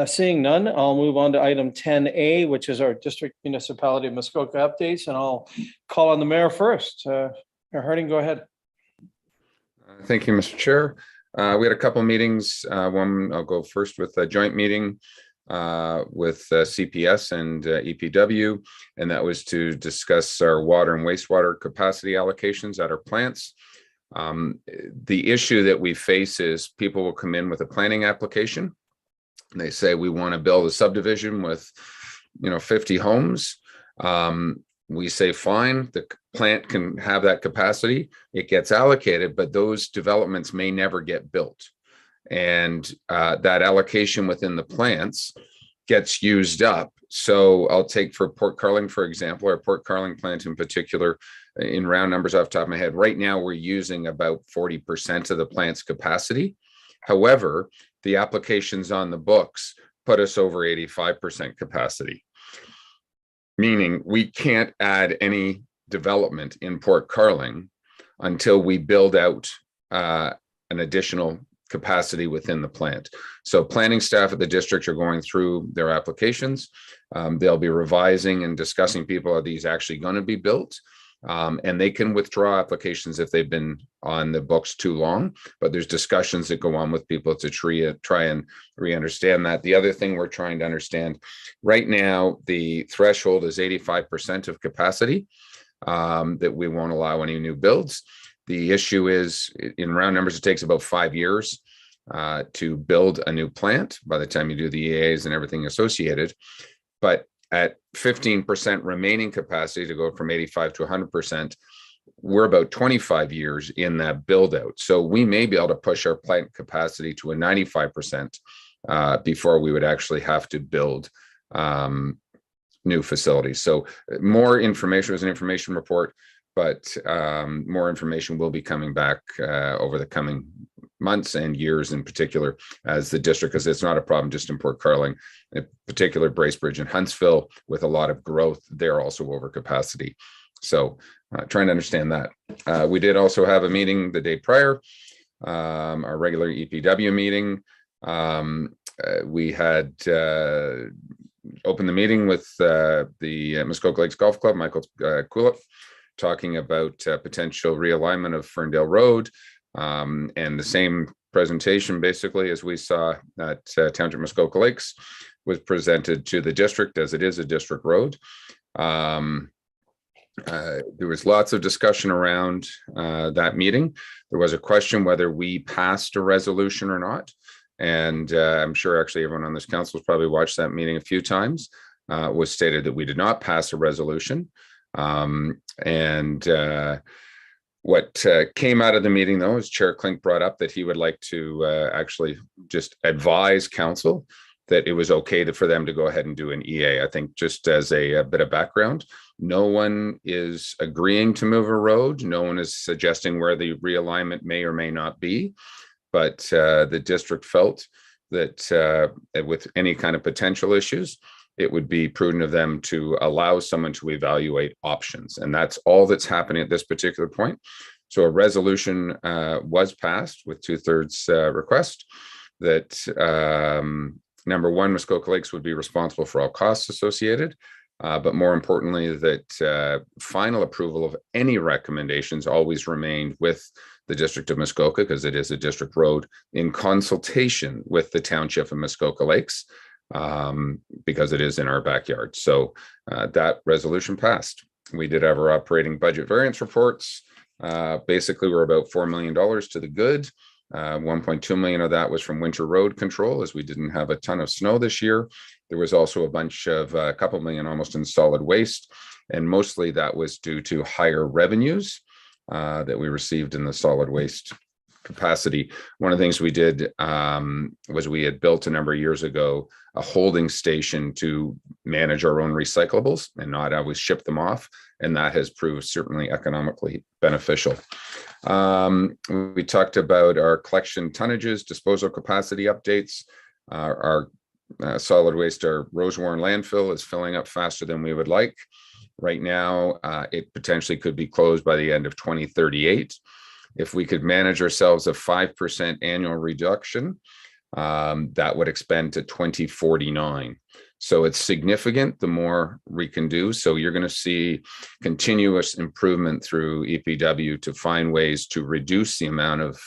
seeing none, I'll move on to item 10A, which is our district municipality of Muskoka updates, and I'll call on the mayor first. Mayor Harding, go ahead. Thank you, Mr. Chair. We had a couple meetings. One, I'll go first with a joint meeting with CPS and EPW, and that was to discuss our water and wastewater capacity allocations at our plants. The issue that we face is people will come in with a planning application. And they say, we want to build a subdivision with 50 homes. We say, fine, the plant can have that capacity. It gets allocated, but those developments may never get built. And that allocation within the plants gets used up. So I'll take for Port Carling, for example, our Port Carling plant in particular, in round numbers off the top of my head, right now we're using about 40% of the plant's capacity. However, the applications on the books put us over 85% capacity, meaning we can't add any development in Port Carling until we build out an additional capacity within the plant. So planning staff at the district are going through their applications. They'll be revising and discussing people, are these actually going to be built? And they can withdraw applications if they've been on the books too long, but there's discussions that go on with people to try and re-understand that. The other thing we're trying to understand right now, the threshold is 85% of capacity, that we won't allow any new builds. The issue is, in round numbers, it takes about 5 years to build a new plant by the time you do the EAs and everything associated. But at 15% remaining capacity to go from 85 to 100%, we're about 25 years in that build out. So we may be able to push our plant capacity to a 95% before we would actually have to build new facilities. So more information was an information report, but more information will be coming back over the coming months and years, in particular, as the district, because it's not a problem just in Port Carling, in particular Bracebridge and Huntsville, with a lot of growth, they're also over capacity. So trying to understand that. We did also have a meeting the day prior, our regular EPW meeting. We had opened the meeting with the Muskoka Lakes Golf Club, Michael Kulip, talking about potential realignment of Ferndale Road. And the same presentation, basically, as we saw at Township Muskoka Lakes, was presented to the district, as it is a district road. There was lots of discussion around that meeting. There was a question whether we passed a resolution or not. And I'm sure actually everyone on this council has probably watched that meeting a few times. Was stated that we did not pass a resolution. What came out of the meeting, though, is Chair Klink brought up that he would like to actually just advise council that it was okay for them to go ahead and do an EA. I think just as a bit of background, no one is agreeing to move a road. No one is suggesting where the realignment may or may not be. But the district felt that with any kind of potential issues, it would be prudent of them to allow someone to evaluate options. And that's all that's happening at this particular point. So a resolution was passed with 2/3 request that number one, Muskoka Lakes would be responsible for all costs associated. But more importantly, that final approval of any recommendations always remained with the District of Muskoka, because it is a district road, in consultation with the Township of Muskoka Lakes, because it is in our backyard. So that resolution passed. We did have our operating budget variance reports. Basically, we're about $4 million to the good. 1.2 million of that was from winter road control, as we didn't have a ton of snow this year. There was also a bunch of a couple million almost in solid waste, and mostly that was due to higher revenues that we received in the solid waste capacity. One of the things we did was we had built a number of years ago a holding station to manage our own recyclables and not always ship them off, and that has proved certainly economically beneficial. We talked about our collection tonnages, disposal capacity updates. Our solid waste, our Rosewarren landfill is filling up faster than we would like. Right now, it potentially could be closed by the end of 2038. If we could manage ourselves a 5% annual reduction, that would expand to 2049. So it's significant the more we can do. So you're going to see continuous improvement through EPW to find ways to reduce the amount of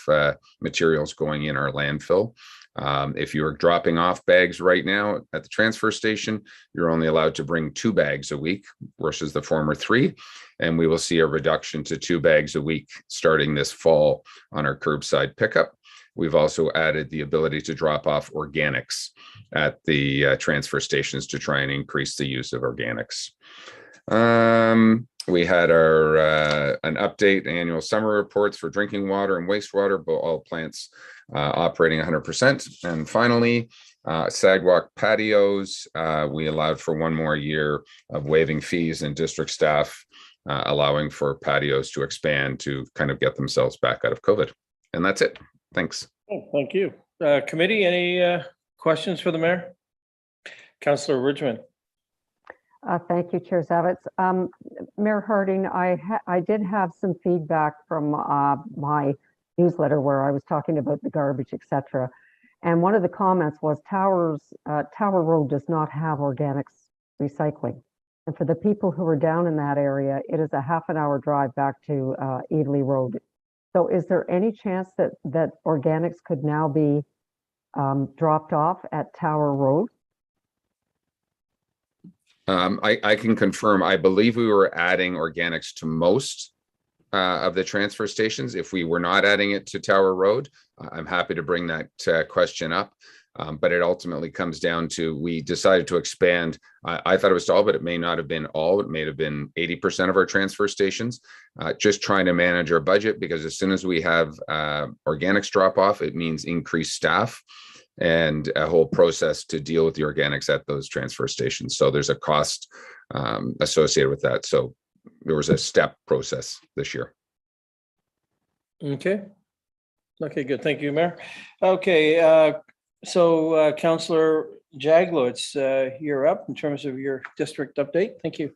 materials going in our landfill. If you're dropping off bags right now at the transfer station, you're only allowed to bring 2 bags a week versus the former 3. And we will see a reduction to 2 bags a week starting this fall on our curbside pickup. We've also added the ability to drop off organics at the transfer stations to try and increase the use of organics. We had our an update annual summer reports for drinking water and wastewater, but all plants operating 100%. And finally, sidewalk patios, we allowed for 1 more year of waiving fees, and district staff allowing for patios to expand to kind of get themselves back out of COVID. And that's it. Thanks. Oh, thank you. Committee, any questions for the mayor? Councillor Ridgman. Thank you, Chair Zavitz. Mayor Harding, I did have some feedback from my newsletter where I was talking about the garbage, etc. And one of the comments was Tower Road does not have organics recycling. And for the people who are down in that area, it is a half-an-hour drive back to Evely Road. So is there any chance that organics could now be dropped off at Tower Road? I can confirm, I believe we were adding organics to most of the transfer stations. If we were not adding it to Tower Road, I'm happy to bring that question up. But it ultimately comes down to, we decided to expand. I thought it was all, but it may not have been all. It may have been 80% of our transfer stations, just trying to manage our budget, because as soon as we have organics drop off, it means increased staff and a whole process to deal with the organics at those transfer stations. So there's a cost associated with that. So there was a step process this year. Okay. Okay, good. Thank you, Mayor. Okay, so Councillor Jaglowitz, you're up in terms of your district update. Thank you.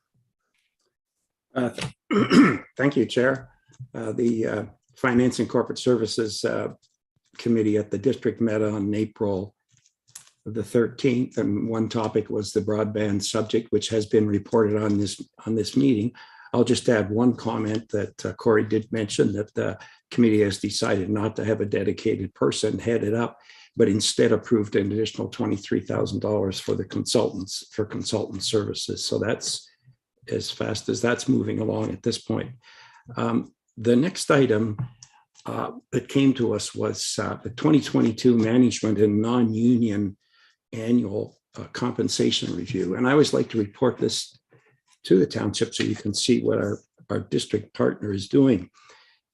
Thank you, Chair. The Finance and Corporate Services Committee at the district met on April the 13th, and one topic was the broadband subject, which has been reported on this meeting. I'll just add one comment that Corey did mention, that the committee has decided not to have a dedicated person head it up, but instead approved an additional $23,000 for the consultants, for consultant services. So that's as fast as that's moving along at this point. The next item that came to us was the 2022 management and non-union annual compensation review. And I always like to report this to the township so you can see what our district partner is doing.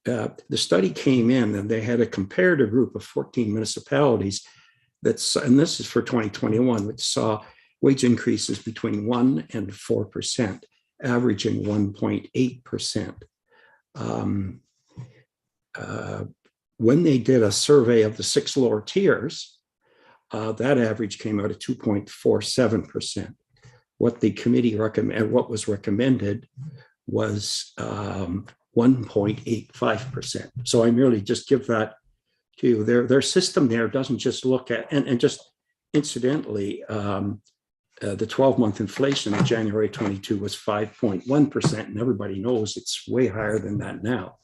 The study came in and they had a comparative group of 14 municipalities that's, and this is for 2021, which saw wage increases between 1% and 4%, averaging 1.8%. When they did a survey of the 6 lower tiers, that average came out at 2.47%. What the committee recommended, what was recommended was 1.85%. So I merely just give that to you. Their system there doesn't just look at, and just incidentally, the 12-month inflation in January 22 was 5.1%, and everybody knows it's way higher than that now.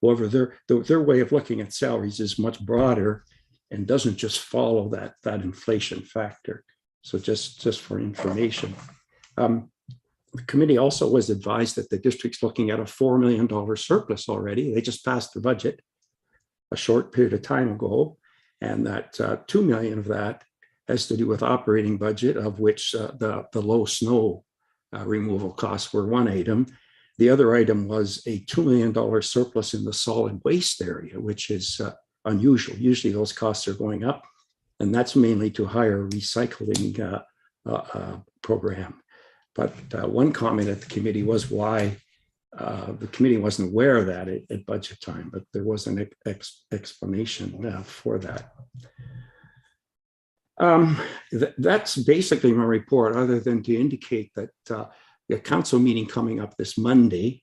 However, their way of looking at salaries is much broader and doesn't just follow that inflation factor. So just for information. The committee also was advised that the district's looking at a $4 million surplus already. They just passed the budget a short period of time ago, and that $2 million of that has to do with operating budget, of which the low snow removal costs were one item. The other item was a $2 million surplus in the solid waste area, which is unusual. Usually those costs are going up, and that's mainly to hire a recycling program. But one comment at the committee was why the committee wasn't aware of that at budget time, but there was an explanation for that. That's basically my report, other than to indicate that the council meeting coming up this Monday,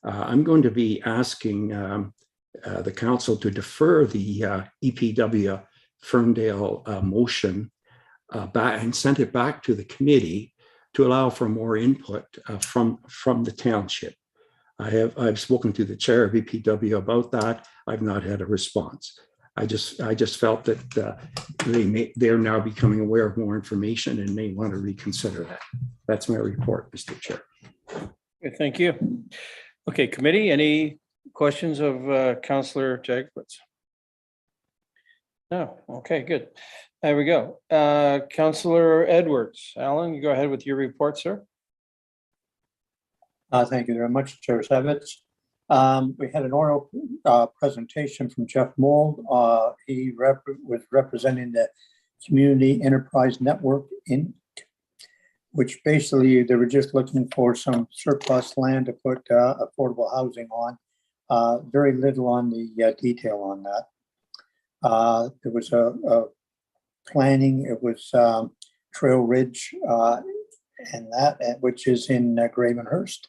I'm going to be asking the council to defer the EPW Ferndale motion back and send it back to the committee to allow for more input from the township. I've spoken to the chair of EPW about that. I've not had a response. I just felt that they're now becoming aware of more information and may want to reconsider that. That's my report, Mr. Chair. Okay, thank you. Okay, committee, any questions of Councillor Jaglowitz? No. Okay, good. There we go. Councillor Edwards. Alan, you go ahead with your report, sir. Thank you very much, Chair Zavitz. We had an oral presentation from Jeff Mould. He was representing the Community Enterprise Network, Inc., which basically they were just looking for some surplus land to put affordable housing on. Very little on the detail on that. There was a planning. It was Trail Ridge and that, which is in Gravenhurst.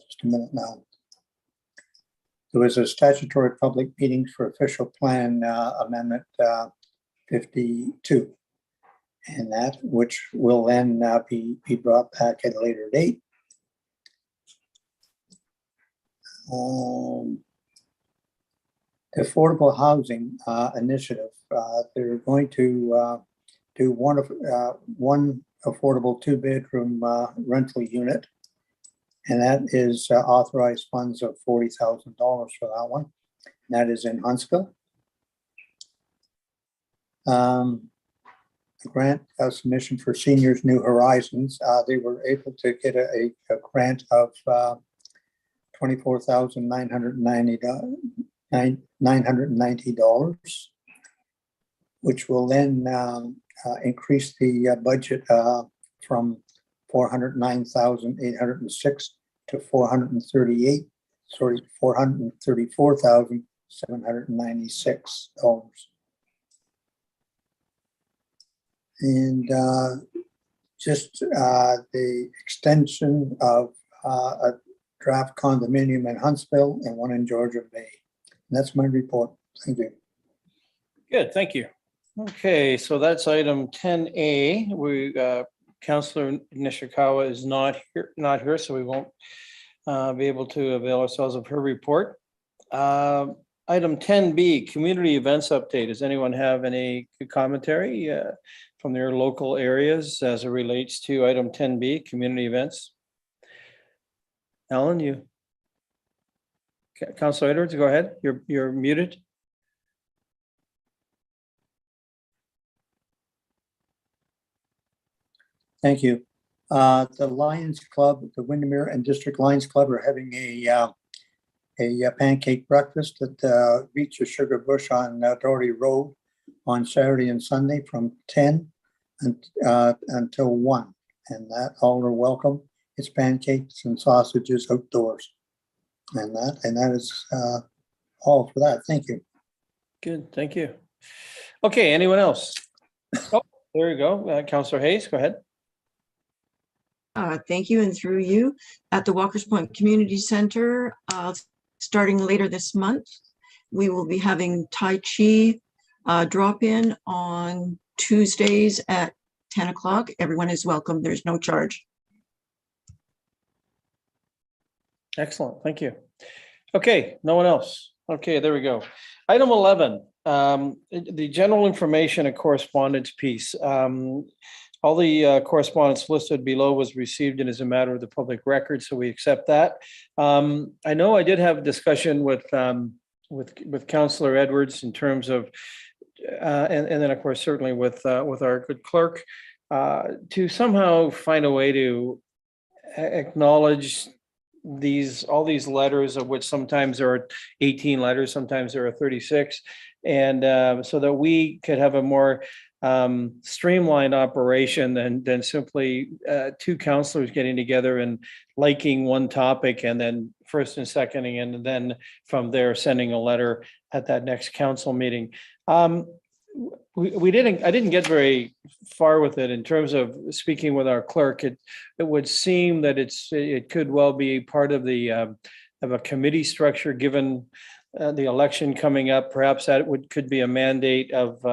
Just a minute now. There was a statutory public meeting for official plan amendment 52. And that which will then be brought back at a later date. The Affordable Housing Initiative, they're going to do one affordable 2-bedroom rental unit. And that is authorized funds of $40,000 for that one. And that is in Huntsville. The grant submission for Seniors New Horizons, they were able to get a grant of $24,990, which will then increase the budget from $409,806 to $434,796. And just the extension of a draft condominium in Huntsville and one in Georgia Bay. And that's my report. Thank you. Good, thank you. Okay, so that's item 10A. We Councillor Nishikawa is not here, so we won't be able to avail ourselves of her report. Item 10B, community events update. Does anyone have any commentary from their local areas as it relates to item 10B, community events? Alan, you. Councillor Edwards, go ahead. You're muted. Thank you. The Lions Club, the Windermere and District Lions Club are having a pancake breakfast at Reach a Sugar Bush on Doherty Road on Saturday and Sunday from 10 until 1. And that all are welcome. It's pancakes and sausages outdoors. And that is all for that. Thank you. Good, thank you. Okay, anyone else? Oh, there you go. Councillor Hayes, go ahead. Thank you, and through you, at the Walker's Point Community Center, starting later this month, we will be having Tai Chi drop-in on Tuesdays at 10 o'clock. Everyone is welcome. There's no charge. Excellent, thank you. Okay, no one else. Okay, there we go. Item 11, the general information and correspondence piece. All the correspondence listed below was received and is a matter of the public record, so we accept that. I know I did have a discussion with Councillor Edwards in terms of, and then of course certainly with our good clerk, to somehow find a way to acknowledge all these letters, of which sometimes there are 18 letters, sometimes there are 36, and so that we could have a more streamlined operation than simply two councillors getting together and liking one topic and then first and seconding, and then from there sending a letter at that next council meeting. I didn't get very far with it in terms of speaking with our clerk. It would seem that it could well be part of a committee structure, given the election coming up. Perhaps that could be a mandate of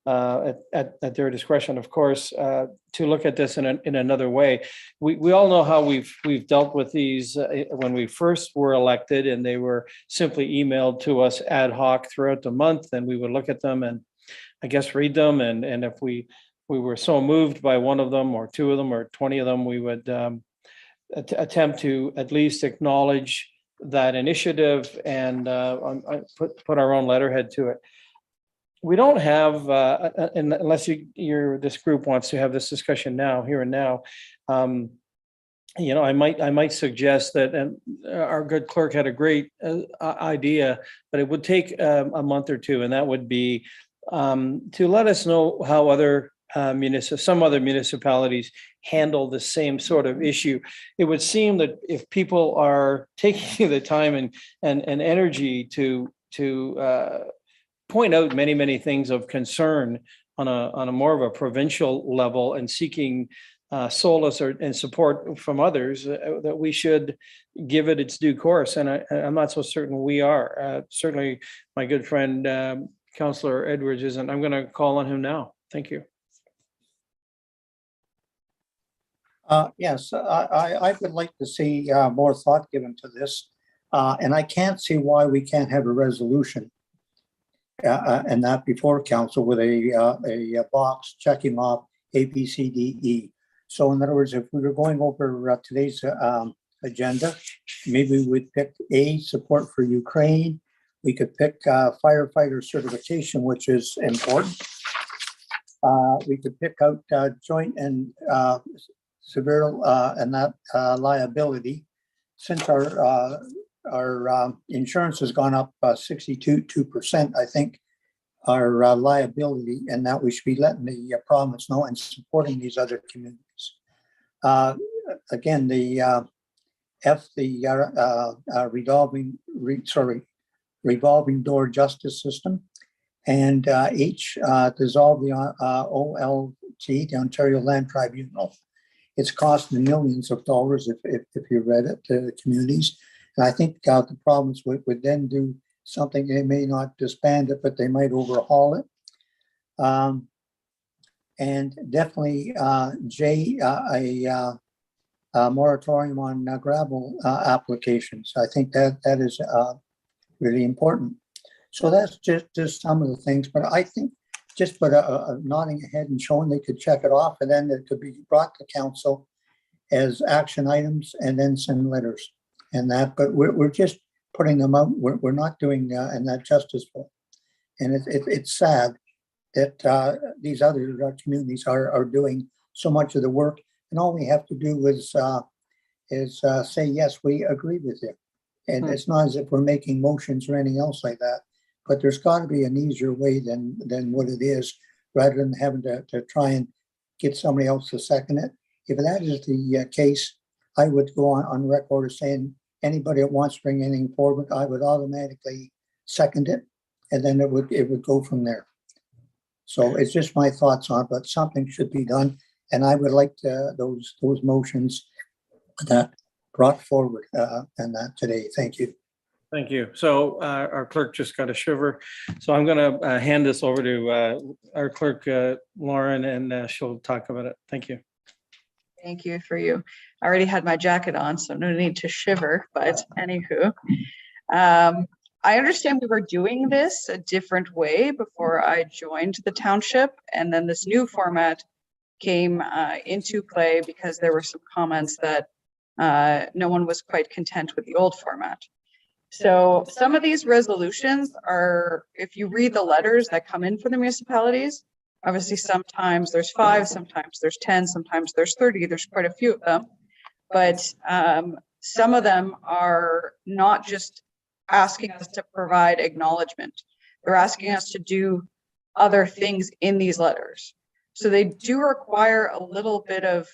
at their discretion, of course, to look at this in another way. We all know how we've dealt with these when we first were elected, and they were simply emailed to us ad hoc throughout the month, and we would look at them and I guess read them, and if we were so moved by one of them or two of them or 20 of them, we would attempt to at least acknowledge that initiative and put our own letterhead to it. We don't have, unless this group wants to have this discussion now, here and now. I might suggest that, and our good clerk had a great idea, but it would take a month or two, and that would be to let us know how some other municipalities handle the same sort of issue. It would seem that if people are taking the time and energy to point out many things of concern on a more of a provincial level and seeking solace and support from others, that we should give it its due course. And I'm not so certain we are. Certainly, my good friend, Councillor Edwards isn't. I'm going to call on him now. Thank you. Yes, I would like to see more thought given to this. And I can't see why we can't have a resolution and that before council with a box checking off A, B, C, D, E. So in other words, if we were going over today's agenda, maybe we'd pick A, support for Ukraine. We could pick firefighter certification, which is important. We could pick out joint and severe and that liability. Since our insurance has gone up 62%, I think, our liability, and that we should be letting the province know and supporting these other communities. Again, the F, the revolving door justice system, and H, dissolve the OLT, the Ontario Land Tribunal. It's costing millions of dollars if you read it to the communities. And I think the province would then do something. They may not disband it, but they might overhaul it. And definitely J, a moratorium on gravel applications. I think that is really important. So that's just some of the things, but I think just put a nodding ahead and showing they could check it off, and then it could be brought to council as action items and then send letters and that, but we're just putting them out. We're not doing and that justice for. And it's sad that these other communities are doing so much of the work, and all we have to do is say, yes, we agree with you. And it's not as if we're making motions or anything else like that, but there's got to be an easier way than what it is, rather than having to try and get somebody else to second it. If that is the case, I would go on record as saying anybody that wants to bring anything forward, I would automatically second it, and then it would go from there. So it's just my thoughts on it, but something should be done, and I would like those motions that brought forward and that today. Thank you. Thank you. So our clerk just got a shiver. So I'm going to hand this over to our clerk, Lauren, and she'll talk about it. Thank you. Thank you for you. I already had my jacket on, so no need to shiver, but anywho. I understand we were doing this a different way before I joined the township, and then this new format came into play because there were some comments that no one was quite content with the old format. So some of these resolutions are, if you read the letters that come in for the municipalities, obviously sometimes there's 5, sometimes there's 10, sometimes there's 30, there's quite a few of them. But some of them are not just asking us to provide acknowledgement. They're asking us to do other things in these letters. So they do require a little bit of,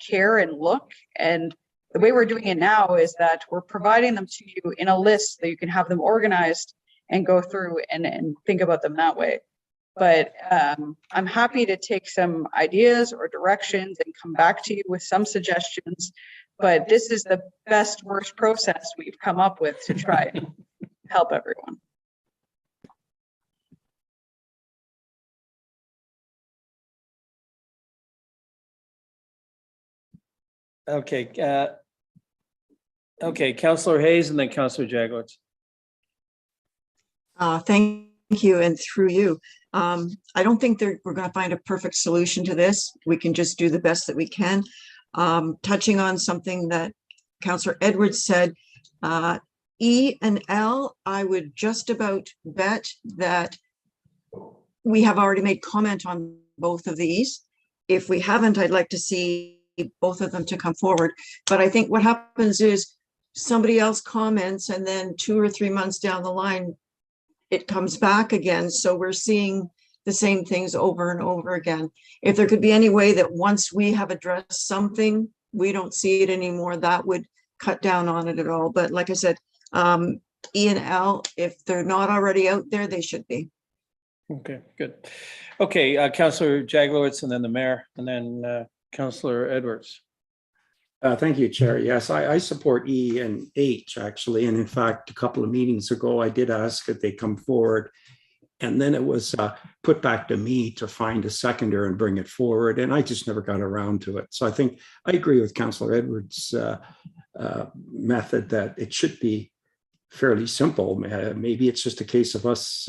care and look. And the way we're doing it now is that we're providing them to you in a list that you can have them organized and go through and think about them that way. But I'm happy to take some ideas or directions and come back to you with some suggestions. But this is the best, worst process we've come up with to try and help everyone. Okay. Okay, Councillor Hayes and then Councillor Jaglowitz. Thank you, and through you. I don't think we're going to find a perfect solution to this. We can just do the best that we can. Touching on something that Councillor Edwards said, E and L, I would just about bet that we have already made comment on both of these. If we haven't, I'd like to see both of them to come forward. But I think what happens is somebody else comments, and then 2 or 3 months down the line, it comes back again. So we're seeing the same things over and over again. If there could be any way that once we have addressed something, we don't see it anymore, that would cut down on it at all. But like I said, E and L, if they're not already out there, they should be. Okay, good. Okay, Councillor Jaglowitz and then the mayor and then Councillor Edwards. Thank you, Chair. Yes, I support E and H actually. And in fact, a couple of meetings ago, I did ask that they come forward. And then it was put back to me to find a seconder and bring it forward. And I just never got around to it. So I think I agree with Councillor Edwards' method that it should be fairly simple. Maybe it's just a case of us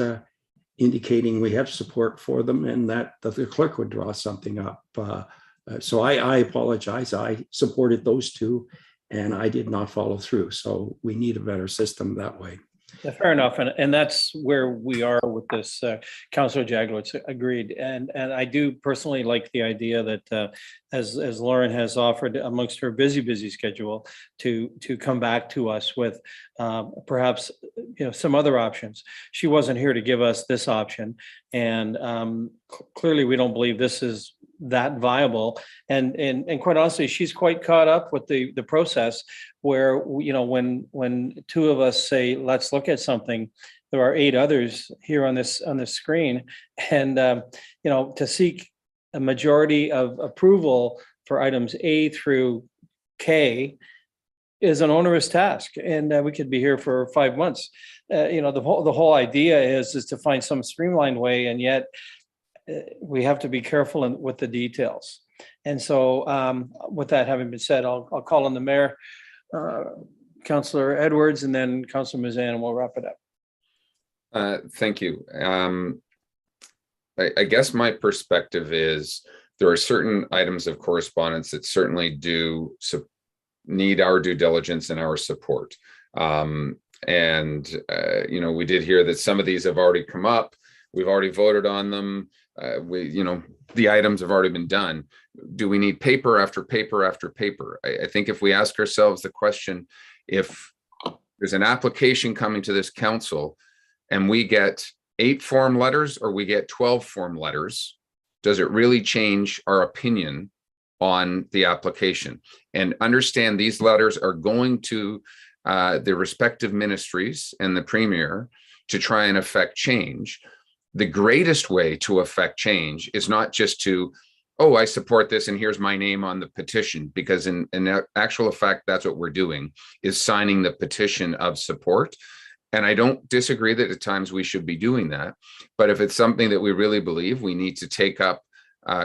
indicating we have support for them and that the clerk would draw something up. So I apologize. I supported those two and I did not follow through. So we need a better system that way. Yeah, fair enough. And that's where we are with this. Councillor Jaglowitz agreed. And I do personally like the idea that as Lauren has offered amongst her busy schedule to come back to us with perhaps some other options. She wasn't here to give us this option. And clearly we don't believe this is that viable. And quite honestly, she's quite caught up with the process where, when two of us say, let's look at something, there are 8 others here on this screen. And, to seek a majority of approval for items A through K is an onerous task. And we could be here for 5 months. The whole idea is to find some streamlined way, and yet we have to be careful with the details. And so with that having been said, I'll call on the mayor, Councillor Edwards, and then Councillor Mazan, and we'll wrap it up. Thank you. I guess my perspective is there are certain items of correspondence that certainly do need our due diligence and our support. We did hear that some of these have already come up. We've already voted on them. The items have already been done. Do we need paper after paper after paper? I think if we ask ourselves the question, if there's an application coming to this council and we get 8 form letters or we get 12 form letters, does it really change our opinion on the application? And understand these letters are going to the respective ministries and the premier to try and affect change. The greatest way to affect change is not just to, oh, I support this and here's my name on the petition, because in actual fact, that's what we're doing, is signing the petition of support. And I don't disagree that at times we should be doing that. But if it's something that we really believe, we need to take up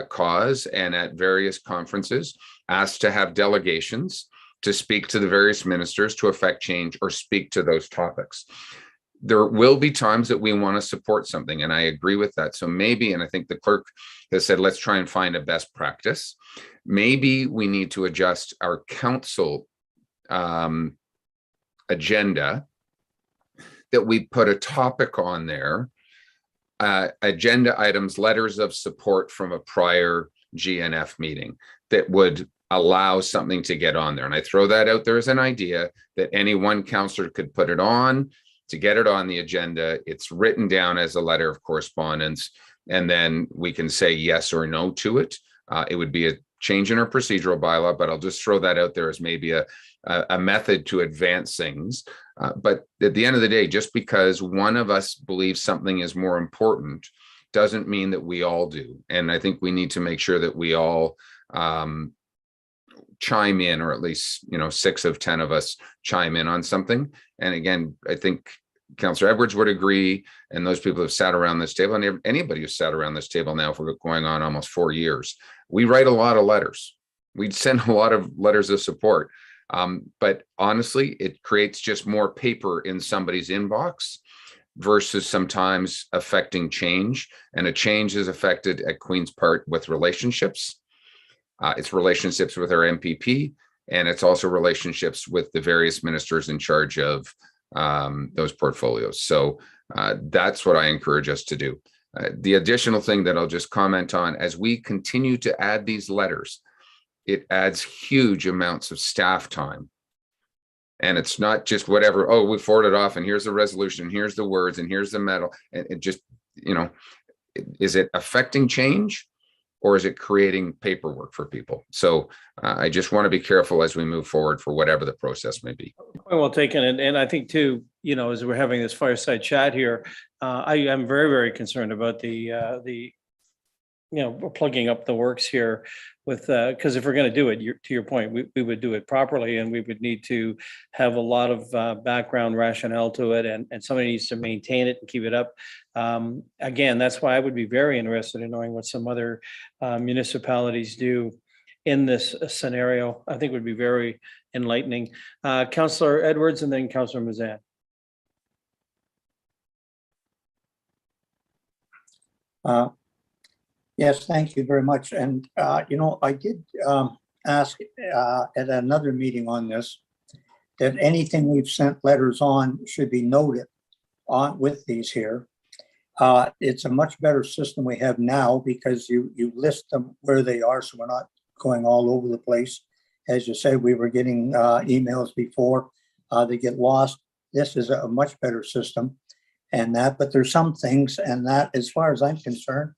cause and at various conferences, ask to have delegations to speak to the various ministers to affect change or speak to those topics. There will be times that we want to support something, and I agree with that. So maybe, and I think the clerk has said, let's try and find a best practice. Maybe we need to adjust our council agenda, that we put a topic on there, agenda items, letters of support from a prior GNF meeting that would allow something to get on there. And I throw that out there as an idea that any one councillor could put it on to get it on the agenda. It's written down as a letter of correspondence, and then we can say yes or no to it. It would be a change in our procedural bylaw, but I'll just throw that out there as maybe a method to advance things. But at the end of the day, just because one of us believes something is more important doesn't mean that we all do. And I think we need to make sure that we all chime in, or at least 6 of 10 of us chime in on something. And again, I think Councillor Edwards would agree, and those people who've sat around this table, and anybody who's sat around this table now for going on almost 4 years, we write a lot of letters. We'd send a lot of letters of support. But honestly, it creates just more paper in somebody's inbox versus sometimes affecting change. And a change is affected at Queen's Park with relationships. It's relationships with our MPP, and it's also relationships with the various ministers in charge of those portfolios. So that's what I encourage us to do. The additional thing that I'll just comment on, as we continue to add these letters, it adds huge amounts of staff time. And it's not just whatever, oh, we forwarded off and here's the resolution, here's the words, and here's the medal. And it just, is it affecting change, or is it creating paperwork for people? So I just want to be careful as we move forward for whatever the process may be. Well taken. And I think too, as we're having this fireside chat here, I am very, very concerned about the plugging up the works here with, because if we're going to do it, to your point, we would do it properly, and we would need to have a lot of background rationale to it, and somebody needs to maintain it and keep it up. Again, that's why I would be very interested in knowing what some other municipalities do in this scenario. I think would be very enlightening. Councillor Edwards and then Councillor Mazan. Yes, thank you very much. And, I did ask at another meeting on this, that anything we've sent letters on should be noted on with these here. It's a much better system we have now because you list them where they are, so we're not going all over the place. As you said, we were getting emails before, they get lost. This is a much better system but there's some things, and that, as far as I'm concerned,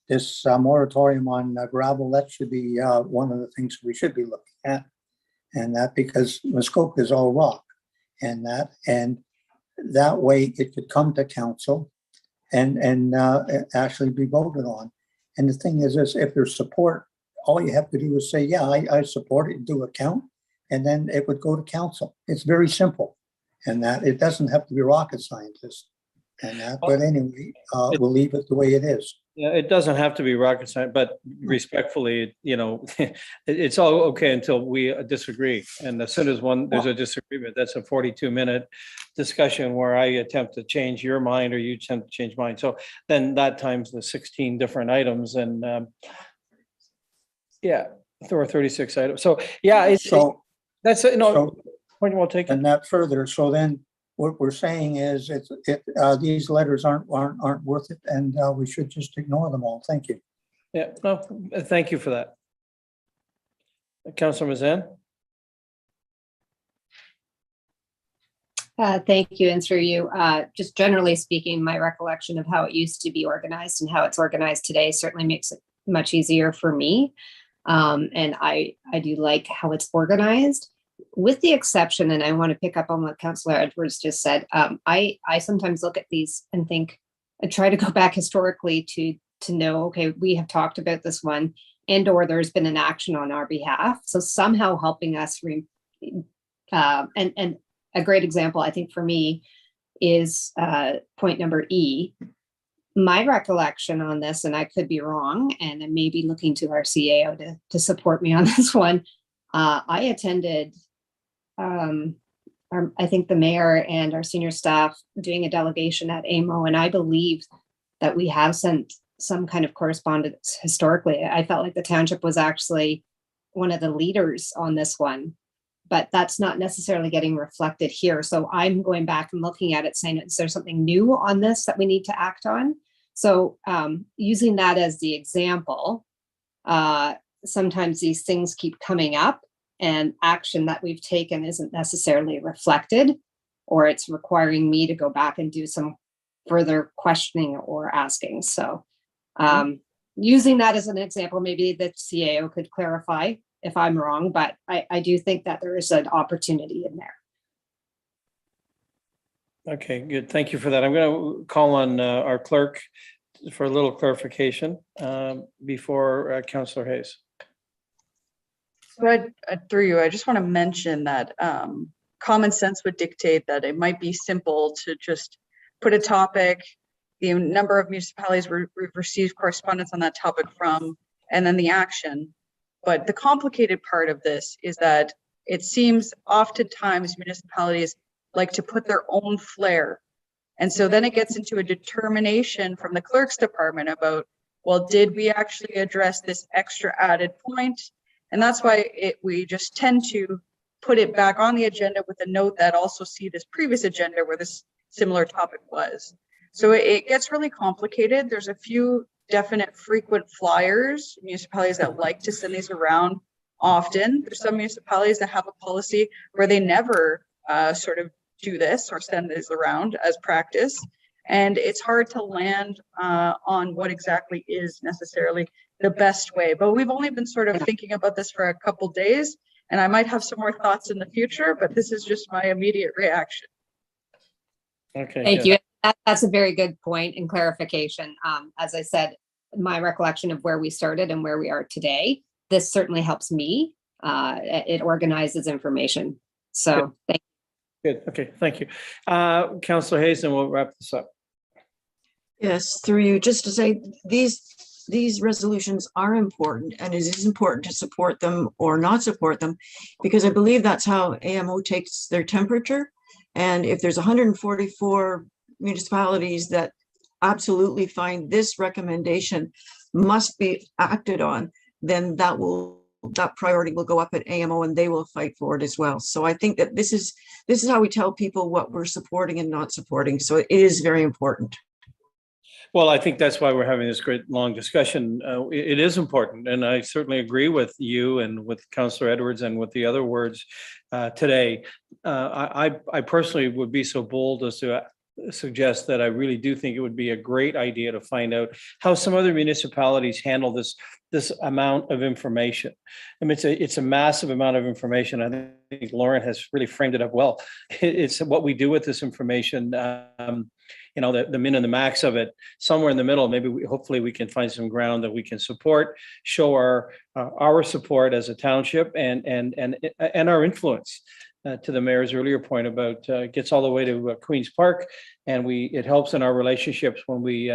this moratorium on gravel, that should be one of the things we should be looking at. And that because Muskoka is all rock, and that way it could come to council and actually be voted on. And the thing is if there's support, all you have to do is say, yeah, I support it, do a count, and then it would go to council. It's very simple, and that it doesn't have to be rocket scientists. But anyway, we'll leave it the way it is. Yeah, it doesn't have to be rocket science, but respectfully, it's all okay until we disagree. And as soon as there's a disagreement, that's a 42-minute discussion where I attempt to change your mind or you attempt to change mine. So then that times the 16 different items, and there were 36 items. So that's point well taken. And that further. So then what we're saying is these letters aren't worth it, and we should just ignore them all. Thank you. Yeah, no, thank you for that. Councillor Mazan. Thank you, and through you. Just generally speaking, my recollection of how it used to be organized and how it's organized today certainly makes it much easier for me. And I do like how it's organized. With the exception, and I want to pick up on what Councillor Edwards just said, I sometimes look at these and think, I try to go back historically to know, okay, we have talked about this one, and or there's been an action on our behalf. So somehow helping us, and a great example, I think for me, is point number E. My recollection on this, and I could be wrong, and I may be looking to our CAO to support me on this one. I attended, I think the mayor and our senior staff doing a delegation at AMO, and I believe that we have sent some kind of correspondence historically. I felt like the township was actually one of the leaders on this one, but that's not necessarily getting reflected here. So I'm going back and looking at it saying, is there something new on this that we need to act on? So using that as the example, sometimes these things keep coming up and action that we've taken isn't necessarily reflected, or it's requiring me to go back and do some further questioning or asking. So using that as an example, maybe the CAO could clarify if I'm wrong, but I do think that there is an opportunity in there. Okay, good. Thank you for that. I'm going to call on our clerk for a little clarification before Councillor Hayes. So through you, I just want to mention that common sense would dictate that it might be simple to just put a topic, the number of municipalities we've received correspondence on that topic from, and then the action. But the complicated part of this is that it seems oftentimes municipalities like to put their own flair. And so then it gets into a determination from the clerk's department about, well, did we actually address this extra added point? And that's why we just tend to put it back on the agenda with a note that also see this previous agenda where this similar topic was. So it gets really complicated. There's a few definite frequent flyers, municipalities that like to send these around often. There's some municipalities that have a policy where they never sort of do this or send this around as practice. And it's hard to land on what exactly is necessarily the best way. But we've only been sort of thinking about this for a couple days, and I might have some more thoughts in the future, but this is just my immediate reaction. Okay. Thank good. you. That's a very good point and clarification. As I said, my recollection of where we started and where we are today, this certainly helps me. It organizes information. So thank you. Good. Okay. Thank you. Councillor Hayes, and we'll wrap this up. Yes, through you, just to say, these resolutions are important, and it is important to support them or not support them, because I believe that's how AMO takes their temperature. And if there's 144 municipalities that absolutely find this recommendation must be acted on, then that priority will go up at AMO and they will fight for it as well. So I think that this is how we tell people what we're supporting and not supporting. So it is very important. Well, I think that's why we're having this great long discussion. It is important, and I certainly agree with you and with Councillor Edwards and with the other words today. I personally would be so bold as to suggest that I really do think it would be a great idea to find out how some other municipalities handle this amount of information. I mean, it's a massive amount of information. I think Lauren has really framed it up well. It's what we do with this information. You know, the min and the max of it, somewhere in the middle. Maybe hopefully we can find some ground that we can support, show our support as a township and our influence. To the mayor's earlier point about gets all the way to Queen's Park, and it helps in our relationships when we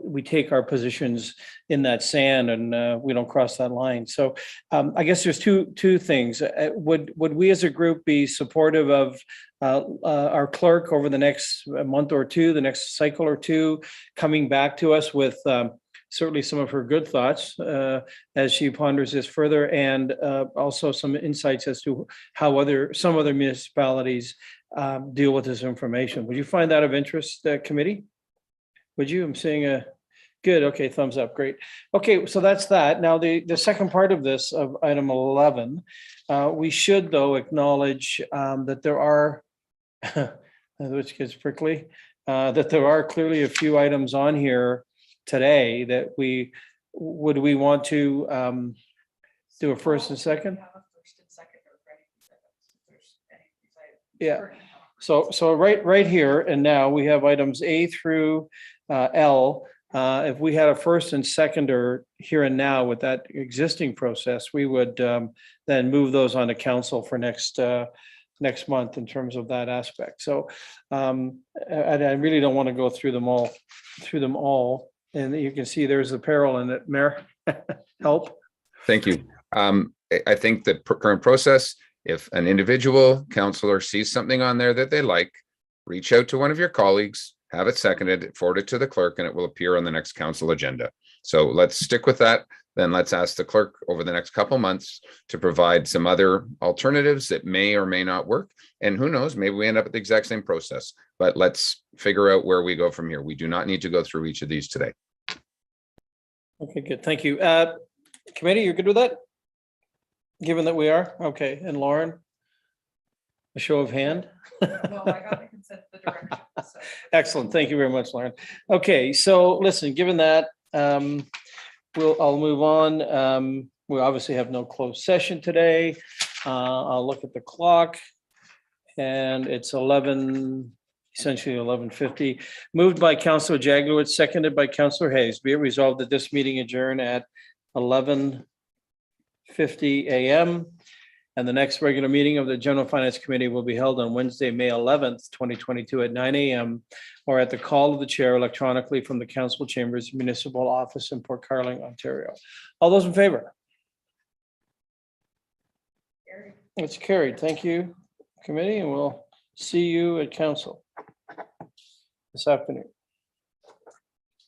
we take our positions in that sand and we don't cross that line. So I guess there's two things. Would we as a group be supportive of our clerk over the next month or two, the next cycle or two, coming back to us with certainly some of her good thoughts as she ponders this further, and also some insights as to how some other municipalities deal with this information. Would you find that of interest, committee? Would you? I'm seeing a good. Okay, thumbs up. Great. Okay, so that's that. Now the second part of this, of item 11, we should though acknowledge that there are, which gets prickly, that there are clearly a few items on here today that we want to do a first and second. Yeah. So right here and now we have items A through L. If we had a first and seconder here and now with that existing process, we would then move those on to council for next month in terms of that aspect. So I really don't want to go through them all. And you can see there's the peril in it. Mayor, help. Thank you. I think the current process, if an individual councillor sees something on there that they like, reach out to one of your colleagues, have it seconded, forward it to the clerk, and it will appear on the next council agenda. So let's stick with that. Then let's ask the clerk over the next couple months to provide some other alternatives that may or may not work. And who knows, maybe we end up with the exact same process, but let's figure out where we go from here. We do not need to go through each of these today. Okay, good. Thank you. Committee, you're good with that? Given that we are? Okay. And Lauren? A show of hand? No, I got the consent of the direction. So. Excellent. Thank you very much, Lauren. Okay, so listen, given that, I'll move on. We obviously have no closed session today. I'll look at the clock and it's essentially 11:50. Moved by Councillor Jaglowitz, seconded by Councillor Hayes. Be it resolved that this meeting adjourn at 11:50 a.m. And the next regular meeting of the General Finance Committee will be held on Wednesday, May 11th, 2022 at 9 a.m. or at the call of the chair electronically from the Council Chambers Municipal Office in Port Carling, Ontario. All those in favor? It's carried. Thank you, committee, and we'll see you at council this afternoon.